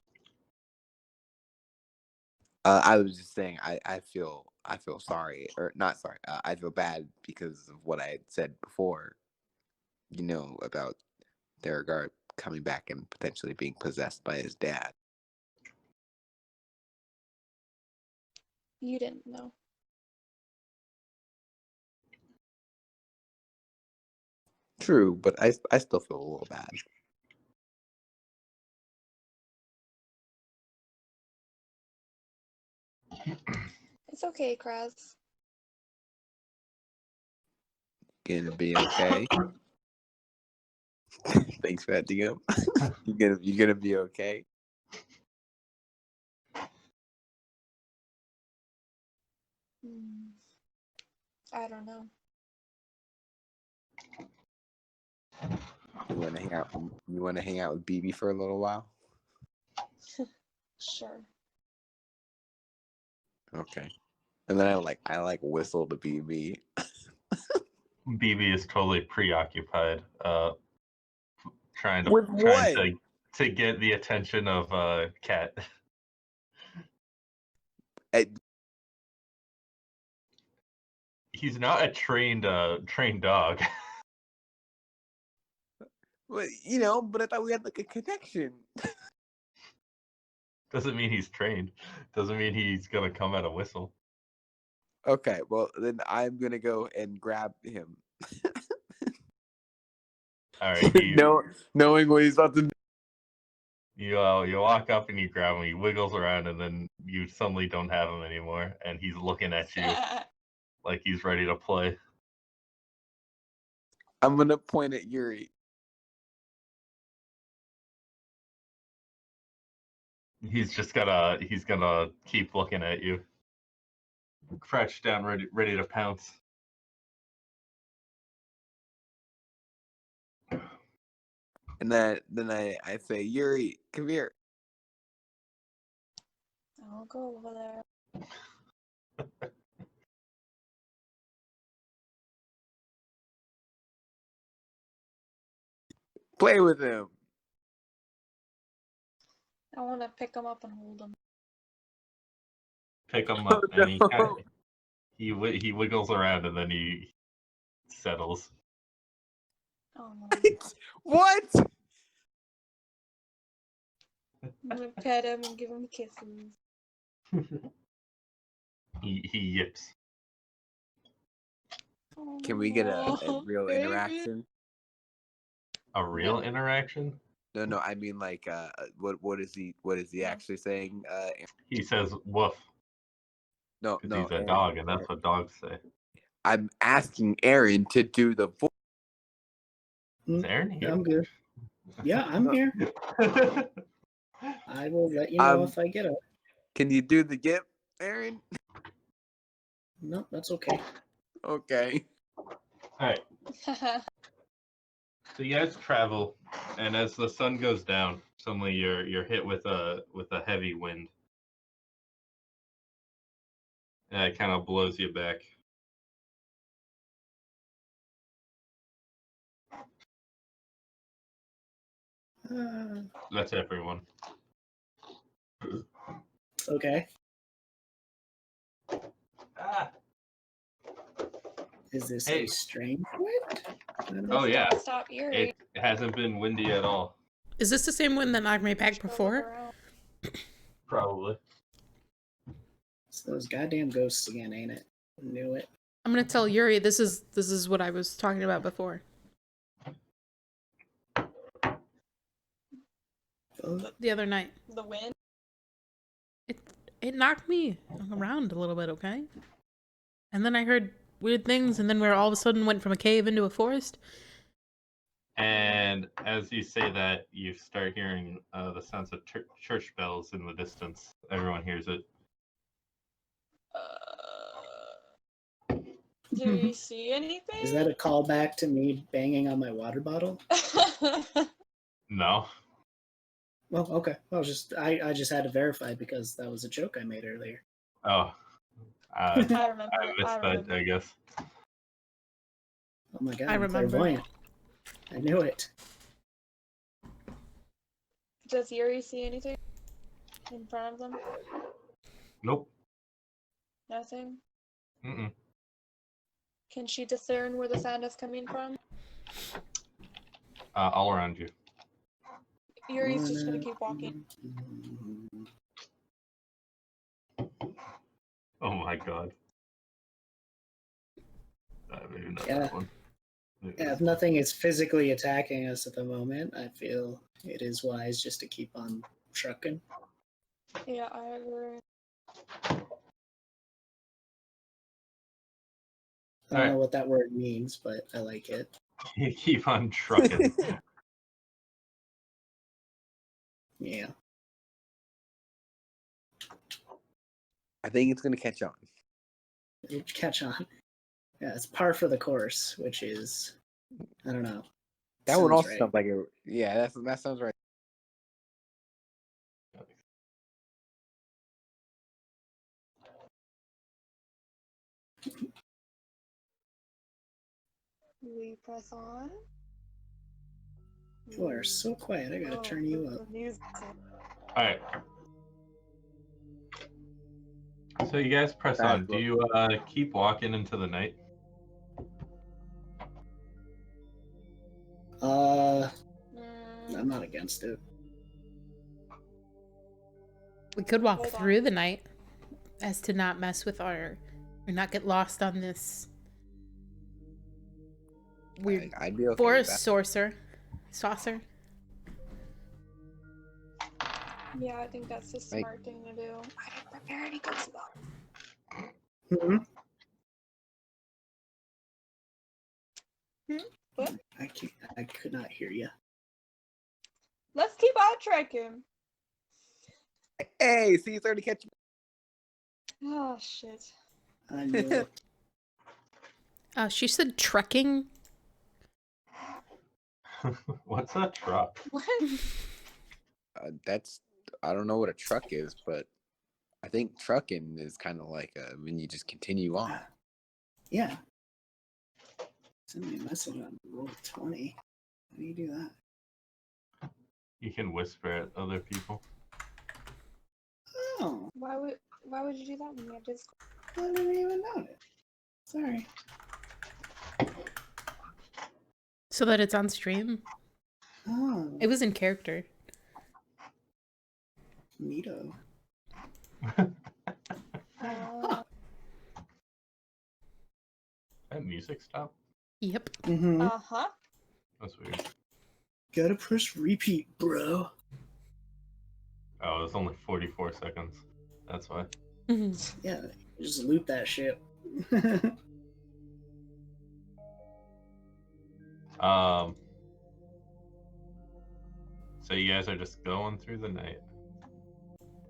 I was just saying I feel sorry, or not sorry. I feel bad because of what I had said before. About Derek coming back and potentially being possessed by his dad. You didn't know. True, but I still feel a little bad. It's okay, Kraz. Gonna be okay. Thanks for that, DM. You gonna be okay. I don't know. You wanna hang out? You wanna hang out with BB for a little while? Sure. Okay. And then I whistle to BB. BB is totally preoccupied, trying With what? to get the attention of Cat. He's not a trained dog. But but I thought we had like a connection. Doesn't mean he's trained. Doesn't mean he's gonna come at a whistle. Okay, well then I'm gonna go and grab him. All right, knowing what he's about to do. you walk up and you grab him. He wiggles around, and then you suddenly don't have him anymore, and he's looking at you like he's ready to play. I'm gonna point at Yuri. He's gonna keep looking at you. Crouched down, ready to pounce. And then I say, Yuri, come here. I'll go over there. Play with him. I want to pick him up and hold him. Pick him up, Oh, and no. he wiggles around, and then settles. Oh, What? I'm gonna pet him and give him kisses. He yips. Oh, Can we get a real baby. interaction? A real interaction? No, I mean like what is he actually saying? He says woof No, because no, he's a Aaron, dog, and that's Aaron. what dogs say. I'm asking Aaron to do the voice. Is Aaron here? I'm good. Yeah, I'm here. I will let you know if I get up. Can you do the gip, Aaron? No, that's okay. Okay. Alright, so you guys travel, and as the sun goes down, suddenly you're hit with a heavy wind. And it kind of blows you back. That's everyone. Okay. Ah. Is this Hey. a strange wind? Oh yeah, Stop Yuri. it hasn't been windy at all. Is this the same one that knocked me back before? Probably. It's those goddamn ghosts again, ain't it? Knew it. I'm gonna tell Yuri this is what I was talking about before. The other night. The wind. It knocked me around a little bit, okay? And then I heard weird things, and then we all of a sudden went from a cave into a forest. And as you say that, you start hearing the sounds of church bells in the distance. Everyone hears it. Do you see anything? Is that a callback to me banging on my water bottle? No. Well, okay. I just had to verify because that was a joke I made earlier. Oh. I remember. I missed that, I guess. Oh my god, I I'm remember. clairvoyant. I knew it. Does Yuri see anything in front of them? Nope. Nothing. Mm-mm. Can she discern where the sound is coming from? All around you. Yuri's just gonna keep walking. Oh my god. Maybe not Yeah. that one. Yeah, if nothing is physically attacking us at the moment, I feel it is wise just to keep on trucking. Yeah, I agree. I don't know what that word means, but I like it. You keep on trucking. Yeah. I think it's gonna catch on. Catch on. Yeah, it's par for the course, which is, I don't know. That one Sounds also right. sounds like a yeah. That sounds right. We press on. You are so quiet. I gotta turn you up. Alright. So you guys press on. Do you keep walking into the night? I'm not against it. We could walk Hold on. through the night as to not mess with or not get lost on this weird I'd be okay forest with saucer. Yeah, I think that's the smart thing to do. I didn't prepare any good stuff. Mm-hmm. What? I could not hear you. Let's keep out trekking. that. Hey, see, it's already catching. Oh shit. I knew it. She said trekking. What's a truck? What? That's I don't know what a truck is, but I think trucking is kind of like when you just continue on. Yeah. Send me a message on Roll20. How do you do that? You can whisper at other people. Oh, Why would you do that when you have Discord? I didn't even know it. Sorry. So that it's on stream. Oh, It was in character. neato. That music stop? Yep. Mm-hmm. Uh-huh. That's weird. Gotta press repeat, bro. Oh, it's only 44 seconds. That's why. Yeah, just loot that shit. So you guys are just going through the night.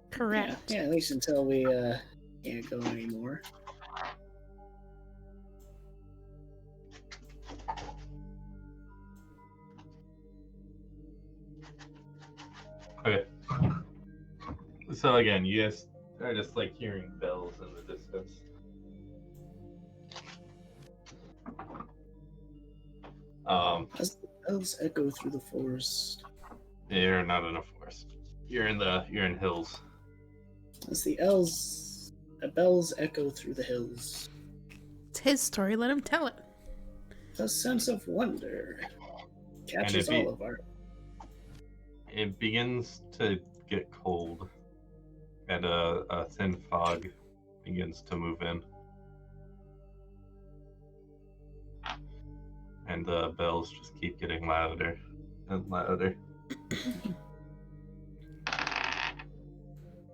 Correct. Yeah, at least until we can't go anymore. Okay. So again, you guys are just like hearing bells in the distance. As the bells echo through the forest, You're not in a forest. You're in hills. as the bells echo through the hills, It's his story. Let him tell it. a sense of wonder catches if you- all of our. It begins to get cold, and a thin fog begins to move in. And the bells just keep getting louder and louder.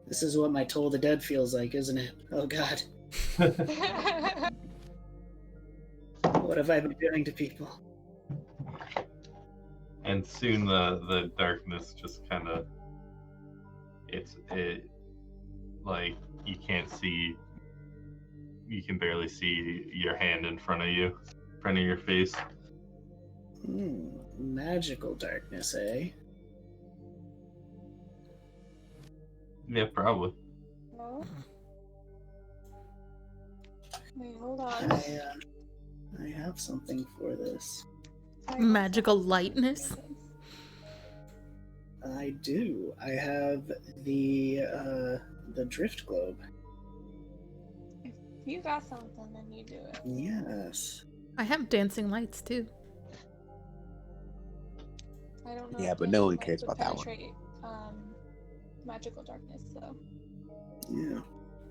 This is what my Toll the Dead feels like, isn't it? Oh god, what have I been doing to people? And soon the darkness just kind of it like you can't see, you can barely see your hand in front of you, in front of your face. Magical darkness, eh? Yeah, probably. Oh. Wait, hold on. I have something for this. Magical lightness. I do. I have the drift globe. If you got something, then you do it. Yes. I have dancing lights too. I don't know. Yeah, if but no one dancing cares lights would about that one. penetrate, magical darkness, though. Yeah.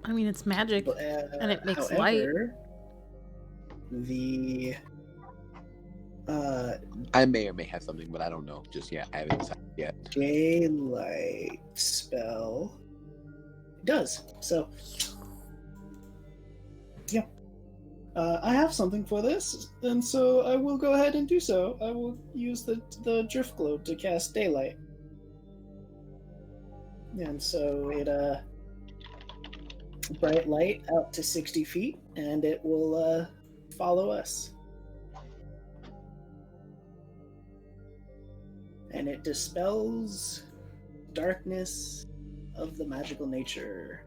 I mean, it's magic. But, and it makes light. The I may or may have something, but I don't know just yet. I haven't decided yet. daylight spell does. So, yeah. I have something for this, and so I will go ahead and do so. I will use the drift globe to cast daylight. And so it bright light out to 60 feet, and it will follow us. And it dispels darkness of the magical nature.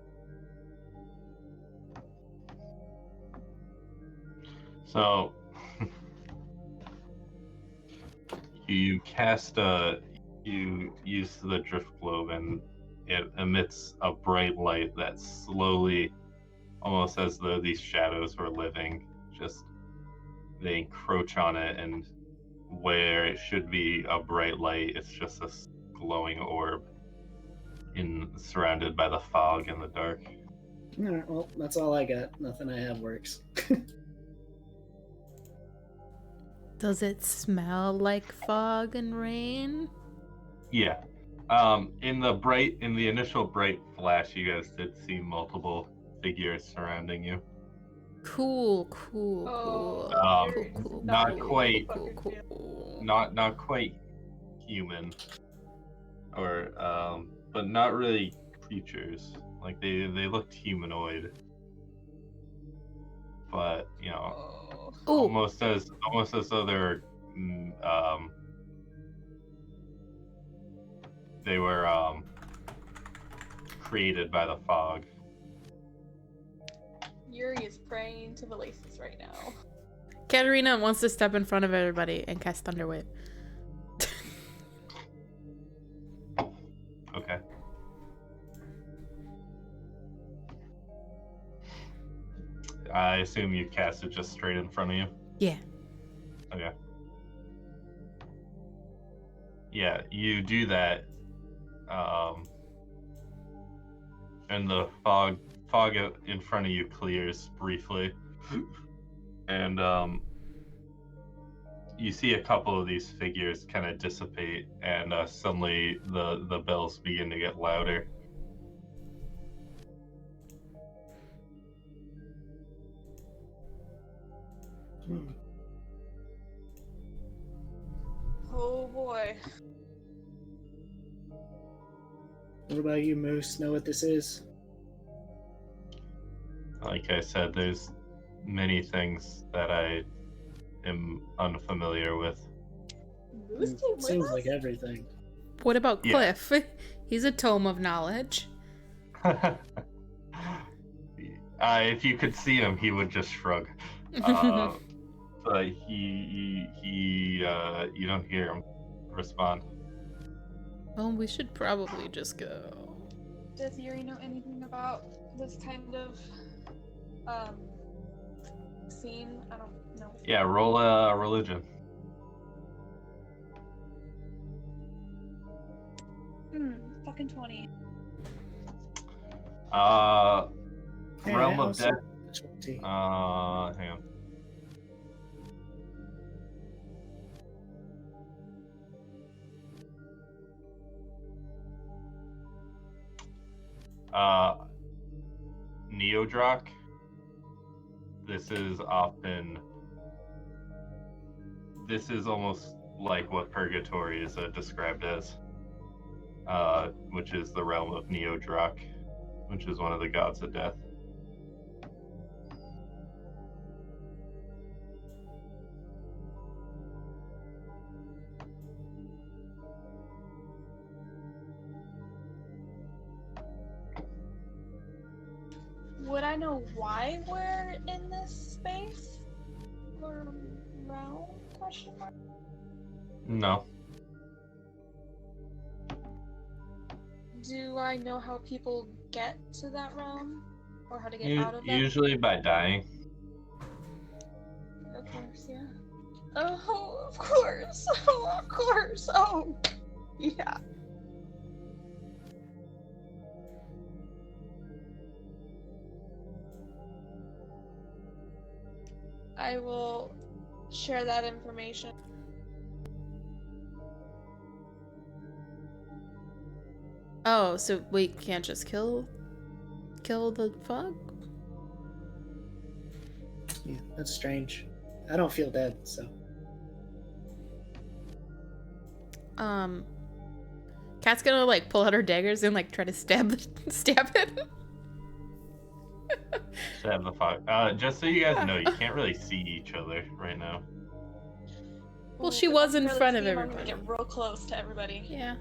So you cast you use the drift globe, and it emits a bright light that slowly, almost as though these shadows were living, just they encroach on it, and where it should be a bright light, it's just a glowing orb surrounded by the fog and the dark. Alright, well, that's all I got. Nothing I have works. Does it smell like fog and rain? Yeah. In the initial bright flash, you guys did see multiple figures surrounding you. Cool. Not quite. Cool. Not quite human, or but not really creatures. Like they looked humanoid, but you know, almost as though they were created by the fog. Yuri is praying to the laces right now. Katerina wants to step in front of everybody and cast Thunderwave. Okay. I assume you cast it just straight in front of you? Yeah. Okay. yeah, you do that, and the fog in front of you clears briefly, and you see a couple of these figures kind of dissipate, and suddenly the bells begin to get louder. Oh boy. What about you, Moose? Know what this is? Like I said, there's many things that I am unfamiliar with. Moose came with Seems us? like everything. What about Yeah. Cliff? He's a tome of knowledge. If you could see him, he would just shrug. But he you don't hear him respond. Well, we should probably just go. Does Yuri know anything about this kind of scene? I don't know. Yeah, roll a religion. Fucking 20. Yeah, Realm of also- Death. Hang on. Neodroc. This is almost like what Purgatory is described as, which is the realm of Neodroc, which is one of the gods of death. Would I know why we're in this space? Or realm? Question mark. No. Do I know how people get to that realm? Or how to get out of that? Usually by dying. Of course, yeah. Oh, of course. Oh, of course. Oh, yeah. I will share that information. Oh, so we can't just kill the fog? Yeah, that's strange. I don't feel dead, so. Kat's gonna like pull out her daggers and like try to stab it. Stab the fog. Just so you guys know, you can't really see each other right now. Well, she If was I in really front of see him, I'm everybody. gonna get real close to everybody. Yeah.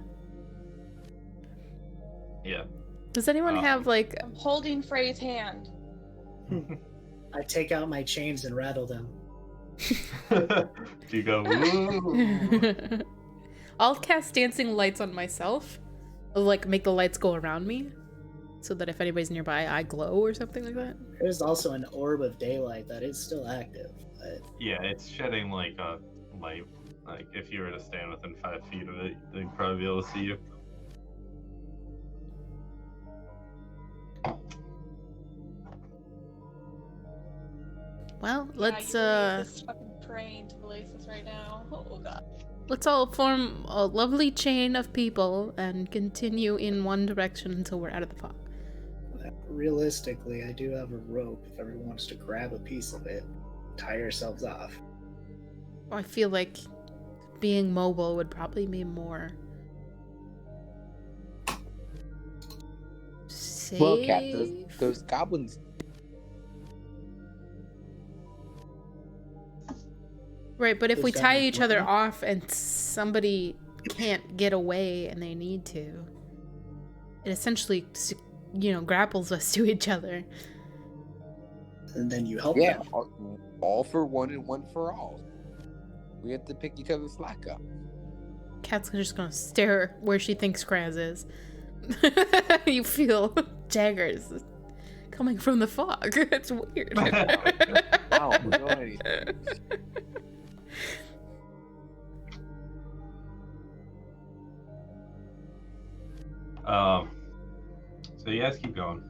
Yeah. Does anyone have like? I'm holding Frey's hand. I take out my chains and rattle them. You go, woo. I'll cast dancing lights on myself. I'll, like make the lights go around me, so that if anybody's nearby, I glow or something like that. There's also an orb of daylight that is still active, but Yeah, it's shedding like a light. Like if you were to stand within 5 feet of it, they'd probably be able to see you. Well, Yeah, let's Yuri is just fucking praying to Valasis right now. Oh god. let's all form a lovely chain of people and continue in one direction until we're out of the fog. realistically, I do have a rope if everyone wants to grab a piece of it, tie yourselves off. I feel like being mobile would probably be more safe. Well, Cat, those goblins. Right, but if Those we tie goblins each other what? off and somebody can't get away and they need to, it essentially, grapples us to each other. And then you help Yeah, them. all for one and one for all. We have to pick each other's slack up. Kat's just gonna stare where she thinks Kraz is. You feel daggers coming from the fog. It's weird. I don't know anything. So you guys keep going.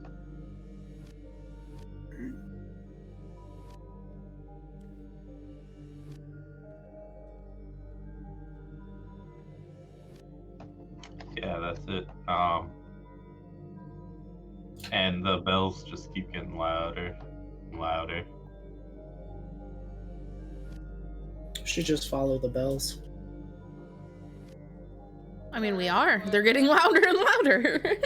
Yeah, that's it. And the bells just keep getting louder and louder. Should just follow the bells. I mean, we are. They're getting louder and louder.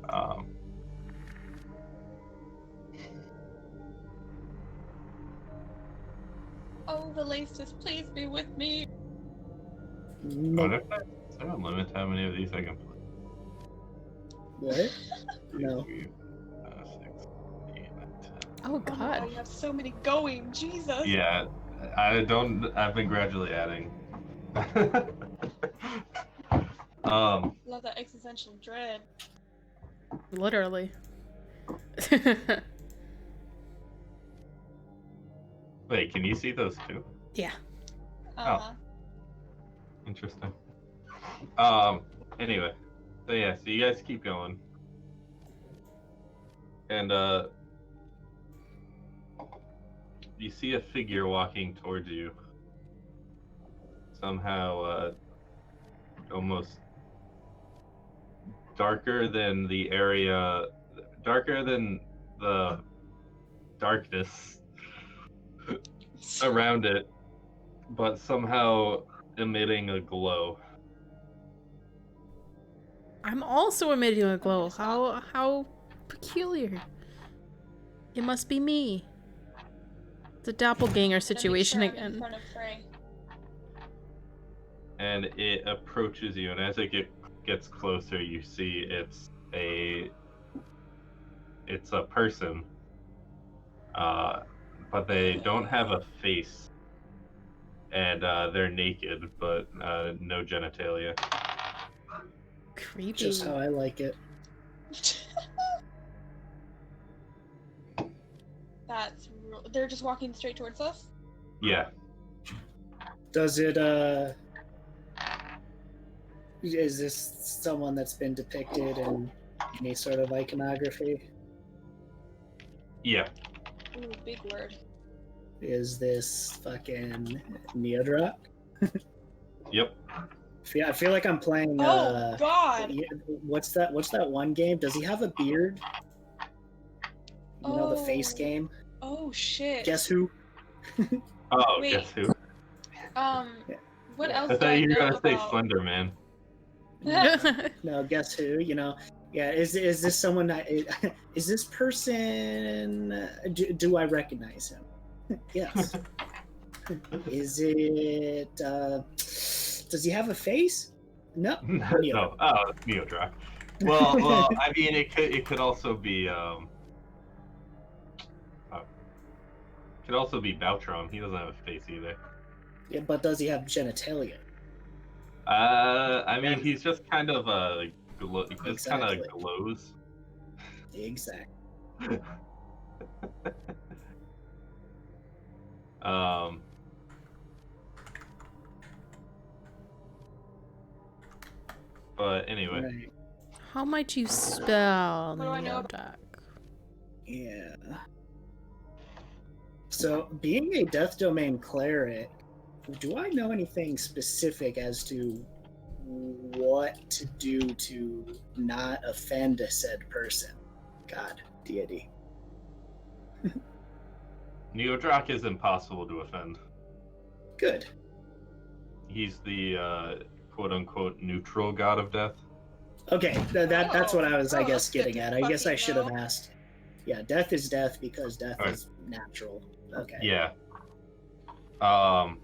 Um, Oh, Valasis, please be with me. I Nope. wonder if is there a limit to how many of these I can play? What? No. 3, 6, 8, 9, 10. Oh Oh my god. god, you have so many going. Jesus. Yeah, I've been gradually adding. Love that existential dread. Literally. Wait, can you see those too? Yeah. Uh-huh. Interesting. Anyway, so yeah, so you guys keep going, and you see a figure walking towards you. Somehow, almost darker than the area, darker than the darkness around it, but somehow emitting a glow. I'm also emitting a glow. gonna How peculiar. It must be me. The doppelganger situation I'm in again. front of Frey. And it approaches you, and as it gets closer, you see it's a person, but they don't have a face, and they're naked, but no genitalia. Creepy. Just how I like it. They're just walking straight towards us? Yeah. Does it, is this someone that's been depicted in any sort of iconography? Yeah. Ooh, big word. Is this fucking Neodrop? Yep. I feel like I'm playing, Oh, God! what's that one game? Does he have a beard? You know, the face Oh. game? Oh, shit. Guess who? Oh, Wait. guess who? What else I do thought you were know gonna say about... Slender Man. No, guess who? You know, yeah. Is this someone that is this person? Do I recognize him? Yes. Is it? Does he have a face? No. No. Oh, it's Neodrock. Well, I mean, it could also be could also be Boutron. He doesn't have a face either. Yeah, but does he have genitalia? I mean, he's just kind of just kind of Exactly. glows. Exactly. But anyway, Right. How might you spell What do I know Neodoc? Yeah. So, being a Death Domain cleric, do I know anything specific as to what to do to not offend a said person? God, deity. Neodrock is impossible to offend. Good. He's the quote-unquote neutral god of death. Okay, that's what I was, I Oh, guess, that's good getting to at. I guess I fucking should have know. asked. Yeah, death is death because death Right. is natural. Okay. Yeah. Yeah,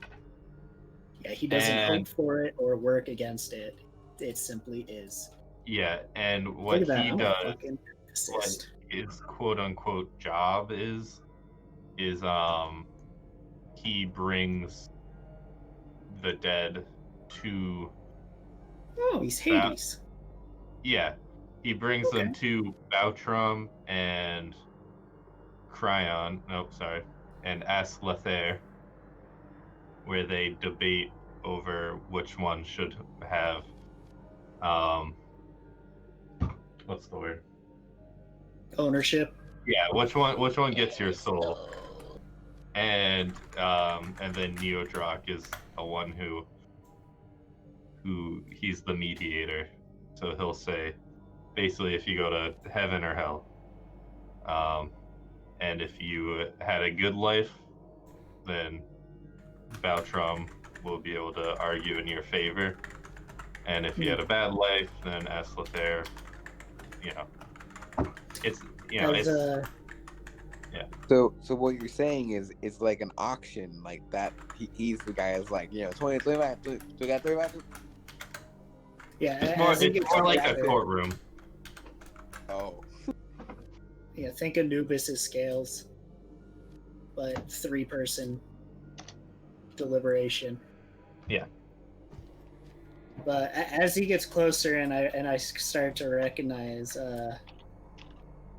he doesn't And- hope for it or work against it. It simply is. Yeah, and what Look at that. he I'm a does, fucking assist. his quote-unquote job is he brings the dead to Oh, he's Hades. yeah, he brings them to Boutrum and Cryon. Nope, sorry, and Aslethair. where they debate over which one should have what's the word? Ownership. Yeah, which one gets your soul? And then Neodrock is the one who he's the mediator. So he'll say, basically, if you go to heaven or hell, and if you had a good life, then Baltram will be able to argue in your favor. And if you had a bad life, then Eslather, it's So what you're saying is it's like an auction, like that. He's the guy who's like, 20, 25, we got 35. Yeah, it's more like a courtroom. Oh. Yeah, think Anubis' scales, but 3-person deliberation. Yeah. But as he gets closer, and I start to recognize,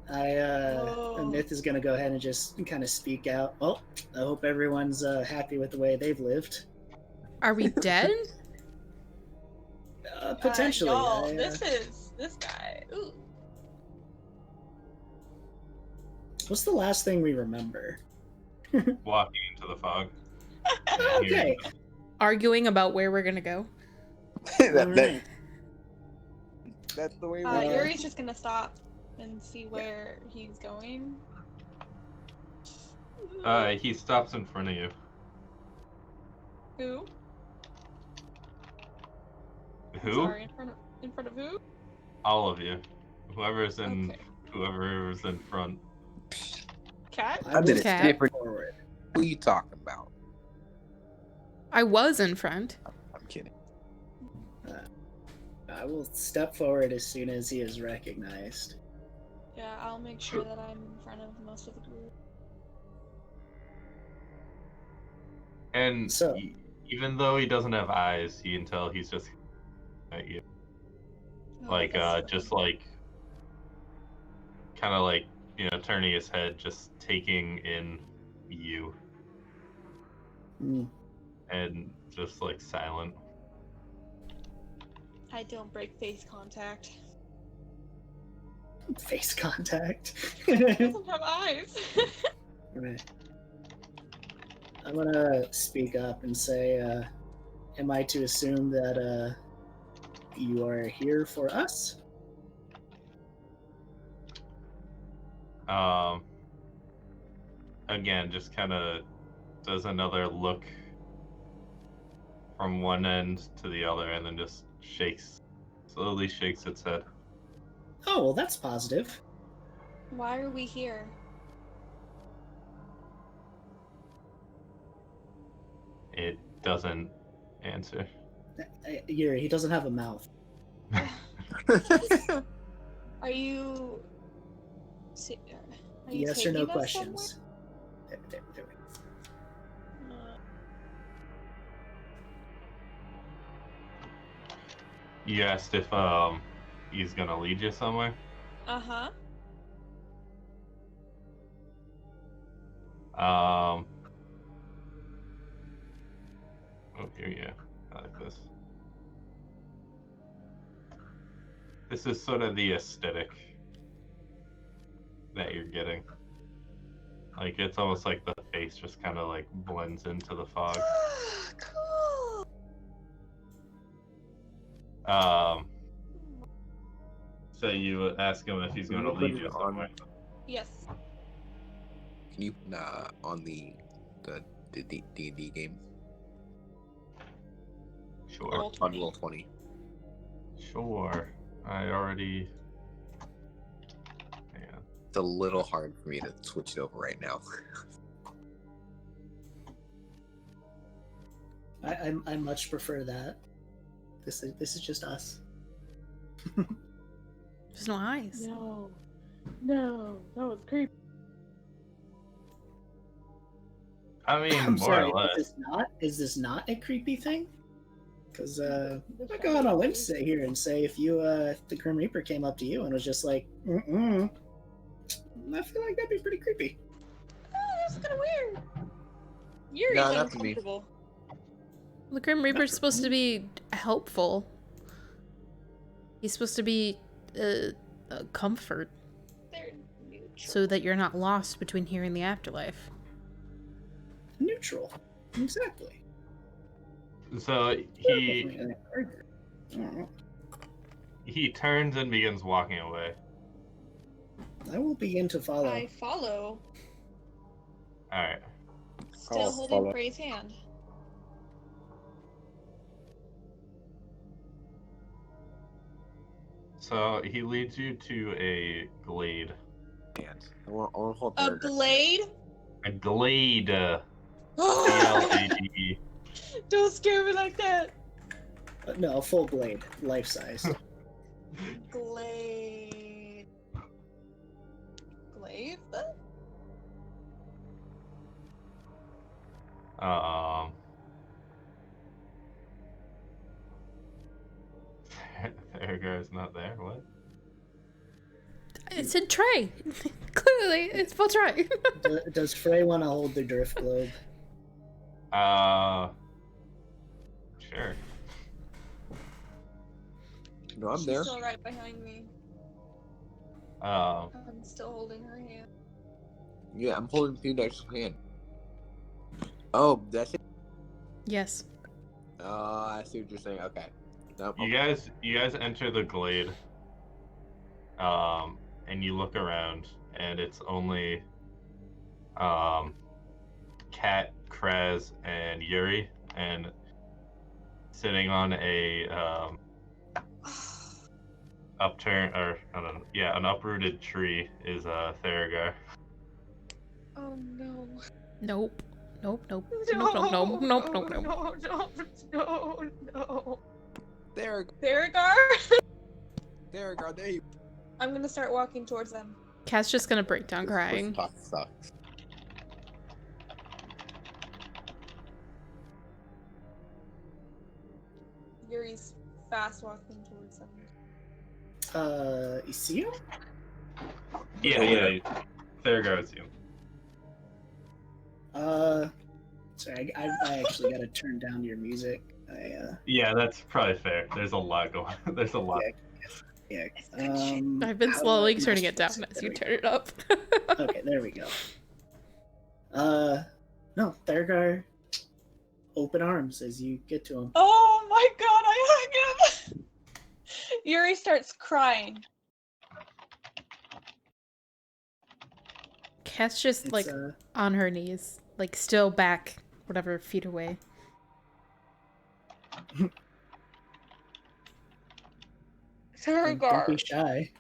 Myth is gonna go ahead and just kind of speak out. Oh, I hope everyone's happy with the way they've lived. Are we dead? Potentially. Y'all, this is this guy. Ooh. What's the last thing we remember? Walking into the fog. Okay. Arguing about where we're gonna go. Alright. That's the way Yuri's just gonna stop and see where he's going. He stops in front of you. Who? Who? Sorry, in front of who? All of you. Whoever's in Okay. front. Cat? I did it Cat. different. What are you talking about? I was in front. I'm kidding. I will step forward as soon as he is recognized. Yeah, I'll make sure that I'm in front of most of the group. And So- even though he doesn't have eyes, you can tell he's just at you. Oh, that's Just fine. like, kind of like, turning his head, just taking in you, Mm. and just like silent. I don't break face contact. Face contact. He doesn't have eyes. Right. I'm gonna speak up and say, am I to assume that you are here for us? Again, just kind of does another look from one end to the other, and then just slowly shakes its head. Oh, well, that's positive. Why are we here? It doesn't answer. He doesn't have a mouth. Are you? Are you Yes or no taking us questions. There we go. somewhere? You asked if he's gonna lead you somewhere. Uh-huh. Oh, here, yeah. I like this. This is sort of the aesthetic that you're getting. Like, it's almost like the face just kind of like blends into the fog. Cool. So you ask him if he's going to Can you lead put you it on? somewhere. Yes. Can you on the D&D game Sure. Roll on 20. Roll20? Sure. I already. Yeah. It's a little hard for me to switch it over right now. I much prefer that. This is just us. There's no eyes. No, that was creepy. I mean, I'm more sorry. or less. Is this not a creepy thing? Because I go on a limb to sit here and say if the Grim Reaper came up to you and was just like, I feel like that'd be pretty creepy. Oh, that's kind of weird. Yuri No, seems not to me. comfortable. The Grim Reaper's supposed to be helpful. He's supposed to be a comfort, They're neutral. so that you're not lost between here and the afterlife. Neutral. Exactly. So he turns and begins walking away. I will begin to follow. I follow, All right. still I'll holding follow. Frey's hand. So he leads you to a glade. And I want to hold A there. blade? A glade. C-L-A-D-E. Don't scare me like that. No, a full blade, life size. Glade. Glaive? Theragar's not there. What? It said tray. Clearly, it's for tray. Does Frey want to hold the drift globe? Sure. No, I'm She's there. still right behind me. Um, I'm still holding her hand. Yeah, I'm holding Phoenix's hand. Oh, that's it. Yes. I see what you're saying. Okay. Nope. you guys enter the glade. And you look around, and it's only Kat, Kraz, and Yuri, and sitting on a an uprooted tree is Theragar. Oh no. Nope. Nope. Nope. No, Nope. Nope. Nope. Nope. Nope. No. There, Theragar? Theragar, there you. I'm gonna start walking towards them. Kat's just gonna break down This crying. talk sucks. Yuri's fast walking towards them. You see him? Yeah. Theragar is you. Sorry, I actually gotta turn down your music. Yeah, that's probably fair. There's a lot going. There's a lot. Yeah. I've been how slowly do I turning it down master as this? you There turn it up. we go. Okay, there we go. No, Theragar, open arms as you get to him. Oh my god, I hug him! Yuri starts crying. Kat's just It's, like on her knees, like still back, whatever, feet away. Don't be Theragar. shy.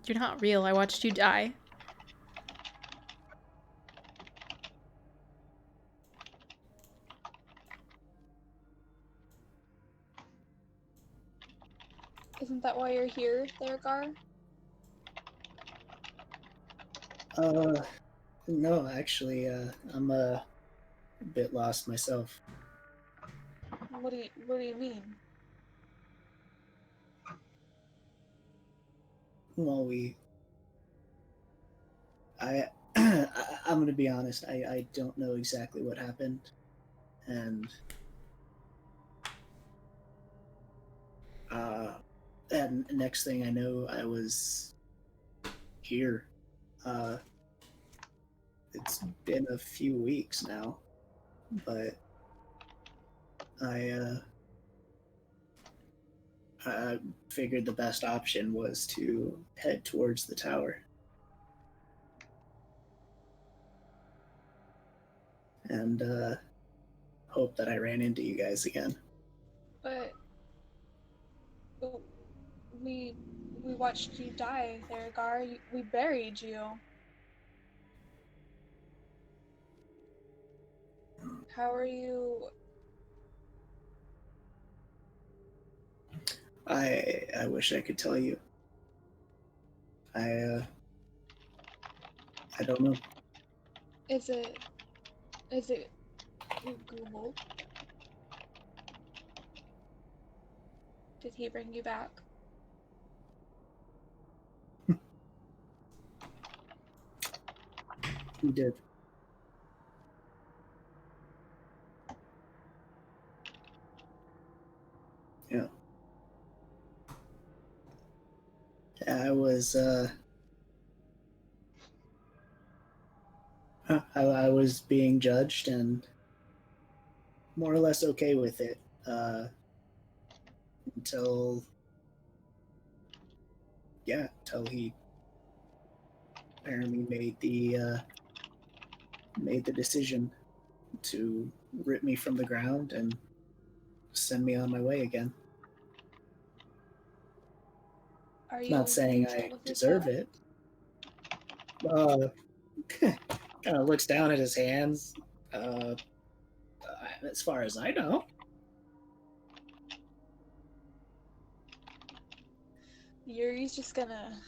You're not real. I watched you die. Isn't that why you're here, Theragar? No, actually, I'm a bit lost myself. What do you mean? Well, I'm gonna be honest. I don't know exactly what happened, and next thing I know, I was here. It's been a few weeks now, but I figured the best option was to head towards the tower. And hope that I ran into you guys again. But we watched you die, Theragar. We buried you. How are you? I wish I could tell you. I don't know. Is it Google? Did he bring you back? He did. I was being judged and more or less okay with it until he apparently made the decision to rip me from the ground and send me on my way again. Are you Not saying neutral I with your deserve power? it. Kind of looks down at his hands. As far as I know. Yuri's just gonna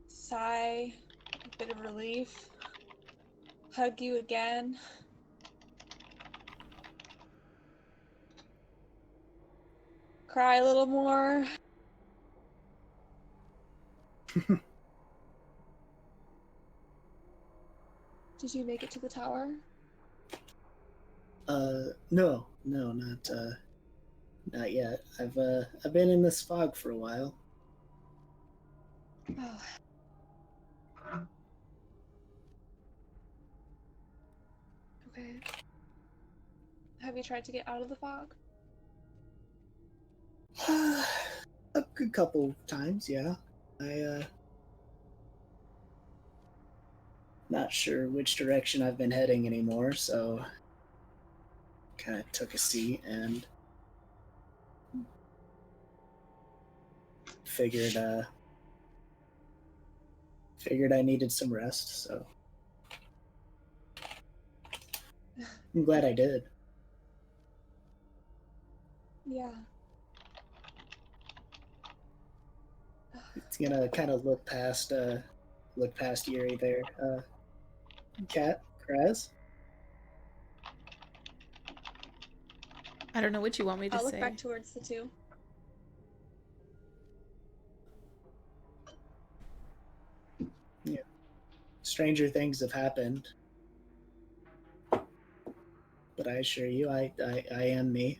sigh, a bit of relief, hug you again. Cry a little more. Did you make it to the tower? No, not yet. I've been in this fog for a while. Oh. Okay. Have you tried to get out of the fog? A good couple times, yeah. Not sure which direction I've been heading anymore, so kind of took a seat and figured I needed some rest, so I'm glad I did. Yeah. It's gonna kind of look past Yuri there. Cat, Kraz? I don't know what you want me to I'll look say. back towards the two. Yeah. Stranger things have happened. But I assure you, I am me.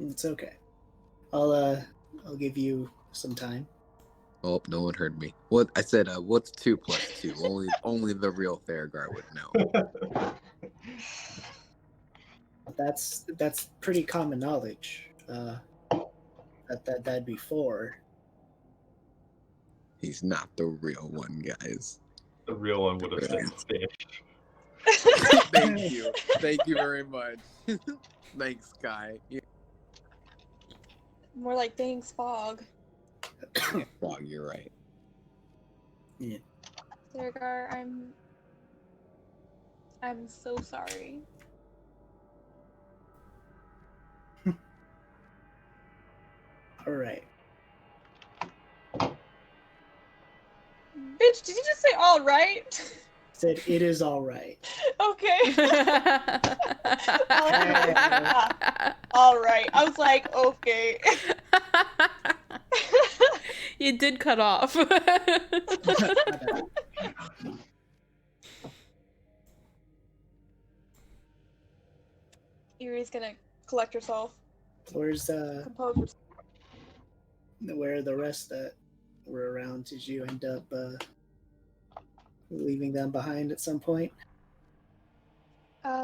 It's okay. I'll give you some time. Oh, no one heard me. What I said? What's 2 + 2? Only the real Theragar would know. That's pretty common knowledge. That'd be 4. He's not the real one, guys. The real one would have said fish. Thank you. Thank you very much. Thanks, Kai. More like thanks, fog. Wow, you're right. Yeah. Theragar, I'm so sorry. All right. Bitch, did you just say all right? Said it is all right. Okay. All right. I was like, okay. You did cut off. Yuri's gonna collect herself. Where's Compose herself. where are the rest that were around? Did you end up leaving them behind at some point?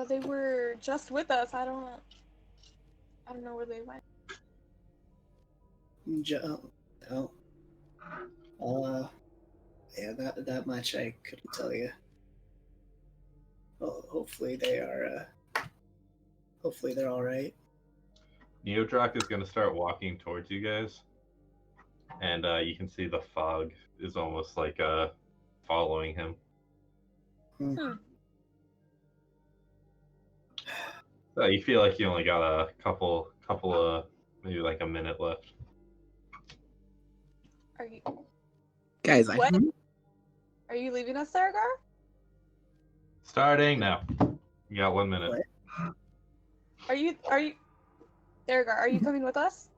They were just with us. I don't know where they went. Oh. Yeah, that much I couldn't tell you. Well, hopefully they're all right. Neodrak is going to start walking towards you guys. And you can see the fog is almost like following him. So you feel like you only got a couple of, maybe like a minute left. Are you? Guys, What? Are you leaving us, Theragar? Starting now. You got 1 minute. What? Are you? Theragar, are you coming with us?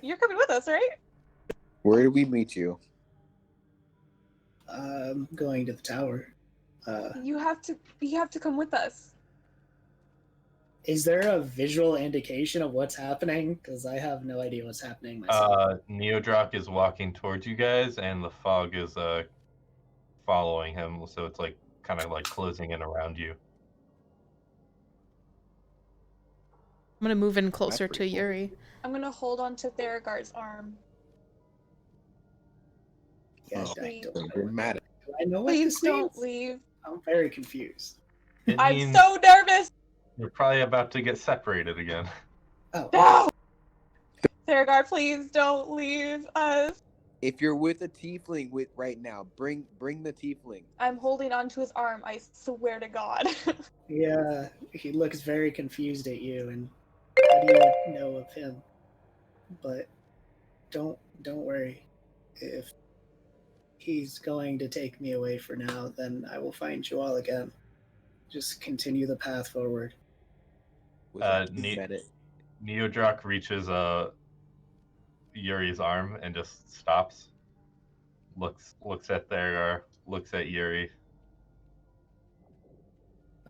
You're coming with us, right? Where did we meet you? I'm going to the tower. You have to come with us. Is there a visual indication of what's happening? Because I have no idea what's happening myself. Neodrock is walking towards you guys, and the fog is following him. So it's like kind of like closing in around you. I'm gonna move in closer to pretty cool. Yuri. I'm gonna hold on to Theragar's arm. Yeah, Oh, I don't Don't know. get mad at Do I know what Please this don't means? leave. I'm very confused. It I'm means so nervous. you're probably about to get separated again. Oh, No. Theragar, please don't leave us. If you're with a tiefling with right now, bring the tiefling. I'm holding onto his arm. I swear to God. yeah. He looks very confused at you, and how do you know of him? But don't worry. If he's going to take me away for now, then I will find you all again. Just continue the path forward. Was that it? Neodrock reaches Yuri's arm and just stops. Looks at Theragar, looks at Yuri.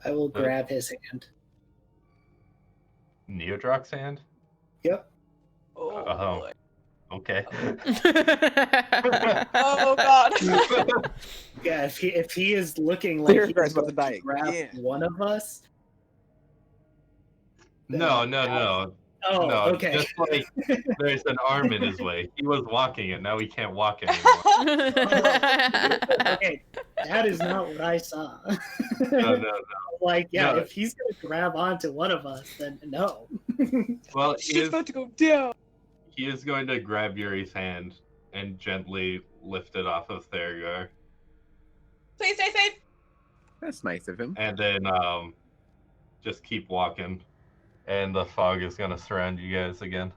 I will grab his hand. Neodrock's hand? Yep. Oh, boy. okay. Oh God. Yeah, if he is looking like Theragar's he's about going to die to grab again. one of us. No. Oh, No, okay. just like there's an arm in his way. He was walking it, now he can't walk anymore. Okay, that is not what I saw. No. Like, yeah, No. if he's gonna grab onto one of us, then no. Well, She's about to go down. he is going to grab Yuri's hand and gently lift it off of Theragar. Please stay safe. That's nice of him. And then just keep walking. And the fog is gonna surround you guys again.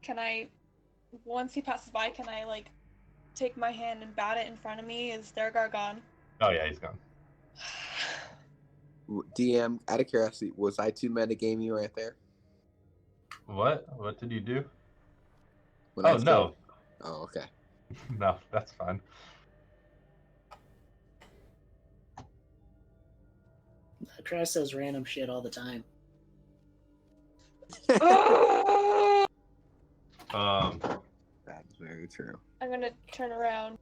Can I, once he passes by, can I like take my hand and bat it in front of me? Is Theragar gone? Oh yeah, he's gone. DM, out of curiosity, was I too metagaming you right there? What? What did you do? When Oh I said- no. Oh, okay. No, that's fine. Crash says random shit all the time. That's very true. I'm gonna turn around.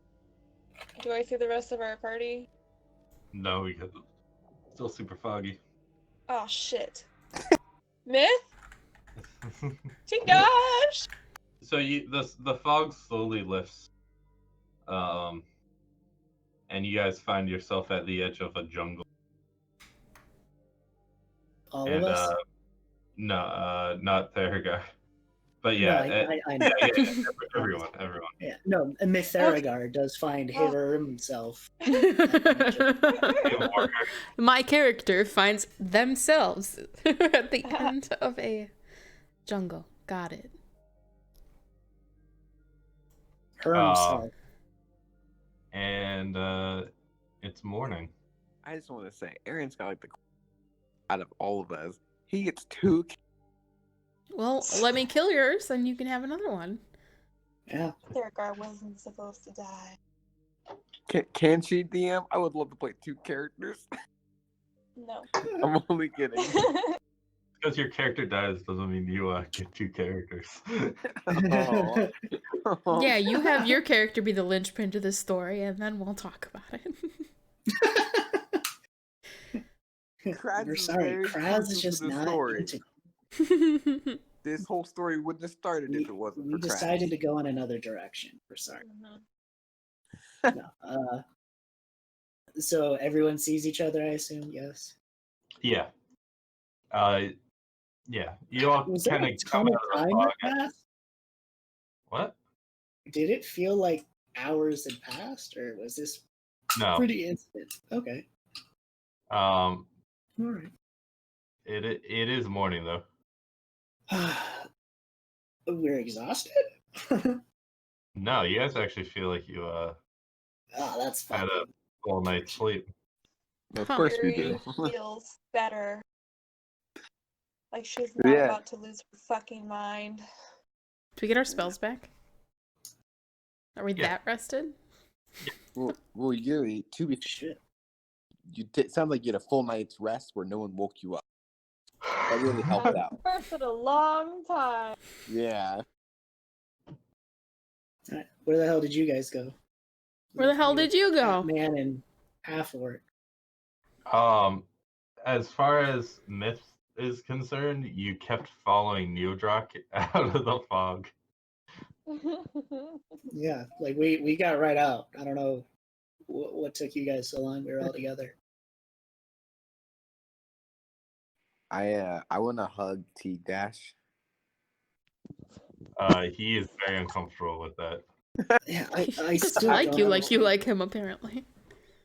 Do I see the rest of our party? No, because it's still super foggy. Oh shit. Myth? Gosh! So the fog slowly lifts, and you guys find yourself at the edge of a jungle. All And of us? no, not Theragar. But yeah, No, I know. yeah, everyone. Yeah, no, Mithcyra does find himself. My character finds themselves at the end of a jungle. Got it. Himself. And it's morning. I just want to say, Aaron's got like the out of all of us. He gets 2. Well, let me kill yours, and you can have another one. Yeah. Theragar wasn't supposed to die. Can she DM? I would love to play 2 characters. No. I'm only kidding. Because your character dies doesn't mean you get 2 characters. Oh. Yeah, you have your character be the linchpin to this story, and then we'll talk about it. We're sorry, Kraz is just not into. This whole story wouldn't have started if it wasn't We for Kraz. decided to go in another direction. We're sorry. No, so everyone sees each other, I assume. Yes. Yeah. Yeah. You all Was there kind a of come ton out of of the time fog. that passed? What? Did it feel like hours had passed, or was this No. pretty instant? Okay. All right. It is morning though. We're exhausted. No, you guys actually feel like you That's had fine. a full night's sleep. Of course we Yuri do. feels better. Like she's not Yeah. about to lose her fucking mind. Do we get our spells back? Are we Yeah. that rested? Well, you to be Shit. sound like you had a full night's rest where no one woke you up. That really helped out. First in a long time. Yeah. Alright, where the hell did you guys go? Where the hell did you go? Man and half orc. As far as Myth is concerned, you kept following Neodrock out of the fog. Yeah, like we got right out. I don't know what took you guys so long. We were all together. I want to hug T Dash. He is very uncomfortable with that. Yeah, I He just still like don't you understand. like him, apparently.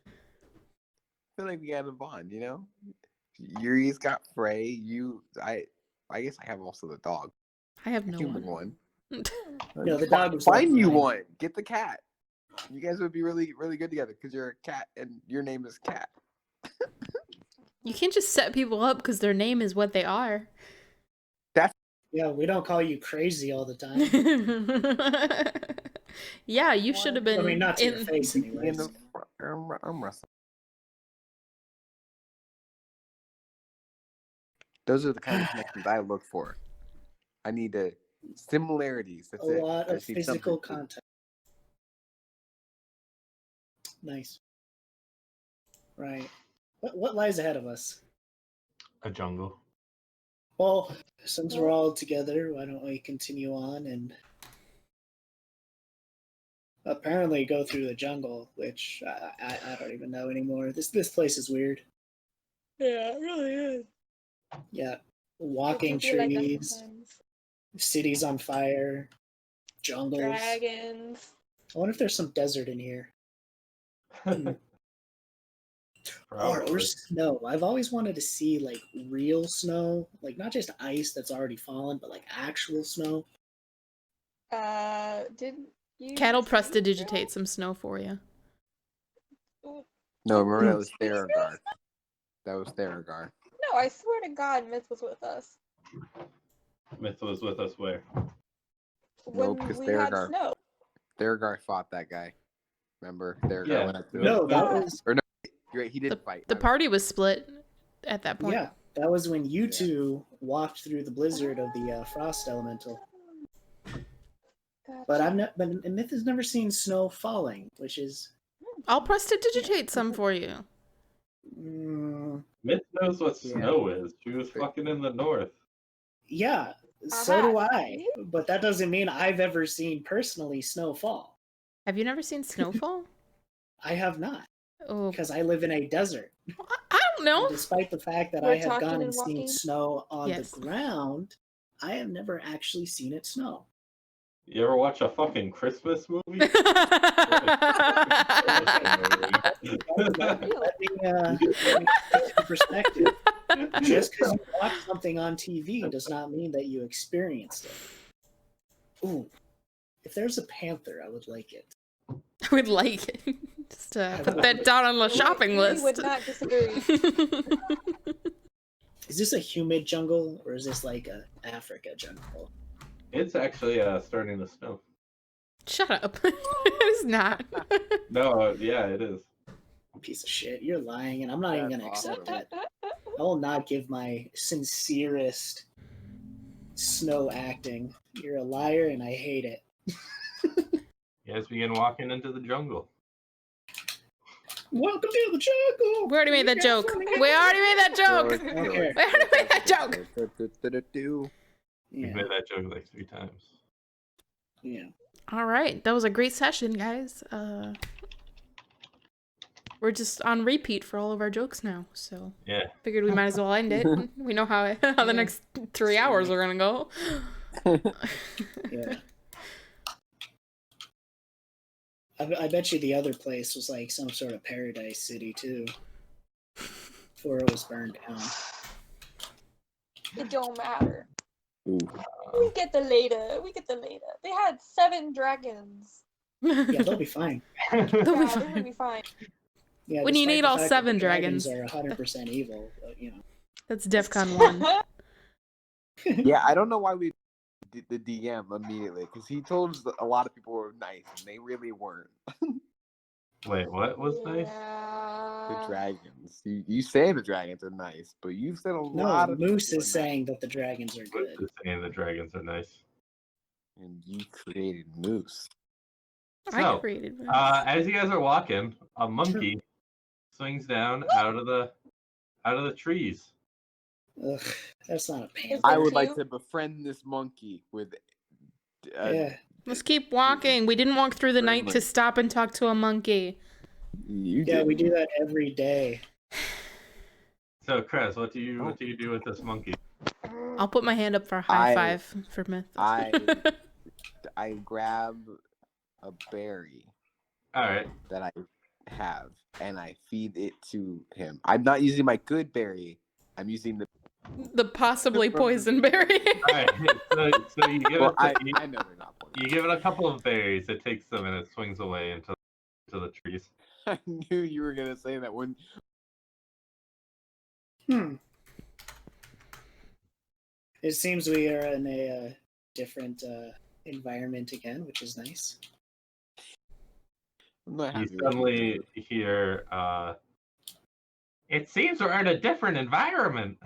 I feel like we got a bond, you know? Yuri's got Frey. I guess I have also the dog. I have no Human one. one. No, the dog was Find like you mine. one. Get the cat. You guys would be really, really good together because you're a cat and your name is Cat. You can't just set people up because their name is what they are. Yeah, we don't call you crazy all the time. Yeah, you should have been I mean, not to your in. face, In anyways. the arm wrestling. Those are the kind of connections I look for. I need similarities. That's A it. lot I of just need physical something. contact. Nice. Right. What lies ahead of us? A jungle. Well, since we're all together, why don't we continue on and apparently go through the jungle, which I don't even know anymore. This place is weird. Yeah, it really is. Yeah, walking People like us trees, sometimes. cities on fire, jungles. Dragons. I wonder if there's some desert in here. Or Probably. snow. I've always wanted to see like real snow, like not just ice that's already fallen, but like actual snow. Did you? Cat'll see prestidigitate some snow for you. No, remember that was Theragar. That was Theragar. No, I swear to God, Myth was with us Myth was with us where? when because we had Theragar. snow. Theragar fought that guy. Remember? Theragar Yeah. went up to No, him. that Yeah. was You're right, he did fight. The party was split at that point. yeah, that was when you Yeah. two walked through the blizzard of the frost elemental. Gotcha. But Myth has never seen snow falling, which is I'll prestidigitate some for you. Myth knows what Yeah. snow is. She was fucking in the north. yeah. So do Aha. I, but that doesn't mean I've ever seen personally snow fall. Have you never seen snowfall? I have not, Oh, because I live in a desert. I don't know. And despite the fact that We're I have talking gone and and seen walking? snow on Yes. the ground, I have never actually seen it snow. You ever watch a fucking Christmas movie? Let me put it in perspective. Just because you watch something on TV does not mean that you experienced it. Ooh, if there's a panther, I would like it. I would like it. Just put that down on the shopping We list. would not disagree. Is this a humid jungle or is this like a Africa jungle? It's actually starting to snow. Shut up. It's not. No, yeah, it is. Piece of shit, you're lying, and I'm not even That's gonna awesome. accept it. I will not give my sincerest snow acting. You're a liar, and I hate it. You guys begin walking into the jungle. Welcome to the jungle. We already made that joke. We already made that joke. Okay. We already made that joke. You've Yeah, made that joke like 3 times. yeah. All right, that was a great session, guys. We're just on repeat for all of our jokes now, so Yeah. figured we might as well end it. We know how the next 3 hours are gonna go. Yeah. I bet you the other place was like some sort of paradise city too, before it was burned down. It don't matter. Ooh. We get the later. They had 7 dragons. Yeah, they'll be fine. They'll be Yeah, they're fine. gonna be fine. Yeah, When you despite need the all fact that 7 the dragons. are 100% evil, but, you know. That's DEFCON 1. Yeah, I don't know why we the DM immediately because he told us that a lot of people were nice and they really weren't. Wait, what was nice? The Yeah. dragons. You say the dragons are nice, but you said a No, lot of Moose people is were nice. saying that the dragons are What's good. saying the dragons are nice? And you created Moose. I So, created this. as you guys are walking, a monkey swings down out of the trees. Ugh, that's not a panda. I it would like cute? to befriend this monkey with. Yeah. Let's keep walking. We didn't walk through the night to Friendly. stop and talk to a monkey. You Yeah, did. we do that every day. So, Krez, what do you do with this monkey? I'll put my hand up for a high five for Myth. I grab a berry All right. that I have and I feed it to him. I'm not using my good berry. I'm using The possibly poison berry. All right. So you give Well, it. I know they're not poison. You give it a couple of berries. It takes them and it swings away into the trees. I knew you were gonna say that when. It seems we are in a different environment again, which is nice. I'm not You happy with suddenly hear. It seems we're in a different environment.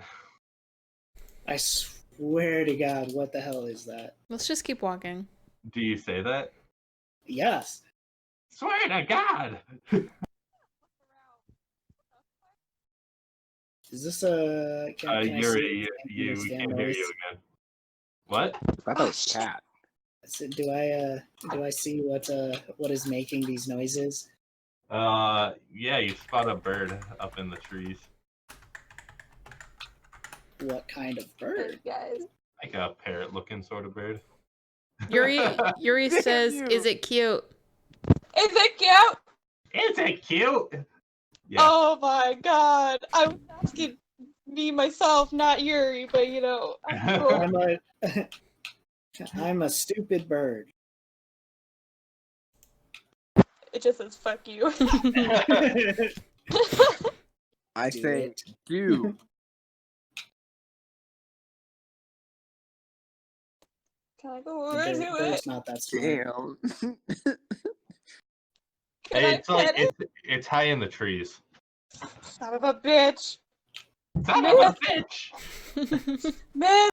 I swear to God, what the hell is that? Let's just keep walking. Do you say that? Yes. Swear to God. Is this a? Can I Yuri, see we this damn can't hear noise? you again. What? I thought it was cat. So do I see what is making these noises? Yeah, you spot a bird up in the trees. What kind of bird? Guys. Like a parrot-looking sort of bird. Yuri says, you. "Is it cute?" Is it cute? Is it cute? Yeah. Oh my god. I was asking me myself, not Yuri, but you know, I'm cool. I'm a stupid bird. It just says fuck you. I Do say, it. do. Can I go over to it? Bird's not that smart. Damn. Can I pet it? It's high in the trees. Son of a bitch. Son of a bitch! Man,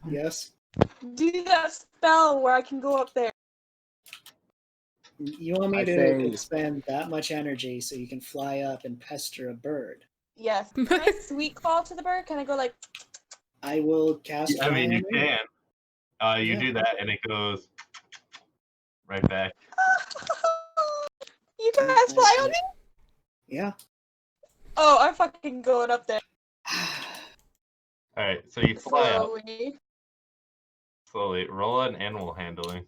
Yes. do that spell where I can go up there. You want me I to say- expend that much energy so you can fly up and pester a bird? Yes. Can I sweet call to the bird? Can I go like I will cast. I mean, you fire. can. You Yeah. do that and it goes right back. You guys fly on me? Yeah. Oh, I'm fucking going up there. Alright, so you fly up Slowly. slowly. Roll an animal handling.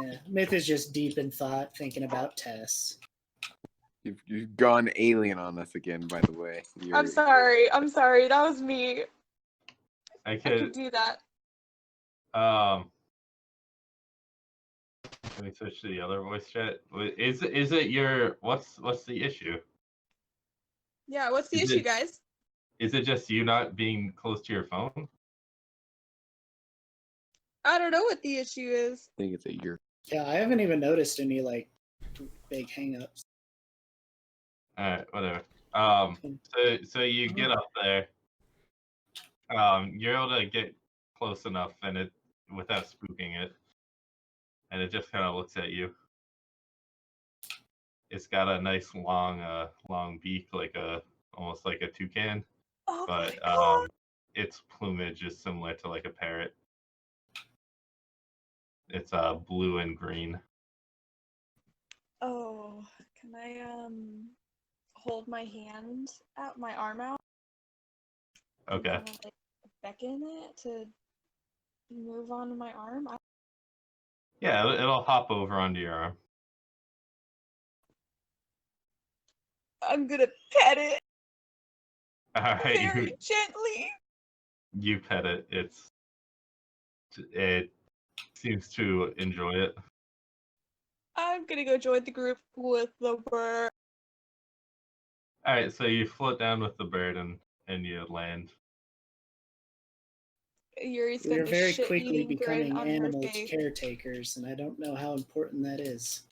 Yeah. Myth is just deep in thought, thinking about Tess. You've gone alien on us again, by the way. I'm sorry. That was me. I I could could do that. Let me switch to the other voice chat. Is it your what's the issue? Yeah, what's the Is issue, it- guys? Is it just you not being close to your phone? I don't know what the issue is. I think it's a year. Yeah, I haven't even noticed any like big hangups. Alright, whatever. So you get up there. You're able to get close enough and it without spooking it. And it just kind of looks at you. It's got a nice long beak, almost like a toucan, Oh but my god. its plumage is similar to like a parrot. It's blue and green. Oh, can I hold my hand out, my arm out? and Okay. kinda, like, beckon it to move onto my arm? Yeah, it'll hop over onto your arm. I'm gonna pet it All right, very gently. you pet it. It seems to enjoy it. I'm gonna go join the group with the bird. All right, so you float down with the bird and you land. Yuri's We are gonna very shit quickly eating grin becoming on animal her face. caretakers, and I don't know how important that is.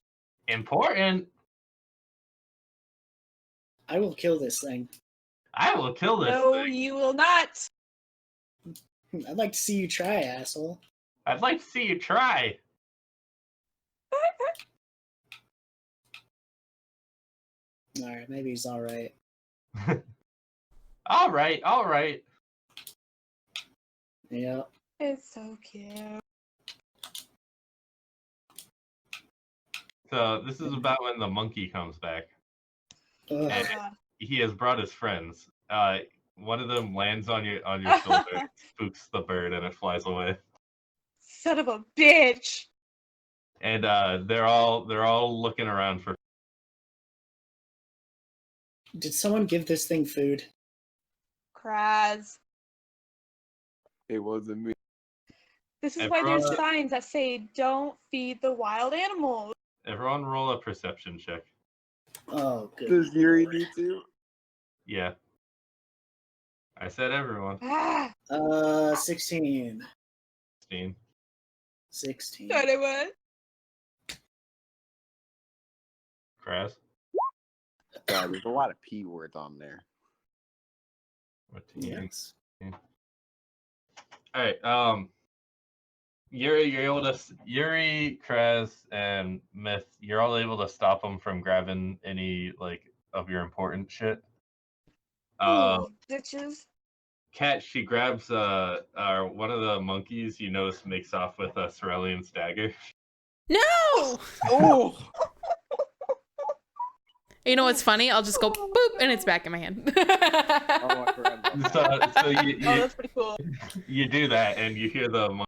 Important. I will kill this thing. I will kill this No, thing. you will not. I'd like to see you try, asshole. I'd like to see you try. Alright, maybe he's alright. All right, all right. Yeah. It's so cute. So this is about when the monkey comes back. Ugh. Oh And god. he has brought his friends. One of them lands on your shoulder, spooks the bird, and it flies away. Son of a bitch. And they're all looking around for. Did someone give this thing food? Kraz. It wasn't me. This is why there's Everyone- signs that say don't feed the wild animals. Everyone, roll a perception check. Oh, good. Does Yuri lord. need to? Yeah. I said everyone. Ah, 16. 16. 16. thought it was. Kraz. Sorry, there's a lot of P words on there. What team? Yes. All right. Yuri, Kraz, and Myth. You're all able to stop them from grabbing any of your important shit. Oh, bitches. Cat, she grabs one of the monkeys. You notice makes off with a Cerulean's dagger. No! Oh! You know what's funny? I'll just go boop and it's back in my hand. Oh, I forgot about that. So you Oh, that's pretty cool. you do that, and you hear the monkey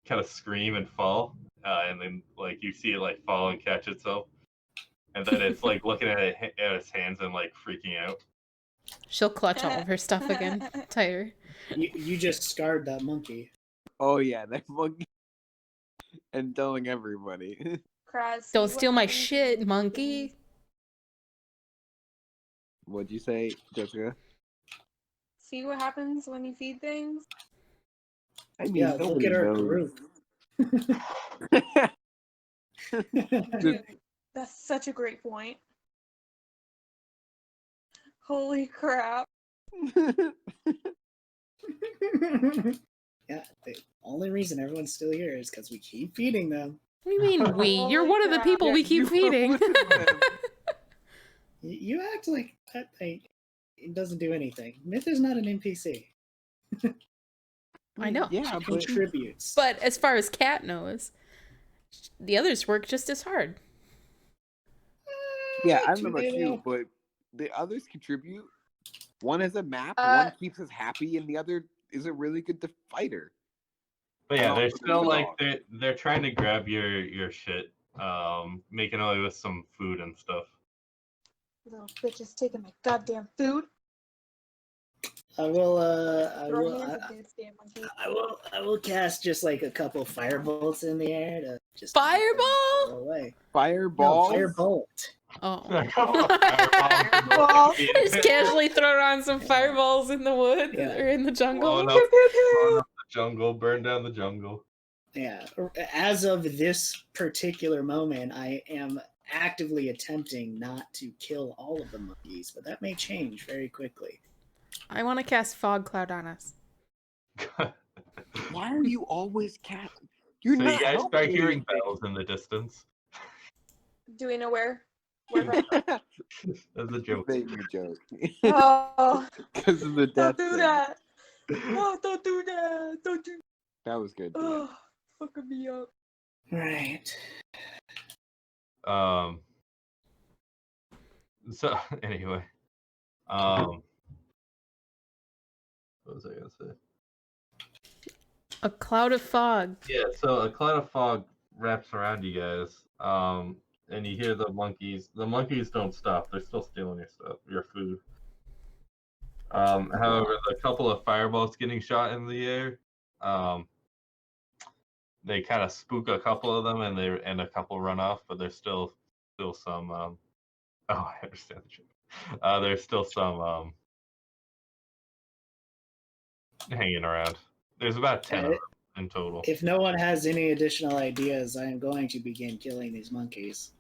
kind of scream and fall, and then you see it fall and catch itself, and then it's looking at its hands and freaking out. She'll clutch all of her stuff again. Tighter. You just scarred that monkey. Oh yeah, that monkey. And telling everybody. Kraz, Don't see steal what my happens shit, when you monkey. feed- What'd you say, Jessica? See what happens when you feed things? I mean, Yeah, look nobody at our knows. group. Dude, that's such a great point. Holy crap. Yeah, the only reason everyone's still here is because we keep feeding them. What do you mean we? You're Holy one of the crap. people we Yeah, keep you feeding. were one of them. You act like that it doesn't do anything. Myth is not an NPC. I know. Yeah, She but contributes. But as far as Cat knows, the others work just as hard. yeah, I Do don't know about they you, though? but the others contribute. One has a map, Uh, one keeps us happy, and the other is a really good fighter. But yeah, Oh, they're so still there's they're trying to grab your shit, making away with some food and stuff. Little bitches taking my goddamn food. I will Throw hands at this damn monkey. I will cast just a couple firebolts in the air to just make them Fireball? go away. Fireball. No, firebolt. Oh. Fireball. Just casually throw on some fireballs in the woods Yeah. or in the jungle. Blowing up the jungle, burn down the jungle. Yeah. As of this particular moment, I am actively attempting not to kill all of the monkeys, but that may change very quickly. I want to cast fog cloud on us. Why are you always cat? You're So not you guys start helping hearing anything. bells in the distance. Do we know where? Where from? That's a joke. Making a joke. Oh, Because of the death don't do thing. that. No, don't do that. Don't do That was good. Dan. Oh, fucking me up. Right. So anyway, what was I gonna say? A cloud of fog. Yeah, so a cloud of fog wraps around you guys, and you hear the monkeys. The monkeys don't stop; they're still stealing your stuff, your food. However, the couple of fireballs getting shot in the air, they kind of spook a couple of them, and a couple run off, but there's still some. Oh, I understand the joke. There's still some hanging around. There's about 10 of them in total. If no one has any additional ideas, I am going to begin killing these monkeys.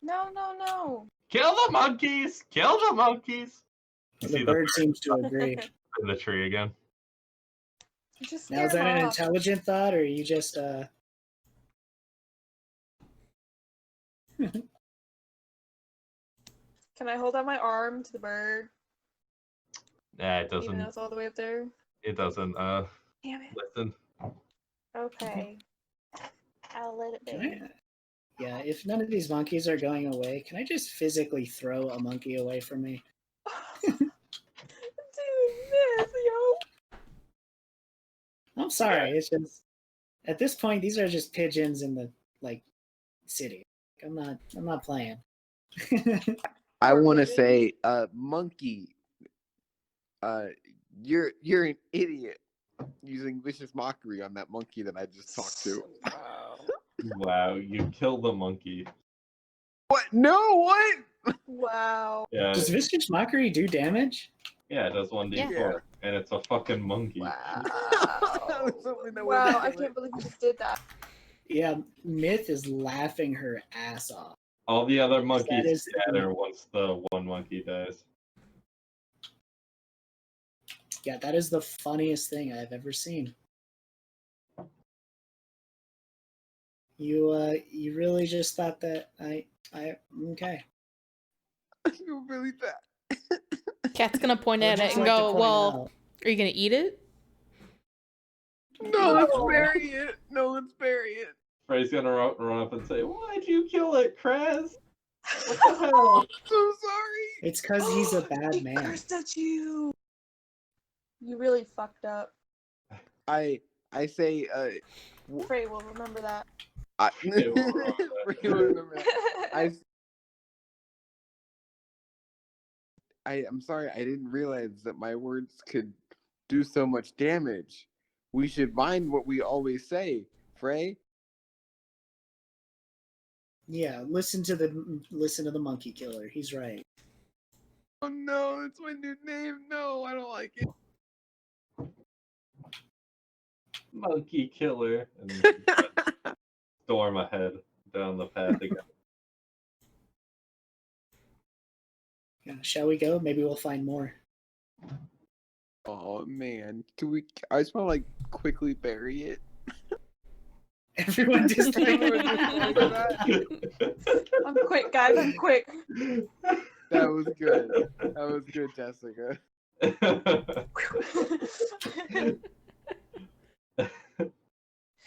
No, no, no. Kill the monkeys! Kill the monkeys! You see The bird seems to agree. in the tree again. Just Now, is scare that an him off. intelligent thought, or are you just Can I hold out my arm to the bird? Yeah, it Even doesn't. though it's all the way up there? It doesn't. Damn it. Listen. Okay. I'll let it Can be. Yeah, if none of these monkeys are going away, can I just physically throw a monkey away from me? Dude, this, yo. I'm sorry, it's just at this point these are just pigeons in the city. I'm not playing. I Poor want to pigeon. say, monkey, you're an idiot using vicious mockery on that monkey that I just talked to. Wow. Wow, you kill the monkey. What? No, what? Wow. Yeah, Does vicious mockery do damage? yeah, it does 1d4, and it's a fucking monkey. Wow. That was something that Wow, would've I been can't believe you just did that. Yeah, Myth is laughing her ass off. All the other That monkeys is- scatter once the one monkey dies. Yeah, that is the funniest thing I've ever seen. You really just thought that I okay. I feel really bad. Cat's gonna point I would at it just and like to go, point well, out- are you gonna eat it? No, let's bury it. No, let's bury it. Frey's gonna run up and say, "Why'd you kill it, Kraz? What the hell?" So sorry. It's because he's a bad He man. cursed at you. You really fucked up. I say, Frey will remember that. I, It will remember that. Frey will remember that. I'm sorry, I didn't realize that my words could do so much damage. We should mind what we always say, Frey. Yeah, listen to the monkey killer. He's right. Oh no, that's my new name. No, I don't like it. Monkey killer. And storm ahead down the path again. Yeah, shall we go? Maybe we'll find more. Oh man, can we? I just want to quickly bury it. Everyone just like I'm quick, guys. I'm quick. That was good. That was good, Jessica.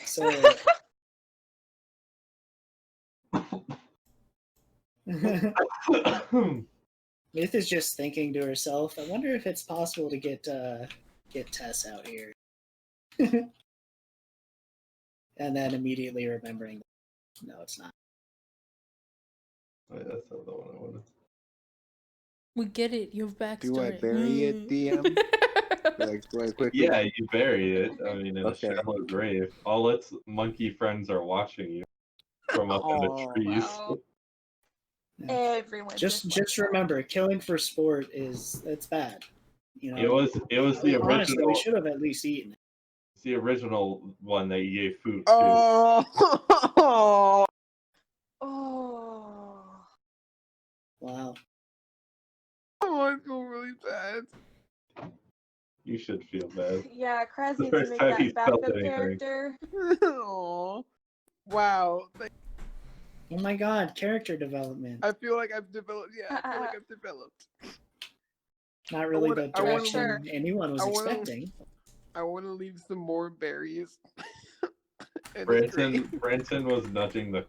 so. Myth is just thinking to herself, I wonder if it's possible to get Tess out here. And then immediately remembering, no, it's not. Wait, that's not the one I wanted. We get it. You have backstory. Do I bury it, DM? Do I quickly? Yeah, you bury it. I mean, in Okay. a shallow grave. All its monkey friends are watching you from up in the Oh, trees. wow. Yeah. Everyone. Just remember, killing for sport it's bad. You know, It was the honestly, original. we should have at least eaten it. It's the original one that you gave food to. Oh. Oh. Wow. Oh, I feel really bad. You should feel bad. Yeah, Kraz The needs to first make time that he's felt backup anything. character. Oh. Wow. Oh my god, character development. I feel like I've developed. Yeah, I feel like I've developed. Not really wanna- the I wanna- direction anyone was I wanna- expecting. I want to leave some more berries. in the grave. Branson was nudging the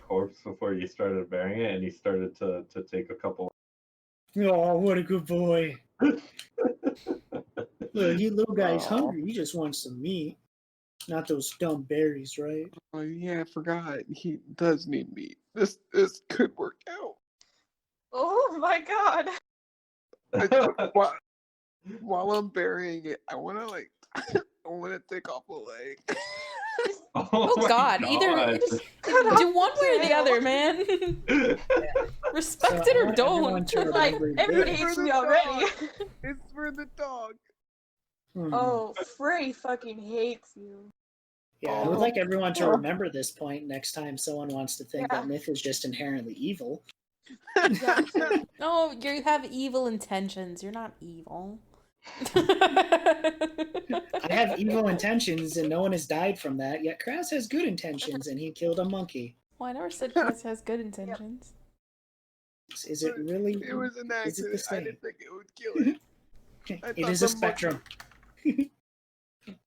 corpse before you started burying it, and he started to take a couple. Oh, what a good boy. Look, you little guy's Aw. hungry. He just wants some meat. Not those dumb berries, right? Oh yeah, I forgot. He does need meat. This could work out. Oh my god. While I'm burying it, I want to I want to take off a leg. Oh my god, either Cut off do one way or the tail. other, man. Respect So it I or want everyone don't. to Like, remember Everybody this. hates me already. It's for the dog. Oh, Frey fucking hates you. Yeah, I would like everyone to Oh. remember this point next time someone wants to think Yeah. that Myth is just inherently evil. Exactly. no, you have evil intentions. You're not evil. I have evil intentions and no one has died from that, yet Kraz has good intentions and he killed a monkey. Well, I never said Chris has good intentions. Is it really? It was an Is it the accident. I same? didn't think it would kill it. I It thought is a the monkey- spectrum.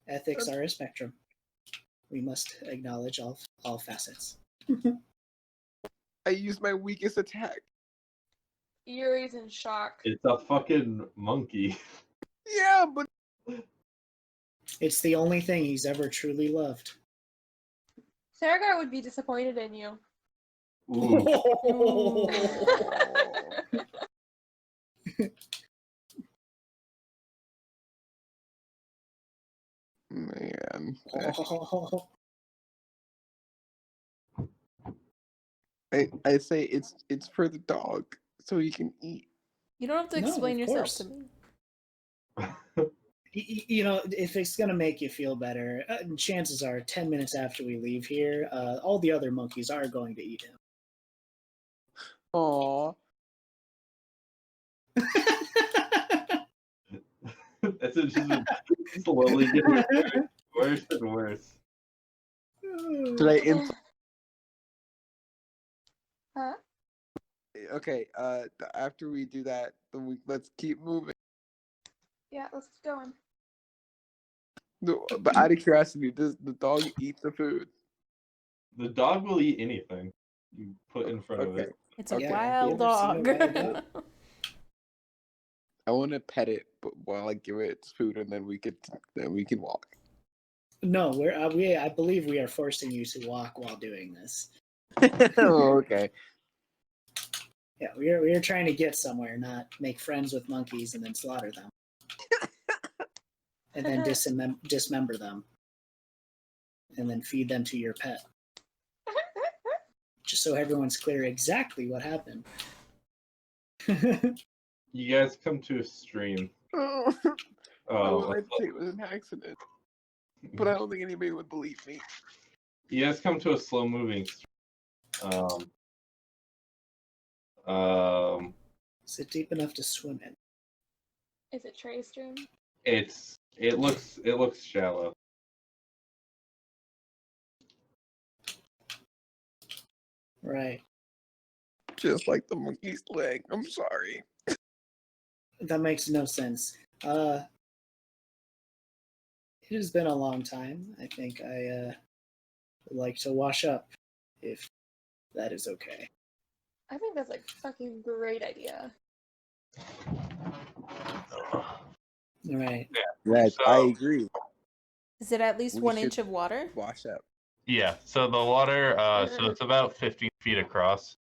Ethics are a spectrum. We must acknowledge all facets. I used my weakest attack. Yuri's in shock. It's a fucking monkey. Yeah, but It's the only thing he's ever truly loved. Sargar would be disappointed in you. Ooh. man, I say it's for the dog so he can eat. You don't have to No, explain of yourself course. to me. You know, if it's gonna make you feel better, chances are 10 minutes after we leave here, all the other monkeys are going to eat him. Aww. That's just slowly getting worse and worse. Should I insult? Huh? Okay. After we do that, then let's keep moving. Yeah, let's keep going. No, but out of curiosity, does the dog eat the food? The dog will eat anything you put in front of Okay. it. It's a Okay. wild You ever seen dog. a wild dog? I want to pet it, but while I give it its food, and then we can walk. No, I believe we are forcing you to walk while doing this. Oh, okay. Yeah, we are trying to get somewhere, not make friends with monkeys and then slaughter them. And then dismember them. And then feed them to your pet. Just so everyone's clear exactly what happened. You guys come to a stream. Oh, Oh, I'd say it was an accident, but I don't think anybody would believe me. you guys come to a slow moving stream. Is it deep enough to swim in? Is it Trey's stream? It looks shallow. Right. Just like the monkey's leg. I'm sorry. That makes no sense. It has been a long time. I think I would like to wash up, if that is okay. I think that's a fucking great idea. All right. Yes, So- I agree. Is it at least We 1 should- inch of water? Wash up. Yeah, so the water, so it's about 15 feet across.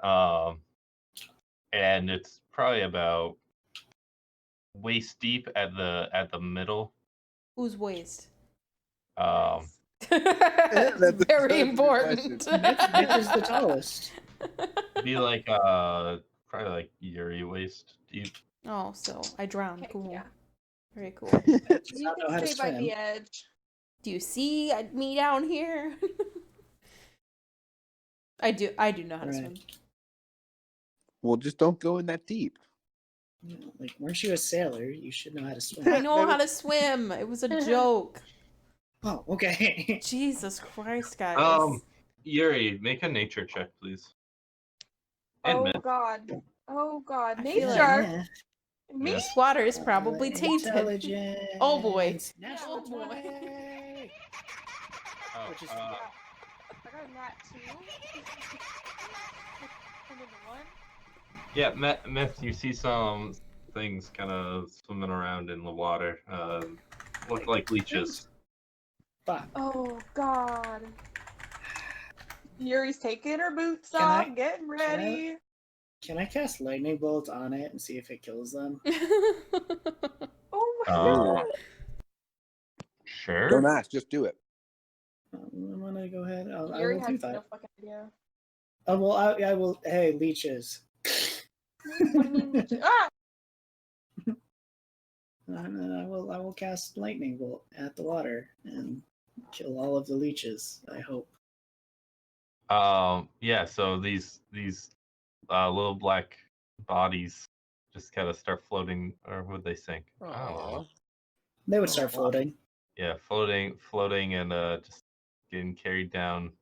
And it's probably about waist deep at the middle. Whose waist? Nice. It's That's a very good important. Myth is the tallest. Be like probably like Yuri waist deep. Oh, so I drowned. Okay, Cool. yeah. Very cool. You Not know how can to stay by swim. the edge. Do you see me down here? I do know how to Right. swim. Well, just don't go in that deep. You know, like, weren't you a sailor? You should know how to I swim. know how to swim. It was a joke. Oh, okay. Jesus Christ, guys. Yuri, make a nature check, please. And Oh Myth. god. Oh god. I feel Nature. like- Me? Yeah. This water is probably tainted. Intelligence. Oh, boy. Natural Oh, boy. 20. Oh, Which is- I got a nat 2. And then the 1. yeah, Myth, you see some things kind of swimming around in the water. Look like leeches. Fuck. Oh god. Yuri's taking her boots Can off, I- getting ready. Can I cast lightning bolt on it and see if it kills them? Oh my Uh, god. Sure. Don't ask, just do it. I'm gonna go ahead. I Yuri will do has that. no fucking idea. Well, I will. Hey, leeches. What do you mean? Ah! And I will cast lightning bolt at the water and kill all of the leeches. I hope. Yeah. So these little black bodies just kind of start floating, or would they sink? I don't know. Aw. They would start Oh, floating. Yeah, floating, and just getting carried down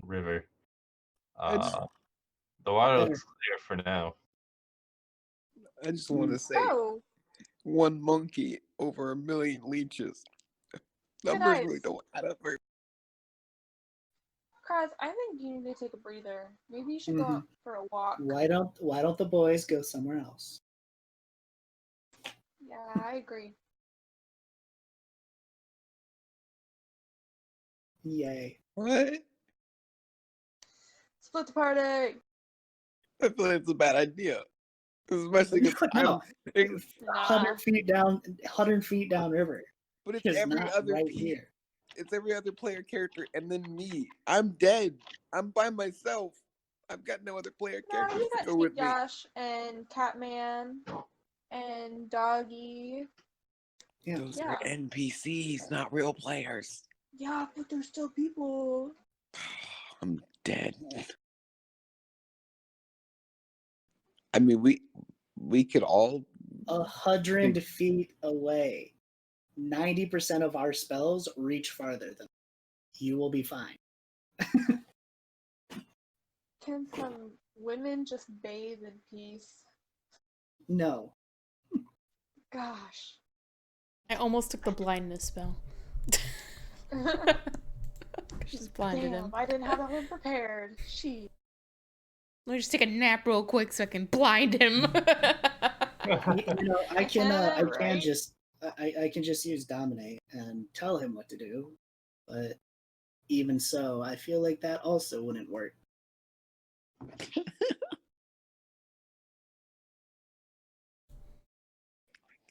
river. The water Better. looks clear for now. I just want to say, Oh, one monkey over 1 million leeches. Numbers guys. really don't add up very. Kraz, I think you need to take a breather. Maybe you should go out for a walk. Why don't the boys go somewhere else? Yeah, I agree. Yay. What? Split the party. I feel like it's a bad idea. Especially because No. I'm. 100 feet down, 100 feet down river. But it's It's every not other right piece. here. It's every other player character, and then me. I'm dead. I'm by myself. I've got no other player No, characters you to got go with me. Josh and Catman and Doggy. Yeah. Those Yeah. are NPCs, not real players. Yeah, but they're still people. I'm dead. I mean, we could all. 100 feet away. 90% of our spells reach farther than you will be fine. Can some women just bathe in peace? No. Gosh. I almost took the blindness spell. Just blinded him. Damn, I didn't have that one prepared. She. Let me just take a nap real quick so I can blind him. I can Right? just use dominate and tell him what to do, but even so, I feel like that also wouldn't work.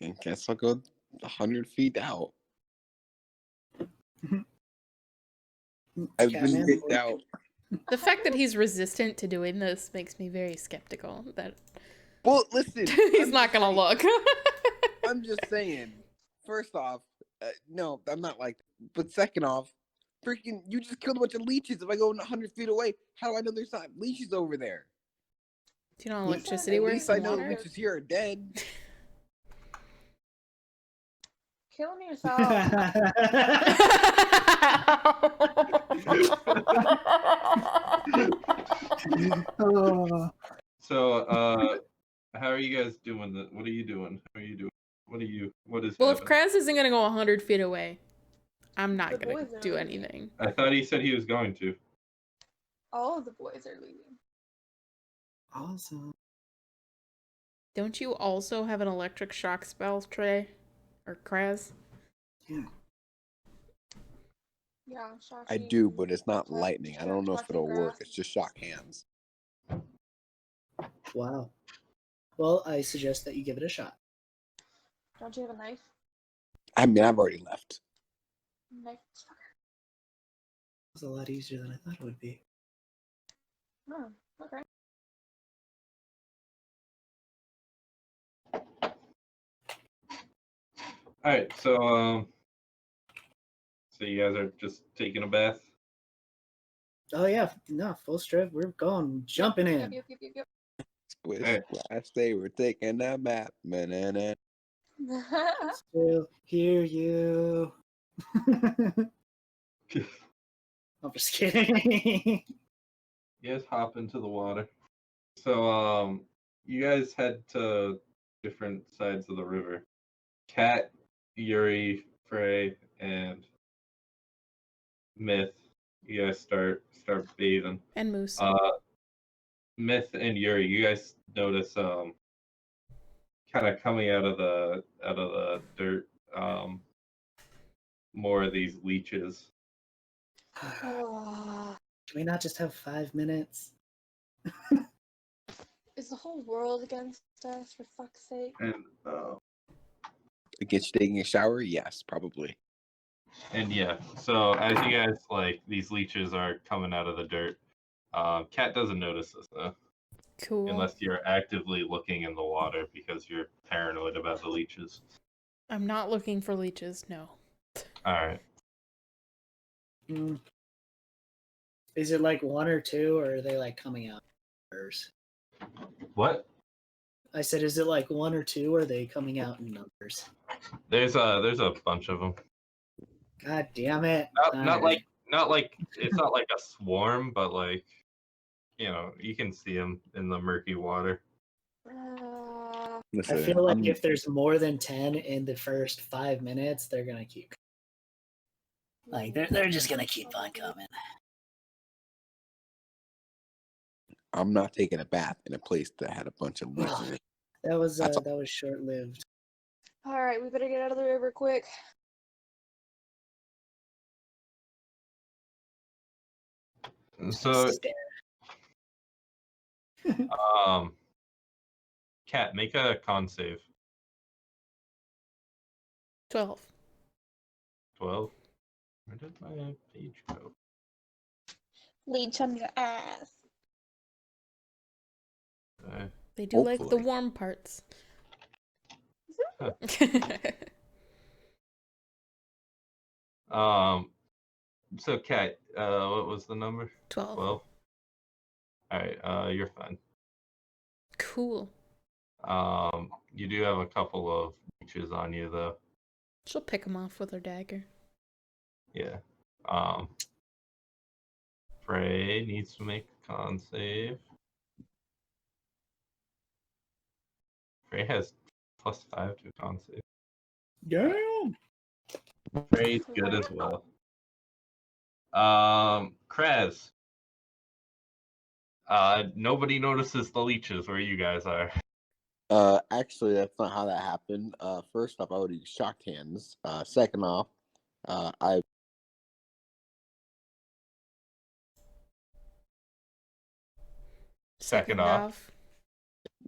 I guess I'll go 100 feet out. I've been Catman, kicked out. The fact that he's resistant to doing this makes me very skeptical that Well, listen. he's I'm not just gonna saying- look. I'm just saying. First off, no, I'm not like that. But second off, freaking, you just killed a bunch of leeches. If I go 100 feet away, how do I know there's not leeches over there? Do you know how Yeah, electricity At works least I in know the water? leeches here are dead. Killing yourself. Oh. So, how are you guys doing? What are you doing? How are you doing? What is Well, if happening? Kraz isn't gonna go 100 feet away, I'm not The gonna boys are do leaving. anything. I thought he said he was going to. All of the boys are leaving. Awesome. Don't you also have an electric shock spell, Trey? Or Kraz? Yeah. Yeah, I Shashi do, and but it's not Touch- lightning. I don't know if Touch it'll and work. Grass. It's just shock hands. Wow. Well, I suggest that you give it a shot. Don't you have a knife? I mean, I've already left. Knife. It was a lot easier than I thought it would be. Oh, okay. All right, so you guys are just taking a bath. Oh yeah, no, full strip. We're going, jumping in. Yep. Squish, Hey. last day we're taking a map. Banana. Still hear you. I'm just kidding. You guys hop into the water. So you guys head to different sides of the river. Cat, Yuri, Frey, and Myth. You guys start bathing. And Moose. Myth and Yuri, you guys notice kind of coming out of the dirt, more of these leeches. Oh, Can we not just have 5 minutes? is the whole world against us, for fuck's sake? And Against taking a shower? Yes, probably. yeah, so as you guys these leeches are coming out of the dirt. Cat doesn't notice this though, Cool. unless you're actively looking in the water because you're paranoid about the leeches. I'm not looking for leeches, no. All right. Is it like 1 or 2, or are they like coming out first? What? I said, is it like 1 or 2, or are they coming out in numbers? There's a bunch of them. God damn it! Not like it's not like a swarm, but like, you know, you can see them in the murky water. I Listen, feel like if there's more than 10 in the first 5 minutes, they're gonna keep. Like they're just gonna keep on coming. I'm not taking a bath in a place that had a bunch of leeches. That was short lived. All right, we better get out of the river quick. So, Cat, make a con save. 12. 12. Where did my page go? Leech on your ass. They do like the Hopefully. warm parts. So Cat, what was the number? 12. 12. All right, you're fine. Cool. You do have a couple of leeches on you though. She'll pick them off with her dagger. Yeah. Frey needs to make a con save. Frey has +5 to con save. Damn. Frey's good as well. Kraz. Nobody notices the leeches where you guys are. Actually, that's not how that happened. First off, I would use shocked hands. Second off, I Second off.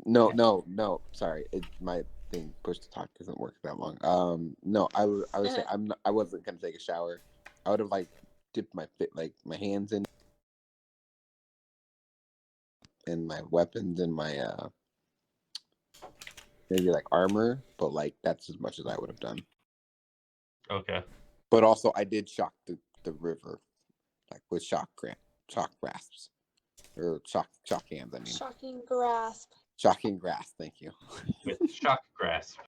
no. Sorry, my thing push to talk doesn't work that long. No, I would say I wasn't gonna take a shower. I would have like dipped my hands in my weapons and my maybe like armor, but like that's as much as I would have done. Okay. But also, I did shock the river, like with shock grasps, or shock hands. I mean, Shocking grasp. shocking grasp. Thank you. With shock grasp.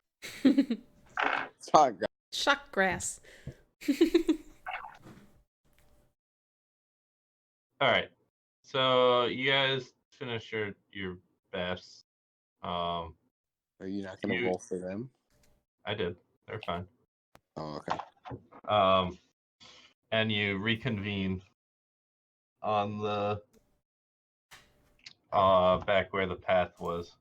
Shock grasp. Shock grass. All right. So you guys finish your baths. Are you not gonna roll for them? I did. They're fine. Oh, okay. And you reconvene on the back where the path was.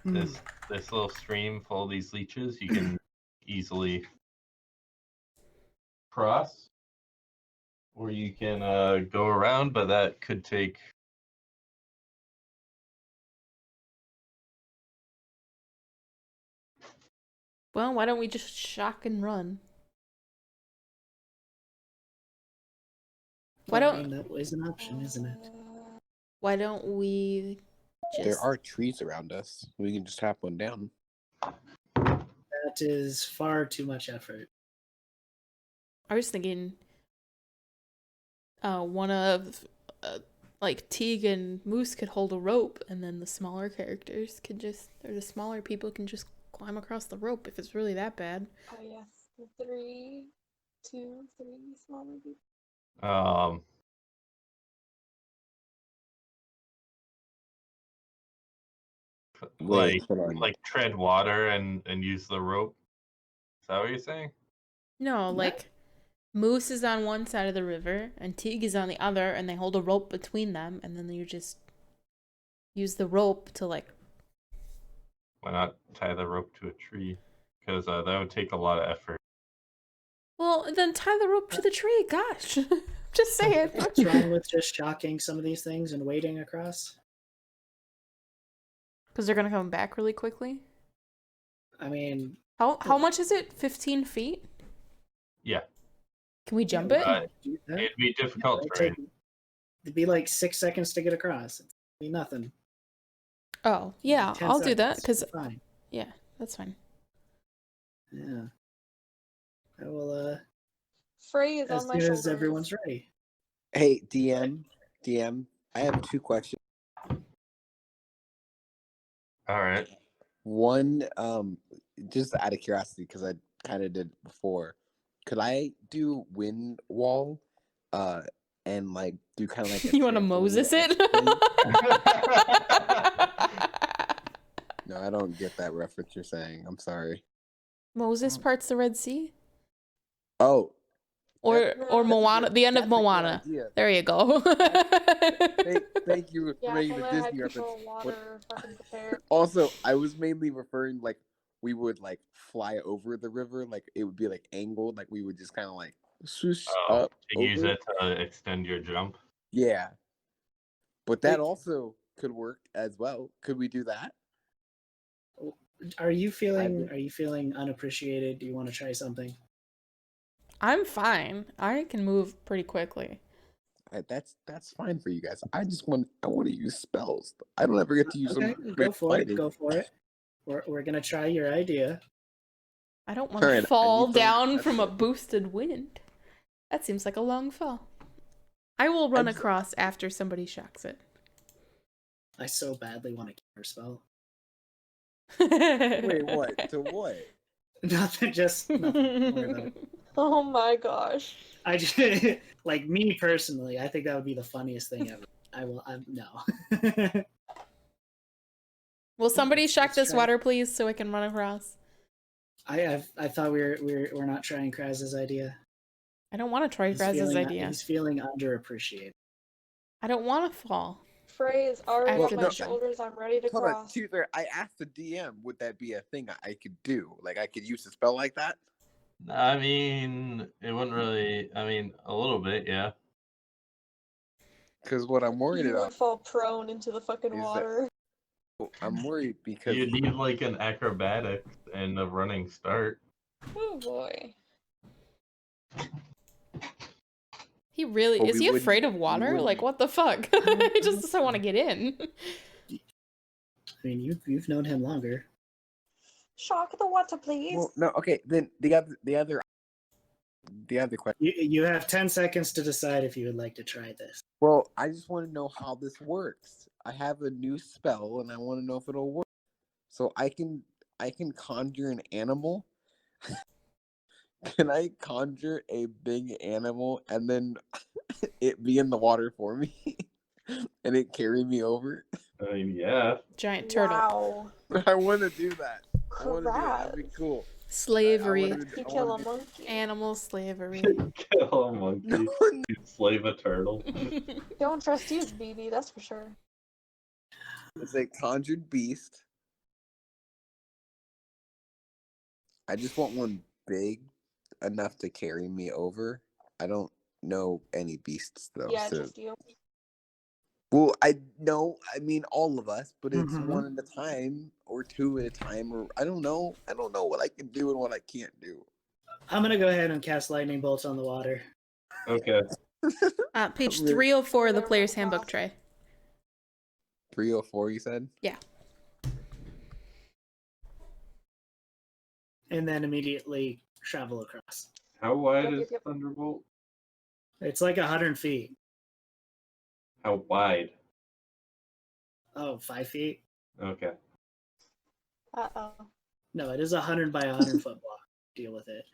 This little stream full of these leeches you can easily cross, or you can go around, but that could take. Well, why don't we just shock and run? Why I mean, don't that is an option, isn't it? why don't we just There are trees around us. We can just hop one down. That is far too much effort. I was thinking one of like Teague and Moose could hold a rope, and then the smaller characters could just, or the smaller people can just climb across the rope if it's really that bad. Oh yes, the 3 smaller people. Wait, hold on. Like tread water and use the rope. Is that what you're saying? No, What? like Moose is on one side of the river and Teague is on the other, and they hold a rope between them, and then you just use the rope to like. Why not tie the rope to a tree? Because that would take a lot of effort. Well, then tie the rope to the tree. Gosh, just saying. What's wrong with just shocking some of these things and wading across? Because they're gonna come back really quickly. I mean, How much is it? 15 feet? Yeah. Can we jump we it? can do that. It'd be difficult It'd terrain. it'd be like 6 seconds to get across. It'd be nothing. Oh, yeah, 10 I'll do that, seconds. because, Fine. yeah, that's fine. Yeah. I will, Frey is as on my soon shoulders. as everyone's ready. Hey, DM, I have 2 questions. All right. One, just out of curiosity, because I kind of did before. Could I do wind wall, and like do kind of like a You want to trampoline Moses it? thing? No, I don't get that reference you're saying. I'm sorry. Moses parts the Red Sea? Oh, Or that's Moana, a good- the end of that's a good Moana. idea. There you go. Thank you for Yeah, if making only the I had Disney reference. control water fucking prepared. Also, I was mainly referring like we would like fly over the river, like it would be like angled, like we would just kind of like swoosh up To use over. it to extend your jump. Yeah, but that also could work as well. Could we do that? Are you feeling unappreciated? Do you want to try something? I'm fine. I can move pretty quickly. That's fine for you guys. I want to use spells. I don't ever get to use Okay, them. go for it. Go for it. We're gonna try your idea. I don't want to Alright, I fall need to- down that's from a it. boosted wind. That seems like a long fall. I will run just- across after somebody shocks it. I so badly want to counter spell. Wait, what? To what? Nothing, just nothing. Don't worry about it. Oh my gosh. I just like me personally. I think that would be the funniest thing ever. I'm no. Will somebody shock Let's this try. water, please, so I can run across? I thought we're not trying Kraz's idea. I don't want to try Graz's idea. He's feeling underappreciated. I don't want to fall. Frey is already After on my the- shoulders. I'm ready to Hold on, cross. Tutor. I asked the DM, would that be a thing I could do? Like I could use a spell like that? I mean, it wouldn't really. I mean, a little bit, yeah. Because what I'm worried You would about, fall prone into the fucking Is that- water. I'm worried because You need like an acrobatics and a running start. Oh boy. He really Well, is we he wouldn't- afraid of we water? wouldn't- Like what the fuck? He just doesn't want to get in. I mean, you've known him longer. Shock the water, please. well, no, okay. Then the other question. You have 10 seconds to decide if you would like to try this. Well, I just want to know how this works. I have a new spell, and I want to know if it'll work. So I can conjure an animal. Can I conjure a big animal and then it be in the water for me, and it carry me over? I mean, yeah. Giant turtle. Wow. I want to do that. I want to do that. That'd be Crap. cool. Slavery. You kill a monkey. Animal slavery. Kill a monkey. You slave a turtle. Don't trust you, BB, that's for sure. It's a conjured beast. I just want one big enough to carry me over. I don't know any beasts though. Yeah, so. just you. Well, I know. I mean, all of us, but it's Mhm. one at a time or two at a time, or I don't know. I don't know what I can do and what I can't do. I'm gonna go ahead and cast lightning bolts on the water. Okay. Page Really? 304 of the Never player's mind, handbook boss. tray. 304, you said? And then immediately travel across. How wide Yep, is yep. Thunderbolt? It's like 100 feet. How wide? Oh, 5 feet? Okay. Uh-oh. No, it is 100 by 100 foot block. Deal with it.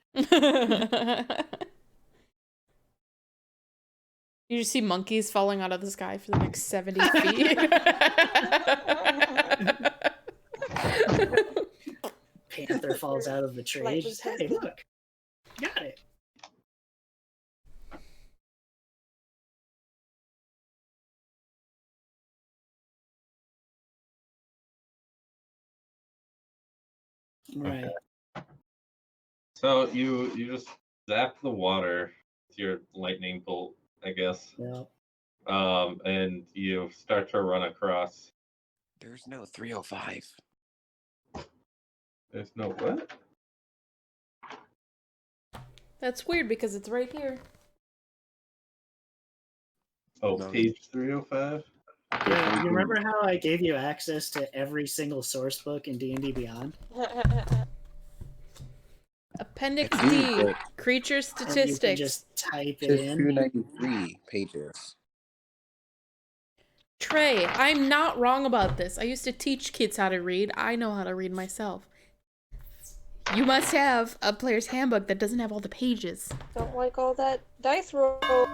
You just see monkeys falling out of the sky for the next 70 feet. Panther falls out of the tree. Lightly Just, hey, tested. look. Got it. Right. So you just zap the water with your lightning bolt, I guess. Well, And you start to run across. There's no 305. There's no what? That's weird because it's right here. Oh, No. page 305. Yeah, you remember how I gave you access to every single source book in D&D Beyond? Appendix I do, D, but- creature And you can statistics. just type it It says in. 293 pages. Trey, I'm not wrong about this. I used to teach kids how to read. I know how to read myself. You must have a player's handbook that doesn't have all the pages. Don't like all that dice roll. I'm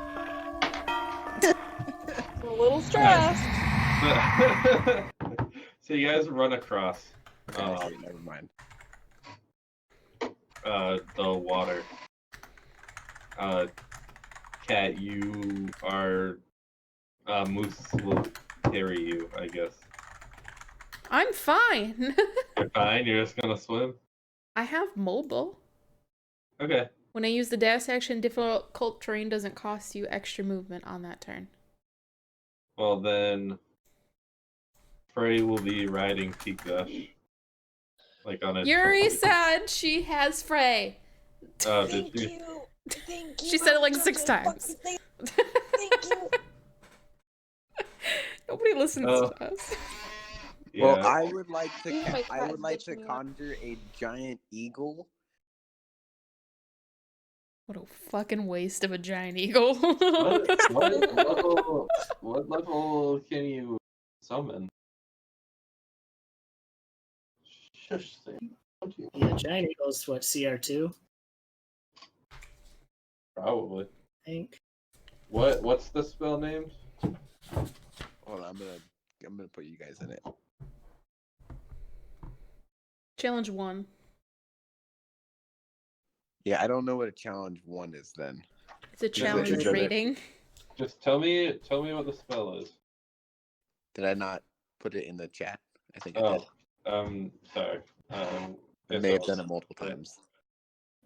a little stressed. So you guys run across Okay, I see, never mind. the water. Cat, you are Moose will carry you, I guess. I'm fine. You're fine. You're just gonna swim. I have mobile. Okay. When I use the dash action, difficult terrain doesn't cost you extra movement on that turn. Well then, Frey will be riding Peak Gush. Like on a. Yuri said she has Frey. Oh, Thank did you? you. Thank you. She said it like I'm 6 such a times. fucking Thank you. Nobody listens Oh. to us. Yeah. Well, I would like to. These are my I would cats like to bitching me up. conjure a giant eagle. What a fucking waste of a giant eagle. What level can you summon? Shush, Sam. Don't you- Yeah, Giant Eagle's what, CR2, Probably. I think. What's the spell name? Hold on, I'm gonna put you guys in it. Challenge 1. Yeah, I don't know what a challenge 1 is then. It's a challenge Is it- rating. Just tell me what the spell is. Did I not put it in the chat? I think I Oh, did. sorry. I if may have was- done it multiple yeah. times.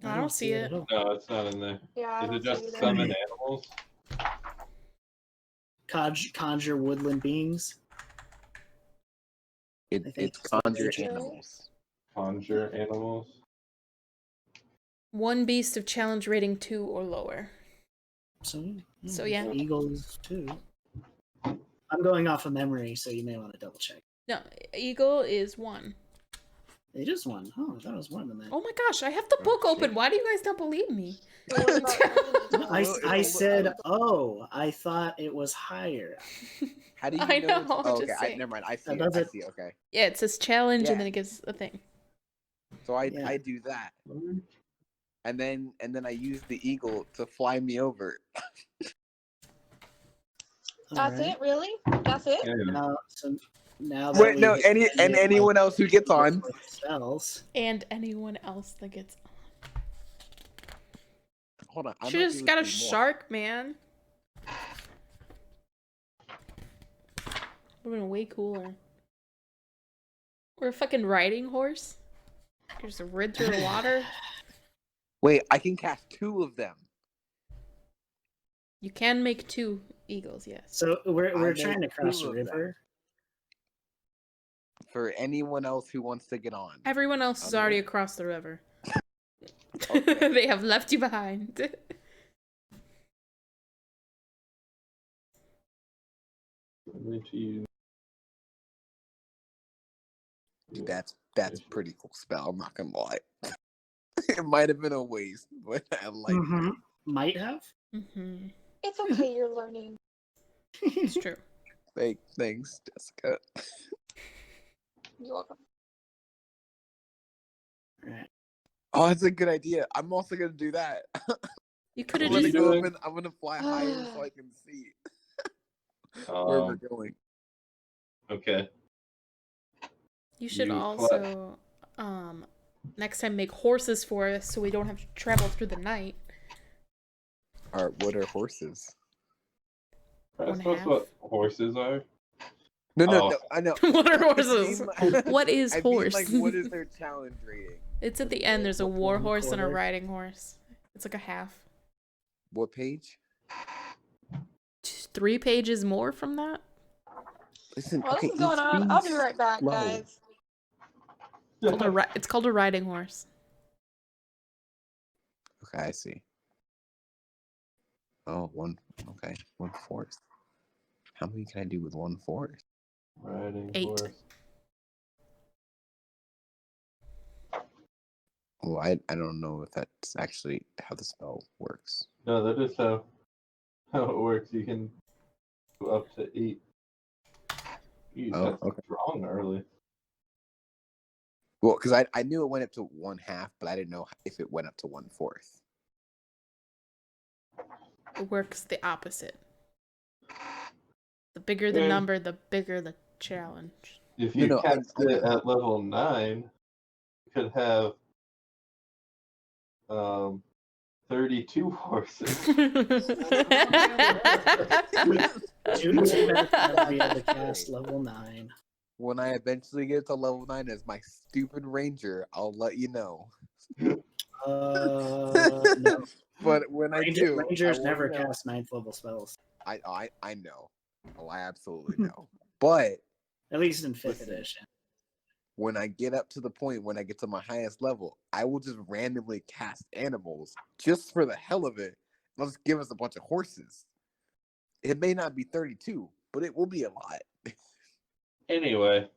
I don't see it. at all. No, it's not in there. Yeah, I Is don't it just see either. summon animals? Conjure woodland beings. I think It's it's the conjure creature. animals. Conjure animals? One beast of challenge rating 2 or lower. So, yeah. Eagles too. I'm going off of memory, so you may want to double check. No, eagle is 1. It is one. Oh, I thought it was more than that. Oh my gosh, I have the book shit. open. Why do you guys not believe me? So what about Urimythe? I said, oh, I thought it was higher. How do you I know? it's- know, I'm Oh, just okay. saying. Never mind. I see That it. I doesn't- see. Okay. Yeah, it says challenge Yeah. and then it gives a thing. So I Yeah. do that, and then I use the eagle to fly me over. That's it, really? That's it? Yeah. Now that Wait, we no. hit Any the and like, anyone else who gets on. with spells. And anyone else that gets. Hold on. I'm Should not have just doing got a three more. shark, man. Would have been way cooler. Or a fucking riding horse. You just rid through the water. Wait, I can cast 2 of them. You can make 2 eagles, yes. So we're I trying to made cross 2 a of them. river. For anyone else who wants to get on. Everyone else is Okay. already across the river. Okay. They have left you behind. That's pretty cool spell. I'm not gonna lie. It might have been a waste, but I like. Mhm. Might have. Mm-hmm. It's okay, you're learning. It's true. Thanks, Jessica. You're welcome. Alright. Oh, that's a good idea. I'm also gonna do that. You could I'm have gonna just. go up and I'm gonna fly higher so I can see where we're going. Okay. You should You also, next time make horses for us so we don't have to travel through the night. What are horses? That's 1.5. what horses are. No, Oh. I know. What are I horses? mean, like- What is I mean, horse? like, what is their challenge rating? It's at the end. There's a war One horse and a quarter. riding horse. It's like a half. What page? 3 pages more from that? Listen, Well, okay, this is going it on. I'll be seems right back, slow. guys. It's called a riding horse. Okay, I see. Oh, one. Okay, 1/4. How many can I do with 1/4? Riding 8. horse. Well, I don't know if that's actually how the spell works. No, that is how it works. You can go up to 8. Oh, That's okay. strong early. Well, because I knew it went up to 1/2, but I didn't know if it went up to 1/4. It works the opposite. The bigger the Yeah. number, the bigger the challenge. If No, you no, I cast it at level 9, you could have 32 horses. Two minutes to be able to cast level 9. When I eventually get to level 9 as my stupid ranger, I'll let you know. No. But when I do, Rangers I never will know. cast 9th level spells. I know. Oh, I absolutely know. But At least in 5th Listen. edition. when I get up to the point when I get to my highest level, I will just randomly cast animals just for the hell of it. They'll just give us a bunch of horses. It may not be 32, but it will be a lot. Anyway,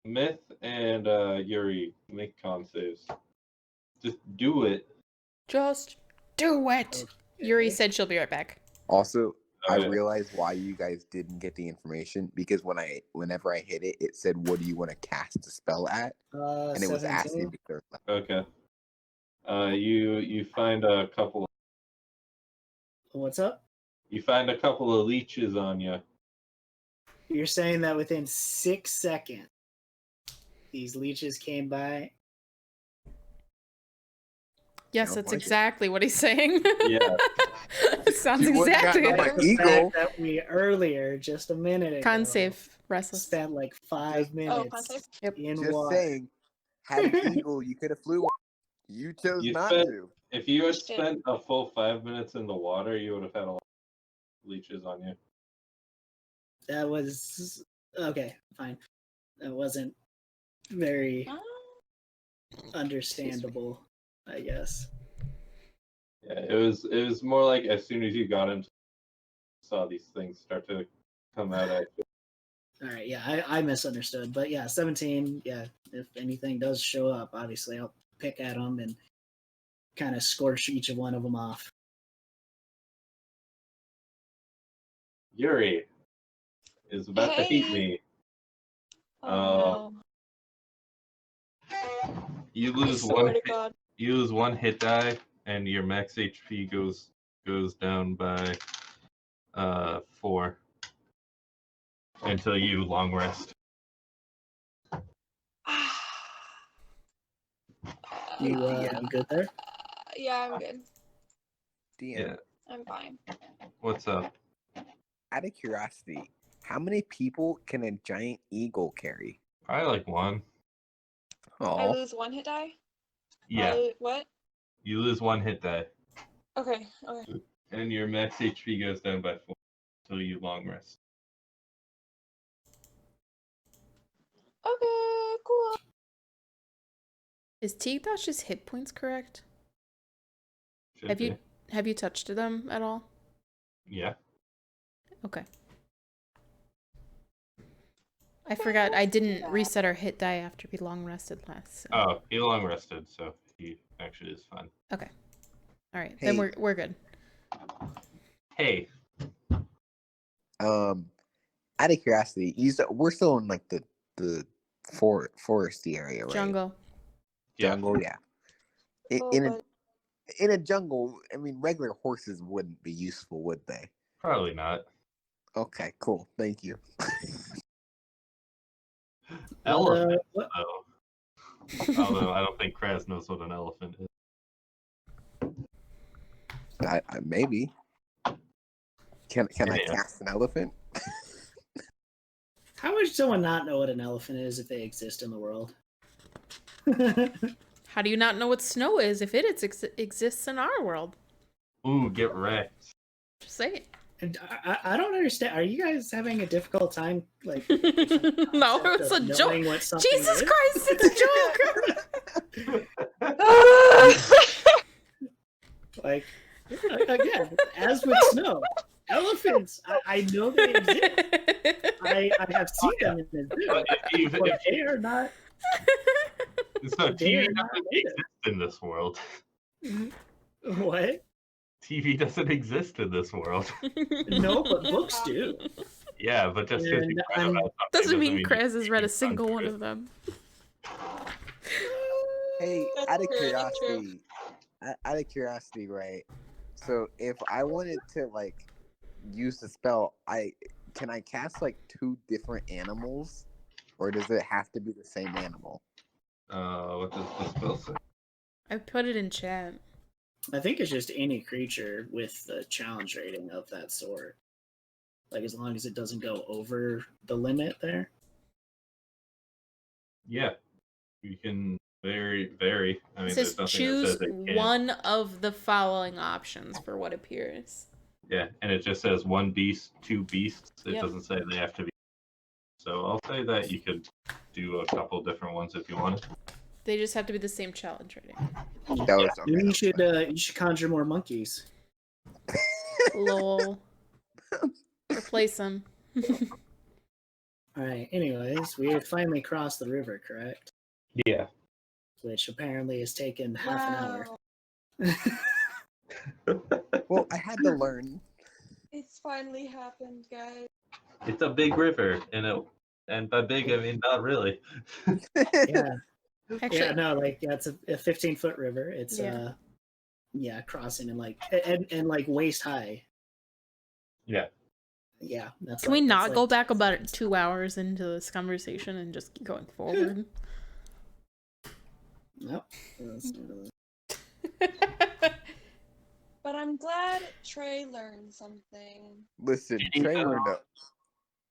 Myth and Yuri make con saves. Just do it. Just do it. Yuri said she'll be right back. Also, I Okay. realized why you guys didn't get the information because whenever I hit it, it said, "What do you want to cast a spell at?" And it was 17? asking me third level. Okay. You find a couple. What's up? You find a couple of leeches on you. You're saying that within 6 seconds, these leeches came by? Yes, Sounds that's like it. exactly what he's saying. Yeah. It sounds You wouldn't exactly gotten it. on my The eagle. fact that we earlier, just a minute ago, Con save, restless. spent like 5 con minutes save? Yep. in Just water. saying, had an eagle, you could have flew. You chose You not spent- to. If you had spent a full 5 minutes in the water, you would have had a lot of leeches on you. That was okay, fine. That wasn't very understandable, I guess. Yeah, it was more like as soon as you got into, saw these things start to come out at you. All right, yeah, I misunderstood, but yeah, 17. Yeah, if anything does show up, obviously I'll pick at them and kind of scorch each of one of them off. Yuri is about to hate me. Oh, You no. I lose swear one. to God. You lose 1 hit die, and your max HP goes down by 4 until you long rest. You good there? Yeah, I'm good. DM, Yeah. I'm fine. What's up? out of curiosity, how many people can a giant eagle carry? Probably like 1. I Oh, lose 1 hit die? Yeah, What? you lose 1 hit die, Okay. and your max HP goes down by 4 until you long rest. Okay, cool. Is Tigdash's hit points correct? Should Have be. you touched them at all? Yeah. Okay. I forgot I didn't reset our hit die after we long rested last. So. Oh, he long rested, so he actually is fine. Okay. All right. Hey. Then we're good. Hey. out of curiosity, we're still in like the foresty area, right? Jungle. Yeah. Jungle, yeah. In a jungle, I mean, regular horses wouldn't be useful, would they? Probably not. Okay, cool. Thank you. Elephant, What? though. Although I don't think Kraz knows what an elephant is. I maybe. Can I Yeah. cast an elephant? How would someone not know what an elephant is if they exist in the world? How do you not know what snow is if it exists in our world? Ooh, get wrecked. Just say it. And I don't understand. Are you guys having a difficult time? Like, No, it's a joke. knowing what something Jesus is? Christ, it's a joke. Like, Again, as with snow, elephants, I know they exist. I have seen them in the zoo, But but they are not. so They TV are not doesn't native. exist in this world. What? TV doesn't exist in this world. No, but books do. Yeah, but just because you And read I'm- about something Doesn't mean you Kraz has read a can single run one through of them. Hey, That's out of true, that's curiosity, out of curiosity, right? So if I wanted to like use the spell, can I cast like 2 different animals, or does it have to be the same animal? What does the spell say? I put it in chat. I think it's just any creature with the challenge rating of that sort. Like, as long as it doesn't go over the limit there. Yeah, you can vary. I mean, It there's says nothing that choose says it can't. one of the following options for what appears. Yeah, and it just says 1 beast, 2 beasts. It Yep. doesn't say they have to be. So I'll say that you could do a couple different ones if you want. They just have to be the same challenge rating. That was okay. Maybe that you should conjure more monkeys. Lol. Replace them. All right. Anyways, we have finally crossed the river, correct? Yeah. Which apparently has taken half an hour. Well, I had to learn. It's finally happened, guys. It's a big river, and by big I mean not really. Yeah. Actually, Yeah. No. Like, yeah, it's a 15-foot river. It's Yeah. crossing and like and like waist high. Yeah. Yeah. That's. can we like- not that's go like- back about 2 hours into this conversation and just keep going forward? Nope. But I'm glad Trey learned something. Listen, Trey learned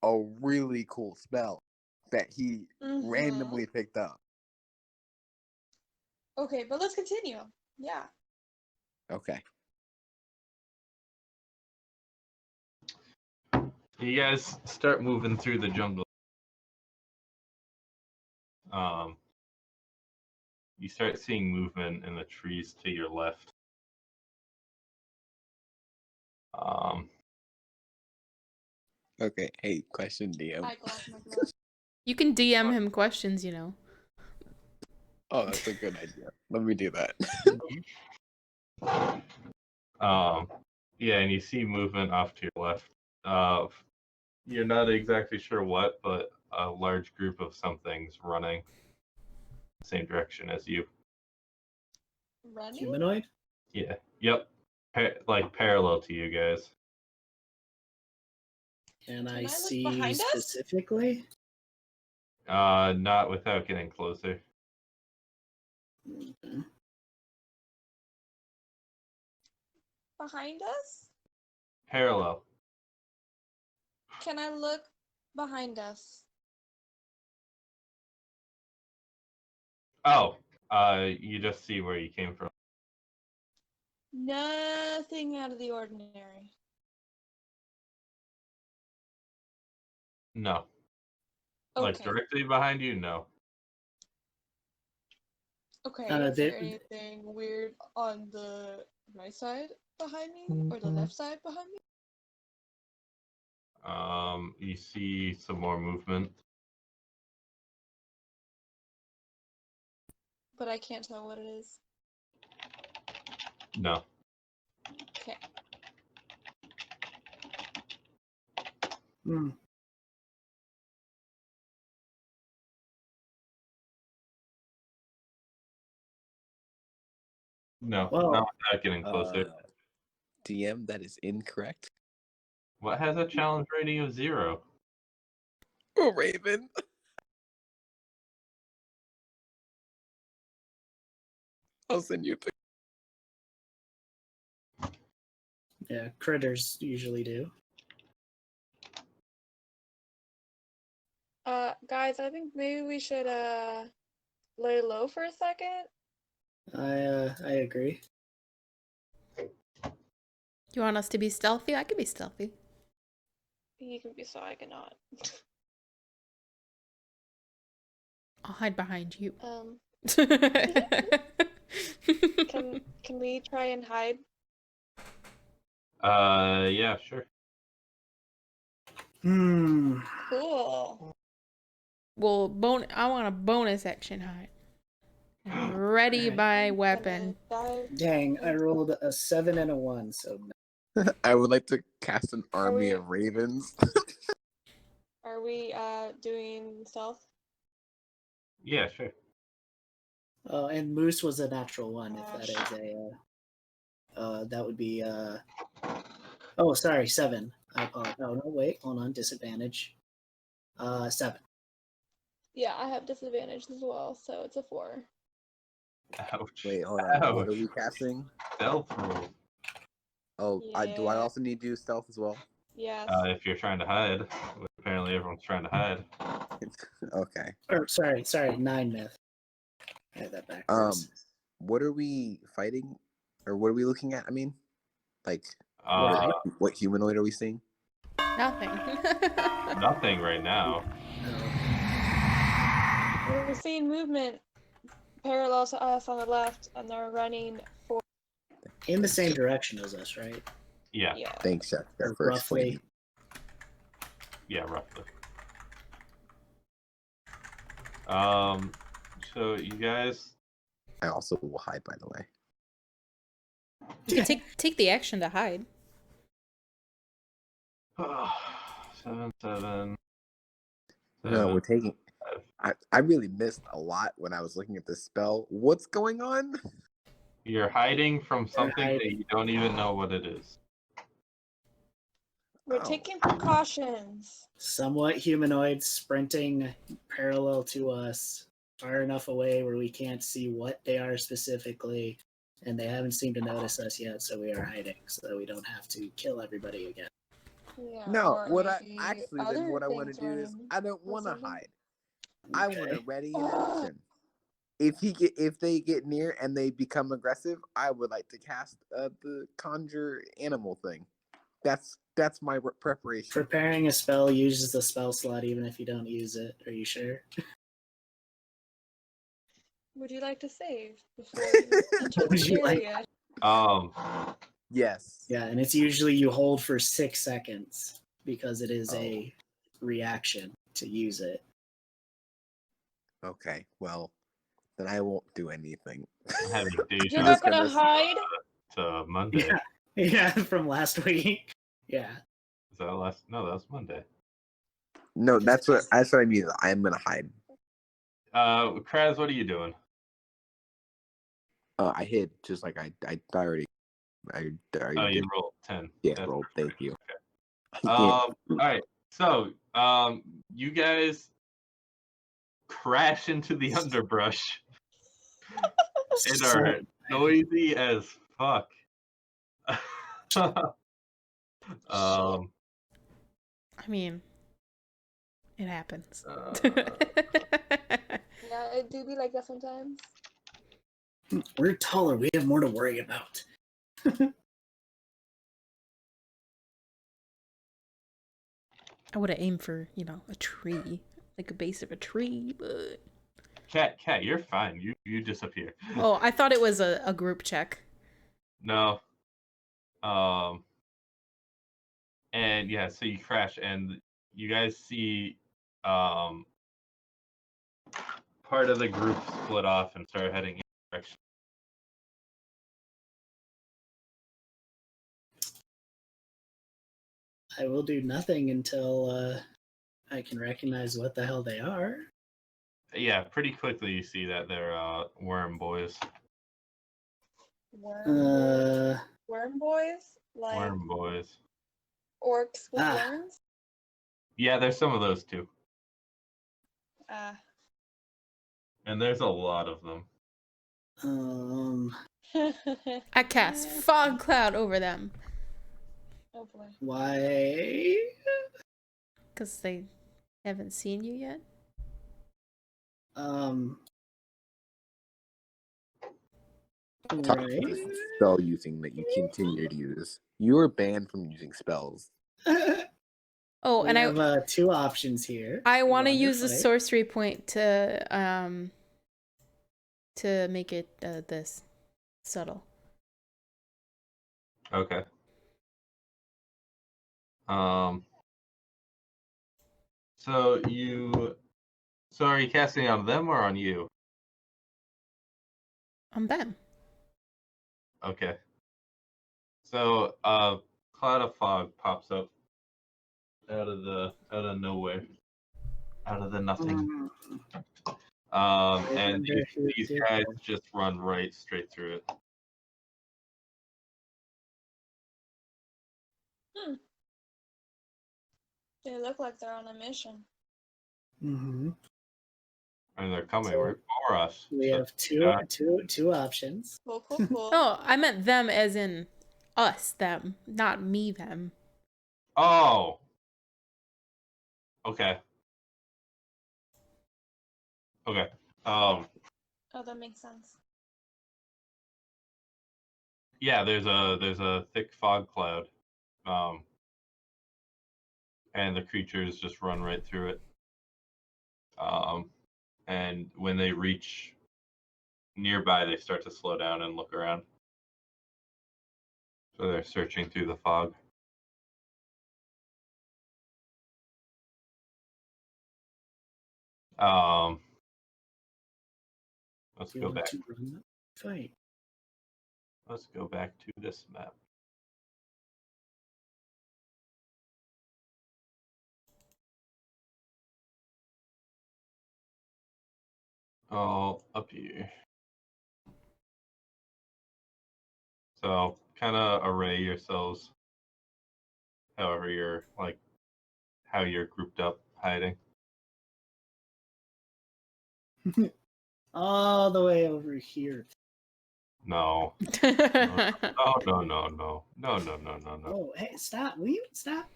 a really cool spell that he Mhm. randomly picked up. Okay, but let's continue. Yeah. Okay. You guys start moving through the jungle. You start seeing movement in the trees to your left. Okay. Hey, question, DM. Eyeglass, my glass. You can DM him questions, you know. Oh, that's a good idea. Let me do that. Yeah, and you see movement off to your left. You're not exactly sure what, but a large group of somethings running the same direction as you. Running? Humanoid. Yeah. Yep. Like parallel to you guys. Can I I look see behind us? specifically? Not without getting closer. Okay. Behind us? Parallel. Can I look behind us? Oh, you just see where you came from. Nothing out of the ordinary. No. Okay. Like directly behind you? No. Okay, Uh, is there they- anything weird on the right side behind me? Or the left side behind me? You see some more movement. But I can't tell what it is. No. Okay. Hmm. No. Well, not without getting closer. DM, that is incorrect. What has a challenge rating of 0? Oh, Raven. I'll send you a picture. Yeah, critters usually do. Guys, I think maybe we should lay low for a second. I agree. You want us to be stealthy? I could be stealthy. You can be so I cannot. I'll hide behind you. Can we try and hide? Yeah, sure. Cool. Well, I want a bonus action hide. Ready Alright. by I'm weapon. gonna dive Dang, I into- rolled a 7 and a 1, so I would like to cast an army we- of ravens. Are we doing stealth? Yeah, sure. and Moose was a natural 1. If that is a, that would be oh, sorry, 7. I apologize. Oh no, wait, hold on, disadvantage. 7. Yeah, I have disadvantage as well, so it's a 4. Ouch. Wait, hold on. Ouch. What are we casting? Stealth roll. Oh, do I Yeah. also need to do stealth as well? Yes. If you're trying to hide, apparently everyone's trying to hide. Okay. Or sorry, 9 myth. I had that backwards. What are we fighting, or what are we looking at? I mean, like, what humanoid are we seeing? Nothing. Nothing right now. We're seeing movement parallel to us on the left, and they're running for. In the same direction as us, right? Yeah, Yeah. Thanks, Jessica, Or for roughly. explaining. yeah, roughly. So you guys, I also will hide, by the way. Take the action to hide. 7, 7. No, we're taking. 5. I really missed a lot when I was looking at this spell. What's going on? You're hiding from something that hiding. you don't even know what it is. We're Oh. taking precautions. Somewhat humanoid sprinting parallel to us, far enough away where we can't see what they are specifically, and they haven't seemed to notice us yet, so we are hiding so that we don't have to kill everybody again. Yeah. No, or what I maybe actually then other what I want to things do is running I don't or want to something. hide. I want to Okay. ready in action. If they get near and they become aggressive, I would like to cast the conjure animal thing. That's my preparation. Preparing a spell uses the spell slot even if you don't use it. Are you sure? Would you like to save before you enter Would the you like- area? Yes. Yeah, and it's usually you hold for 6 seconds because it is a reaction to use it. Okay. Well, then I won't do anything. I'm having You're deja not vu gonna hide. to Monday. Yeah, yeah, from last week. Yeah. Is that last? No, that was Monday. No, that's what I mean. I'm gonna hide. Kraz, what are you doing? I hid just like I already. I already Oh, you did. rolled 10. Yeah, That's rolled. Thank you. All right. So, you guys crash into the underbrush and are noisy as fuck. I mean, it happens. Yeah, it do be like that sometimes. We're taller. We have more to worry about. I would have aimed for, a tree, like a base of a tree, but. Cat, you're fine. You disappear. Oh, I thought it was a group check. No. And yeah, so you crash and you guys see part of the group split off and start heading in a direction. I will do nothing until I can recognize what the hell they are. Yeah, pretty quickly you see that they're worm boys. Worm boys? Like Worm boys. orcs with Ah. worms? Yeah, there's some of those too. Ah. And there's a lot of them. I cast fog cloud over them. Oh boy. Why? Because they haven't seen you yet. Talk Right. about this spell using that you continue to use. You are banned from using spells. Oh, We and have 2 options here. I want to Run or use the fight. sorcery point to make it this subtle. Okay. So are you casting on them or on you? On them. Okay. So cloud of fog pops up out of nowhere, out of the nothing. And these guys just run right straight through it. They look like they're on a mission. Mm-hmm. And they're coming right for us. We So, have two options. Cool. Oh, I meant them as in us, them, not me, them. Oh. Okay. Okay. Oh, that makes sense. Yeah, there's a thick fog cloud. And the creatures just run right through it. And when they reach nearby, they start to slow down and look around. So they're searching through the fog. Let's go back. Fight. Let's go back to this map. Oh, up here. So kind of array yourselves however you're how you're grouped up hiding. All the way over here. No. No. Oh, hey, stop. Will you stop?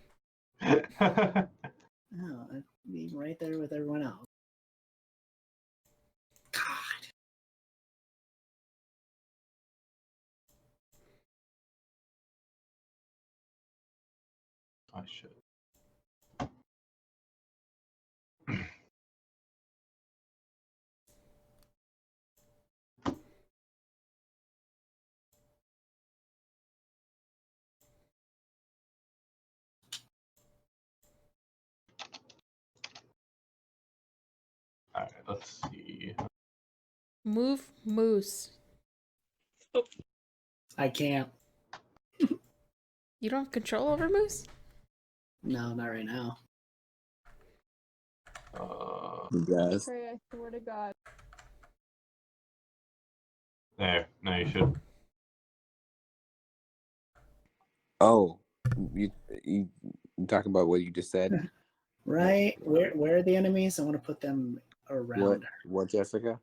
No. Oh, I'd be right there with everyone else. God. I should. All right, let's see. Move moose. I can't. You don't have control over moose? No, not right now. You guys. Pray, I swear to God. There. No, you should. Oh, you talking about what you just said? Right? Where are the enemies? I want to put them around her. What, Jessica?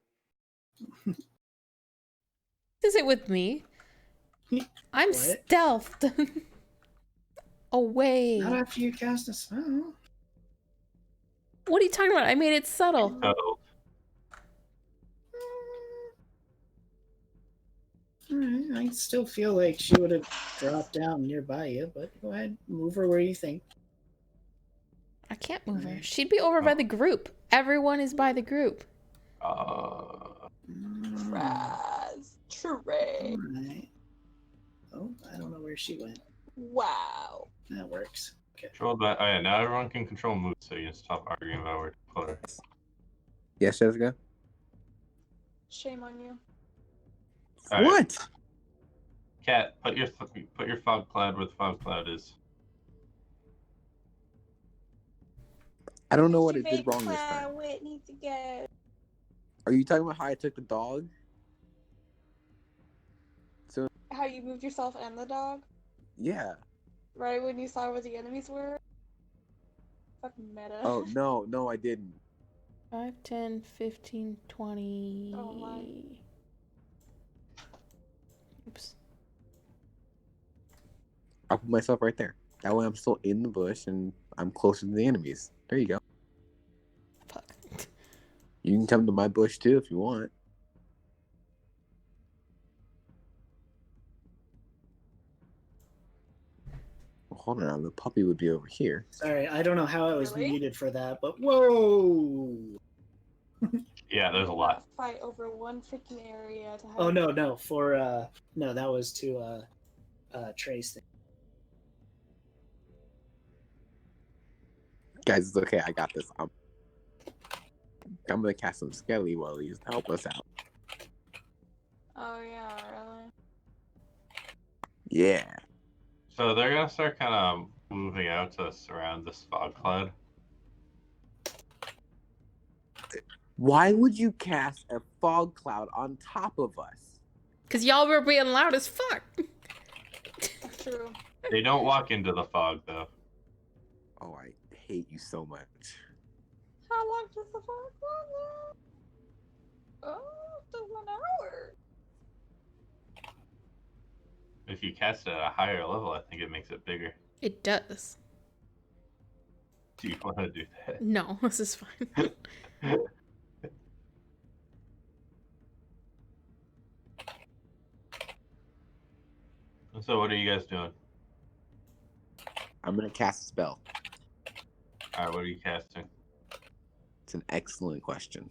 Is it with me? I'm What? stealthed. Away. Not after you cast a spell. What are you talking about? I made it subtle. So, Alright, I still feel like she would have dropped down nearby you, but go ahead, move her where you think. I can't move her. She'd be over by the group. Everyone is by the group. Raz. Trey. Alright. Oh, I don't know where she went. Wow. That works. Okay. controlled by. Oh yeah, now everyone can control moves, so you can stop arguing about where to put her. Yes, Jessica? Shame on you. All right. What? Cat, put your fog cloud where the fog cloud is. I don't know what She it did made wrong this plan time. where it needs to go. Are you talking about how I took the dog? So, How you moved yourself and the dog? yeah. Right when you saw where the enemies were? Fucking meta. Oh, no, I didn't. 5, 10, 15, 20. Oh my. Oops. I'll put myself right there. That way I'm still in the bush and I'm closer to the enemies. There you go. Fuck. You can come to my bush too if you want. Well, hold on, the puppy would be over here. Sorry, I don't know how I was Really? muted for that, but whoa! Yeah, there's a lot. Fight over one freaking area to have. Oh no, for no, that was to Trace thing. Guys, it's okay. I got this. I'm gonna cast some skelly wellies to help us out. Oh yeah, really? Yeah. So they're gonna start kind of moving out to surround this fog cloud. Why would you cast a fog cloud on top of us? Because y'all were being loud as fuck. True. They don't walk into the fog though. Oh, I hate you so much. How long does the fog last? Oh, just 1 hour. If you cast it at a higher level, I think it makes it bigger. It does. Do you want to do that? No, this is fine. So what are you guys doing? I'm gonna cast a spell. All right, what are you casting? It's an excellent question.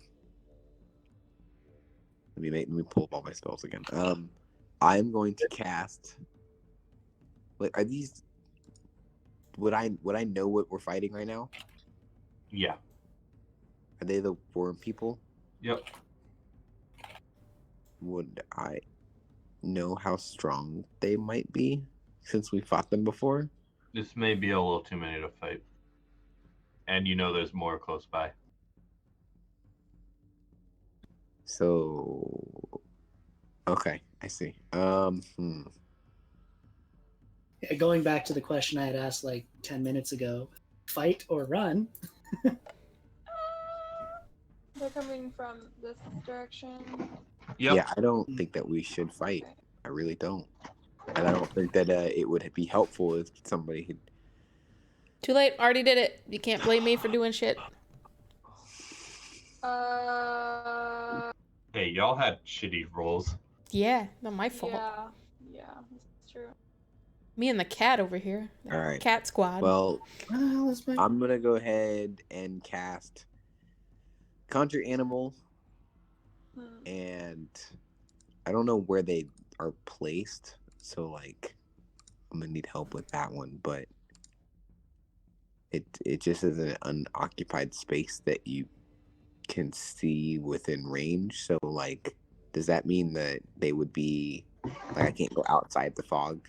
Let me pull up all my spells again. I'm going to cast. Like, are these? Would I know what we're fighting right now? Yeah. Are they the worm people? Yep. Would I know how strong they might be since we fought them before? This may be a little too many to fight. And you know there's more close by. So, okay, I see. Yeah, going back to the question I had asked like 10 minutes ago, fight or run? They're coming from this direction. Yep. Yeah, I don't think that we should fight. I really don't. And I don't think that it would be helpful if somebody could. Too late. Already did it. You can't blame me for doing shit. Hey, y'all had shitty rolls. Yeah, not my fault. Yeah, that's true. Me and the cat over here. All right. Cat squad. Well, What the hell is my... I'm gonna go ahead and cast Conjure Animal, and I don't know where they are placed, so like I'm gonna need help with that one. But it just is an unoccupied space that you can see within range. So like, does that mean that they would be like I can't go outside the fog?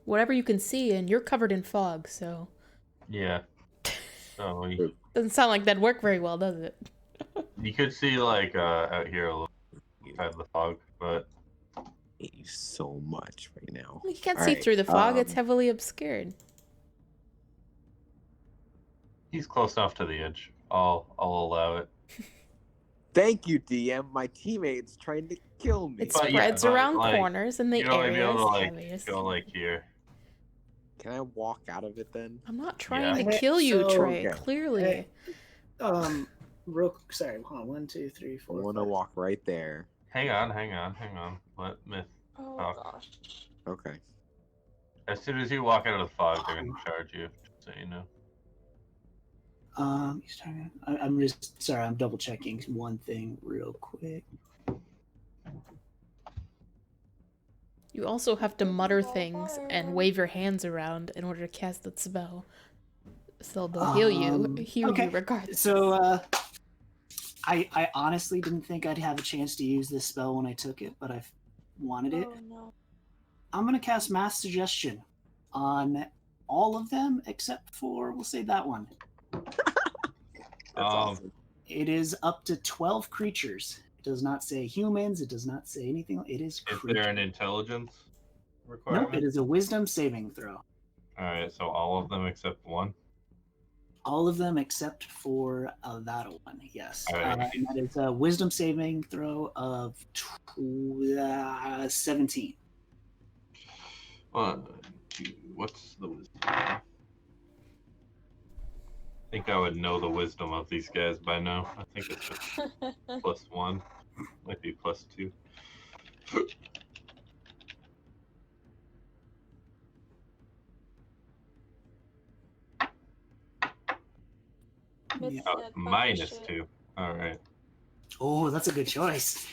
Whatever you can see, and you're covered in fog, so Yeah. So doesn't sound like that'd work very well, does it? you could see like out here a little outside the fog, but I hate you so much right now. You can't All see right, through the fog. It's heavily obscured. he's close enough to the edge. I'll allow it. Thank you, DM. My teammate's trying to kill me. It But yeah, spreads but, around like, corners in the You'd only be able areas to heaviest. go like here. Can I walk out of it then? I'm not trying Yeah. to kill you, So- Trey. Okay. Clearly. Sorry, hold on. 1, 2, 3, I 4. want to 5. walk right there. Hang on. Let Myth. Oh Oh. gosh. Okay. As soon as you walk out of the fog, they're gonna charge you. Just so you know. He's talking. I'm just sorry. I'm double checking one thing real quick. You also have to mutter things and wave your hands around in order to cast that spell. So they'll heal you okay. regardless. So, I honestly didn't think I'd have a chance to use this spell when I took it, but I've wanted it. Oh no. I'm gonna cast Mass Suggestion on all of them except for we'll say that one. That's awesome. It is up to 12 creatures. It does not say humans. It does not say anything. It is Is creatures. there an intelligence requirement? Nope, it is a Wisdom saving throw. Alright, so all of them except one? All of them except for that one, yes. Alright. And that is a Wisdom saving throw of 17. What's the wisdom? I think I would know the wisdom of these guys by now. I think it's just +1. Might be +2. Miss Yeah. said, Minus shit. 2. Alright. Oh, that's a good choice.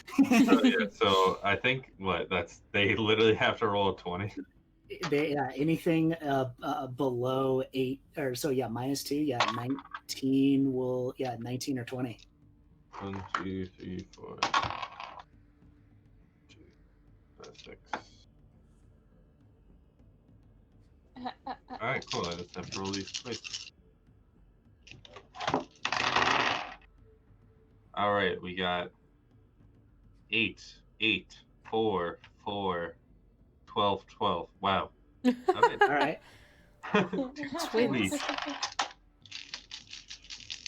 So, yeah, so I think they literally have to roll a 20. anything below 8 or so, yeah, -2, yeah, 19 will, yeah, 19 or 20. 1, 2, 3, 4, 2, 5, 6. All right, cool. I just have to roll these twice. All right, we got 8, 8, 4, 4, 12, 12. Wow. All right. All right. Twins.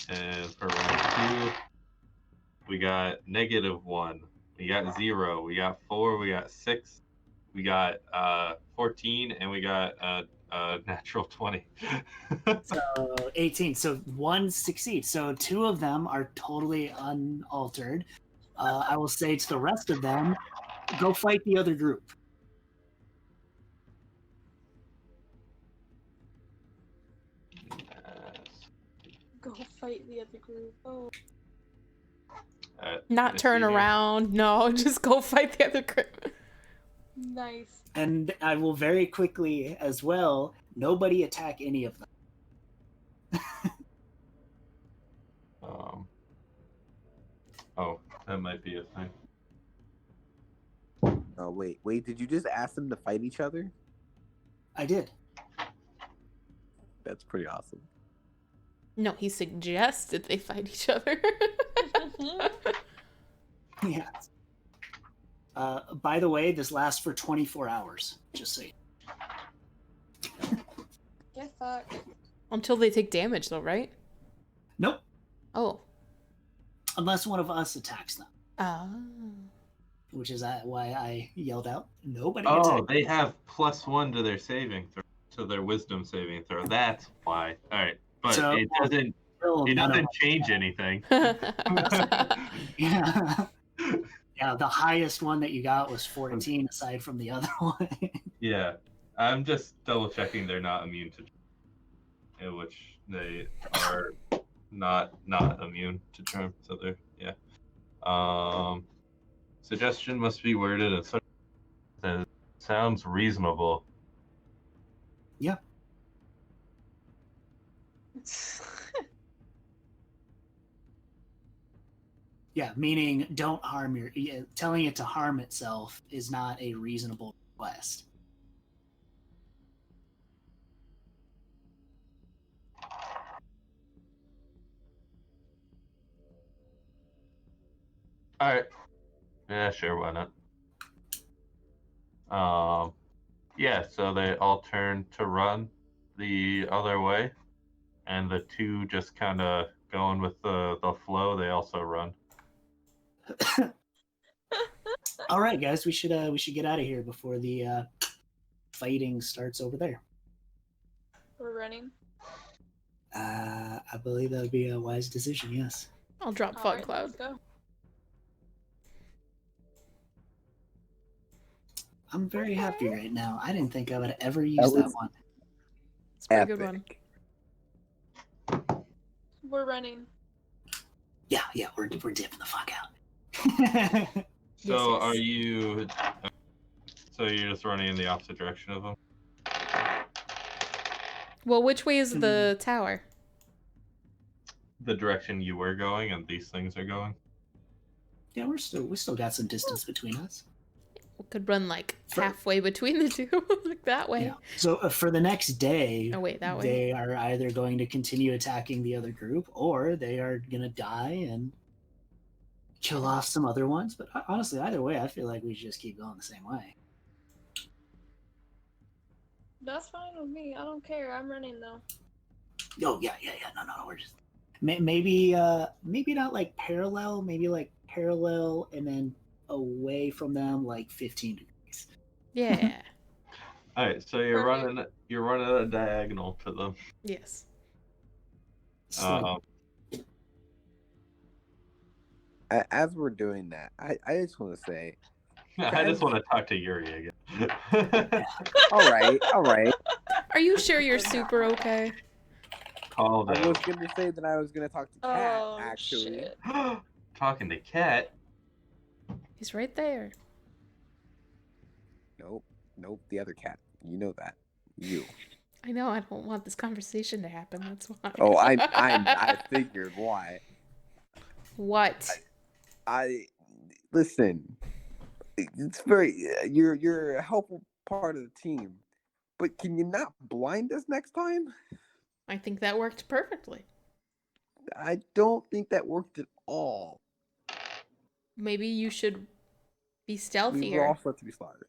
And for round 2, we got -1. We got 0. We got 4. We got 6. We got 14, and we got natural 20. So 18. So 1 succeeds. So 2 of them are totally unaltered. I will say to the rest of them, go fight the other group. Go fight the other group. Oh, Not turn Mithcyra. around. No, just go fight the other group. nice. And I will very quickly as well, nobody attack any of them. Oh, that might be a thing. Oh wait, did you just ask them to fight each other? I did. That's pretty awesome. No, he suggested they fight each other. Yeah. By the way, this lasts for 24 hours. Just so you Get fucked. Until they take damage, though, right? Nope. Oh. Unless one of us attacks them. Ah. Which is why I yelled out, nobody Oh, attack. they have +1 to their saving throw, to their wisdom saving throw. That's why. All right, but So, it doesn't. Still It none of doesn't us change attack. anything. Yeah. Yeah, the highest one that you got was 14 aside from the other one. Yeah, I'm just double checking they're not immune to, which they are not immune to charm. So they're Suggestion must be worded in such that sounds reasonable. Yeah. Yeah, meaning don't harm telling it to harm itself is not a reasonable request. All right. Yeah, sure. Why not? Yeah. So they all turn to run the other way, and the 2 just kind of going with the flow. They also run. All right, guys, we should get out of here before the fighting starts over there. We're running. I believe that would be a wise decision. Yes. I'll drop All Fog right, Cloud. let's go. I'm very happy right now. I didn't think I would ever use that one. It's a pretty good one. We're running. Yeah, we're dipping the fuck out. So Yes. are you? So you're just running in the opposite direction of them? Well, which way is the tower? The direction you were going, and these things are going. Yeah, we still got some distance between us. We could run like halfway between the two, like that way. Yeah. So for the next day, Oh wait, that way. they are either going to continue attacking the other group, or they are gonna die and kill off some other ones. But honestly, either way, I feel like we should just keep going the same way. That's fine with me. I don't care. I'm running though. Oh yeah. No. We're just maybe not like parallel. Maybe like parallel and then away from them, like 15 degrees. Yeah. All right, so you're Perfect. running a diagonal to them. Yes. As we're doing that, I just want to say, I just want to talk to Yuri again. all right. Are you sure you're super okay? Call I them. was going to say that I was going to talk to Kat, Oh actually. shit. Talking to Kat. He's right there. Nope, the other cat. You know that. You. I know I don't want this conversation to happen. That's why. Oh, I figured why. What? I listen. It's very you're a helpful part of the team, but can you not blind us next time? I think that worked perfectly. I don't think that worked at all. Maybe you should be We stealthier. were all supposed to be slaughtered.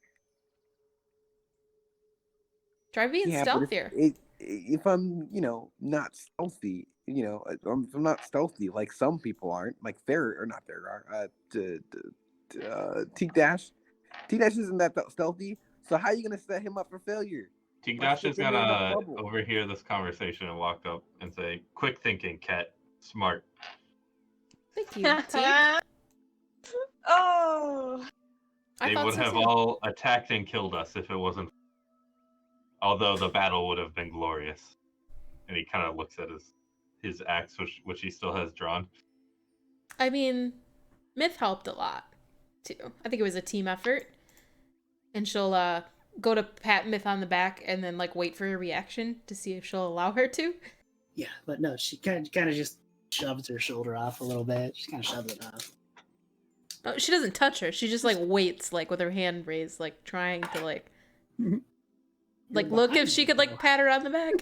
Try being Yeah, stealthier. but if I'm, not stealthy, if I'm not stealthy like some people aren't, like T-Dash. T-Dash isn't that stealthy, so how are you going to set him up for failure? Tigdash is gonna overhear this conversation and walk up and say, "Quick thinking, Cat. Smart." Thank you, Teak. Oh. They would have all attacked and killed us if it wasn't. Although the battle would have been glorious. And he kind of looks at his axe, which he still has drawn. I mean, Myth helped a lot, too. I think it was a team effort. And she'll go to pat Myth on the back and then, wait for her reaction to see if she'll allow her to. Yeah, but no, she kind of just shoves her shoulder off a little bit. She kind of shoves it off. Oh, she doesn't touch her. She just, waits, with her hand raised, trying to, look if she could, pat her on the back.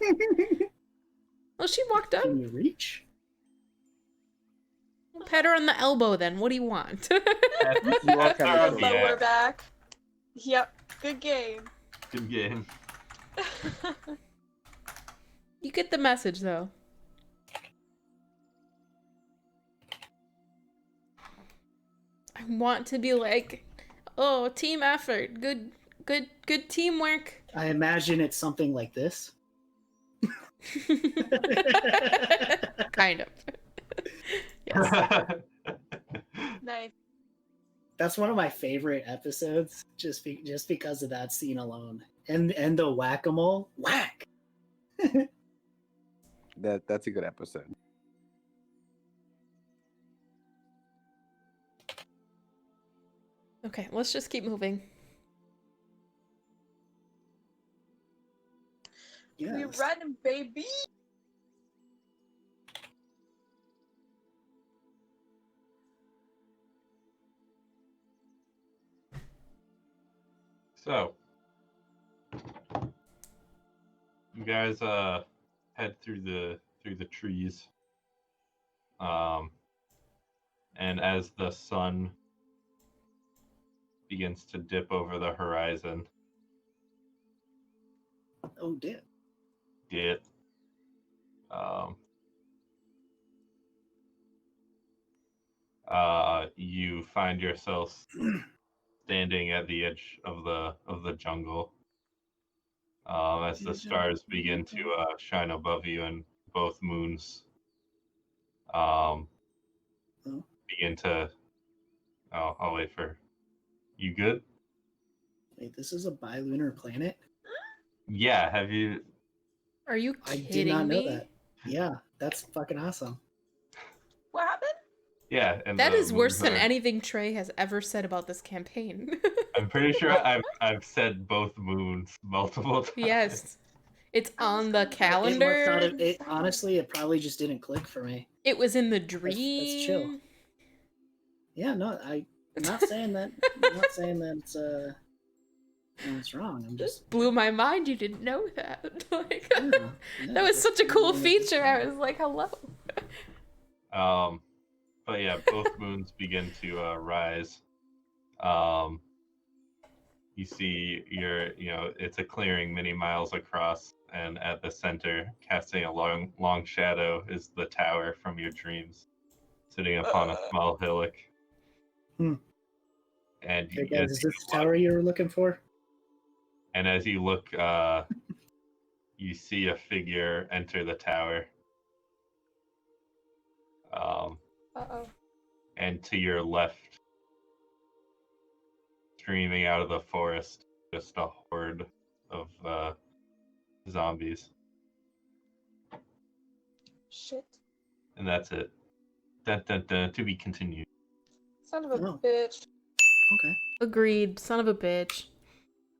Well, she walked up. Can you reach? Pat her on the elbow, then. What do you want? Lower back. Yep. Good game. Good game. You get the message, though. I want to be oh, team effort. Good teamwork. I imagine it's something like this. Kind of. Yes. Nice. That's one of my favorite episodes, just because of that scene alone, and the whack-a-mole, whack. That's a good episode. Okay, let's just keep moving. Yes. We running, baby. So, you guys head through the trees, and as the sun begins to dip over the horizon, Oh, damn. You find yourself standing at the edge of the jungle, as the stars begin to shine above you, and both moons begin to. Oh, I'll wait for. You good? Wait, this is a bilunar planet? Yeah. Have you? Are you I kidding did not know me? that. Yeah, that's fucking awesome. What happened? Yeah. And That is worse moons than are- anything Trey has ever said about this campaign. I'm pretty sure I've said both moons multiple times. Yes. It's on the It calendar. honestly, it probably just didn't click for me. It was in the dream. That's chill. Yeah, no, I'm not saying that. I'm not saying that it's wrong. I'm just Blew my mind you didn't know that. yeah, That was such a cool feature. I was like, hello. But yeah, both moons begin to rise. You see it's a clearing many miles across, and at the center, casting a long shadow, is the tower from your dreams, sitting upon a small hillock. Hmm. And Hey guys, is this the tower you were looking for? And as you look, you see a figure enter the tower. Uh-oh. And to your left, streaming out of the forest, just a horde of zombies. Shit. And that's it. Dun, dun, dun, to be continued. Son of a Oh. bitch. Okay. Agreed. Son of a bitch.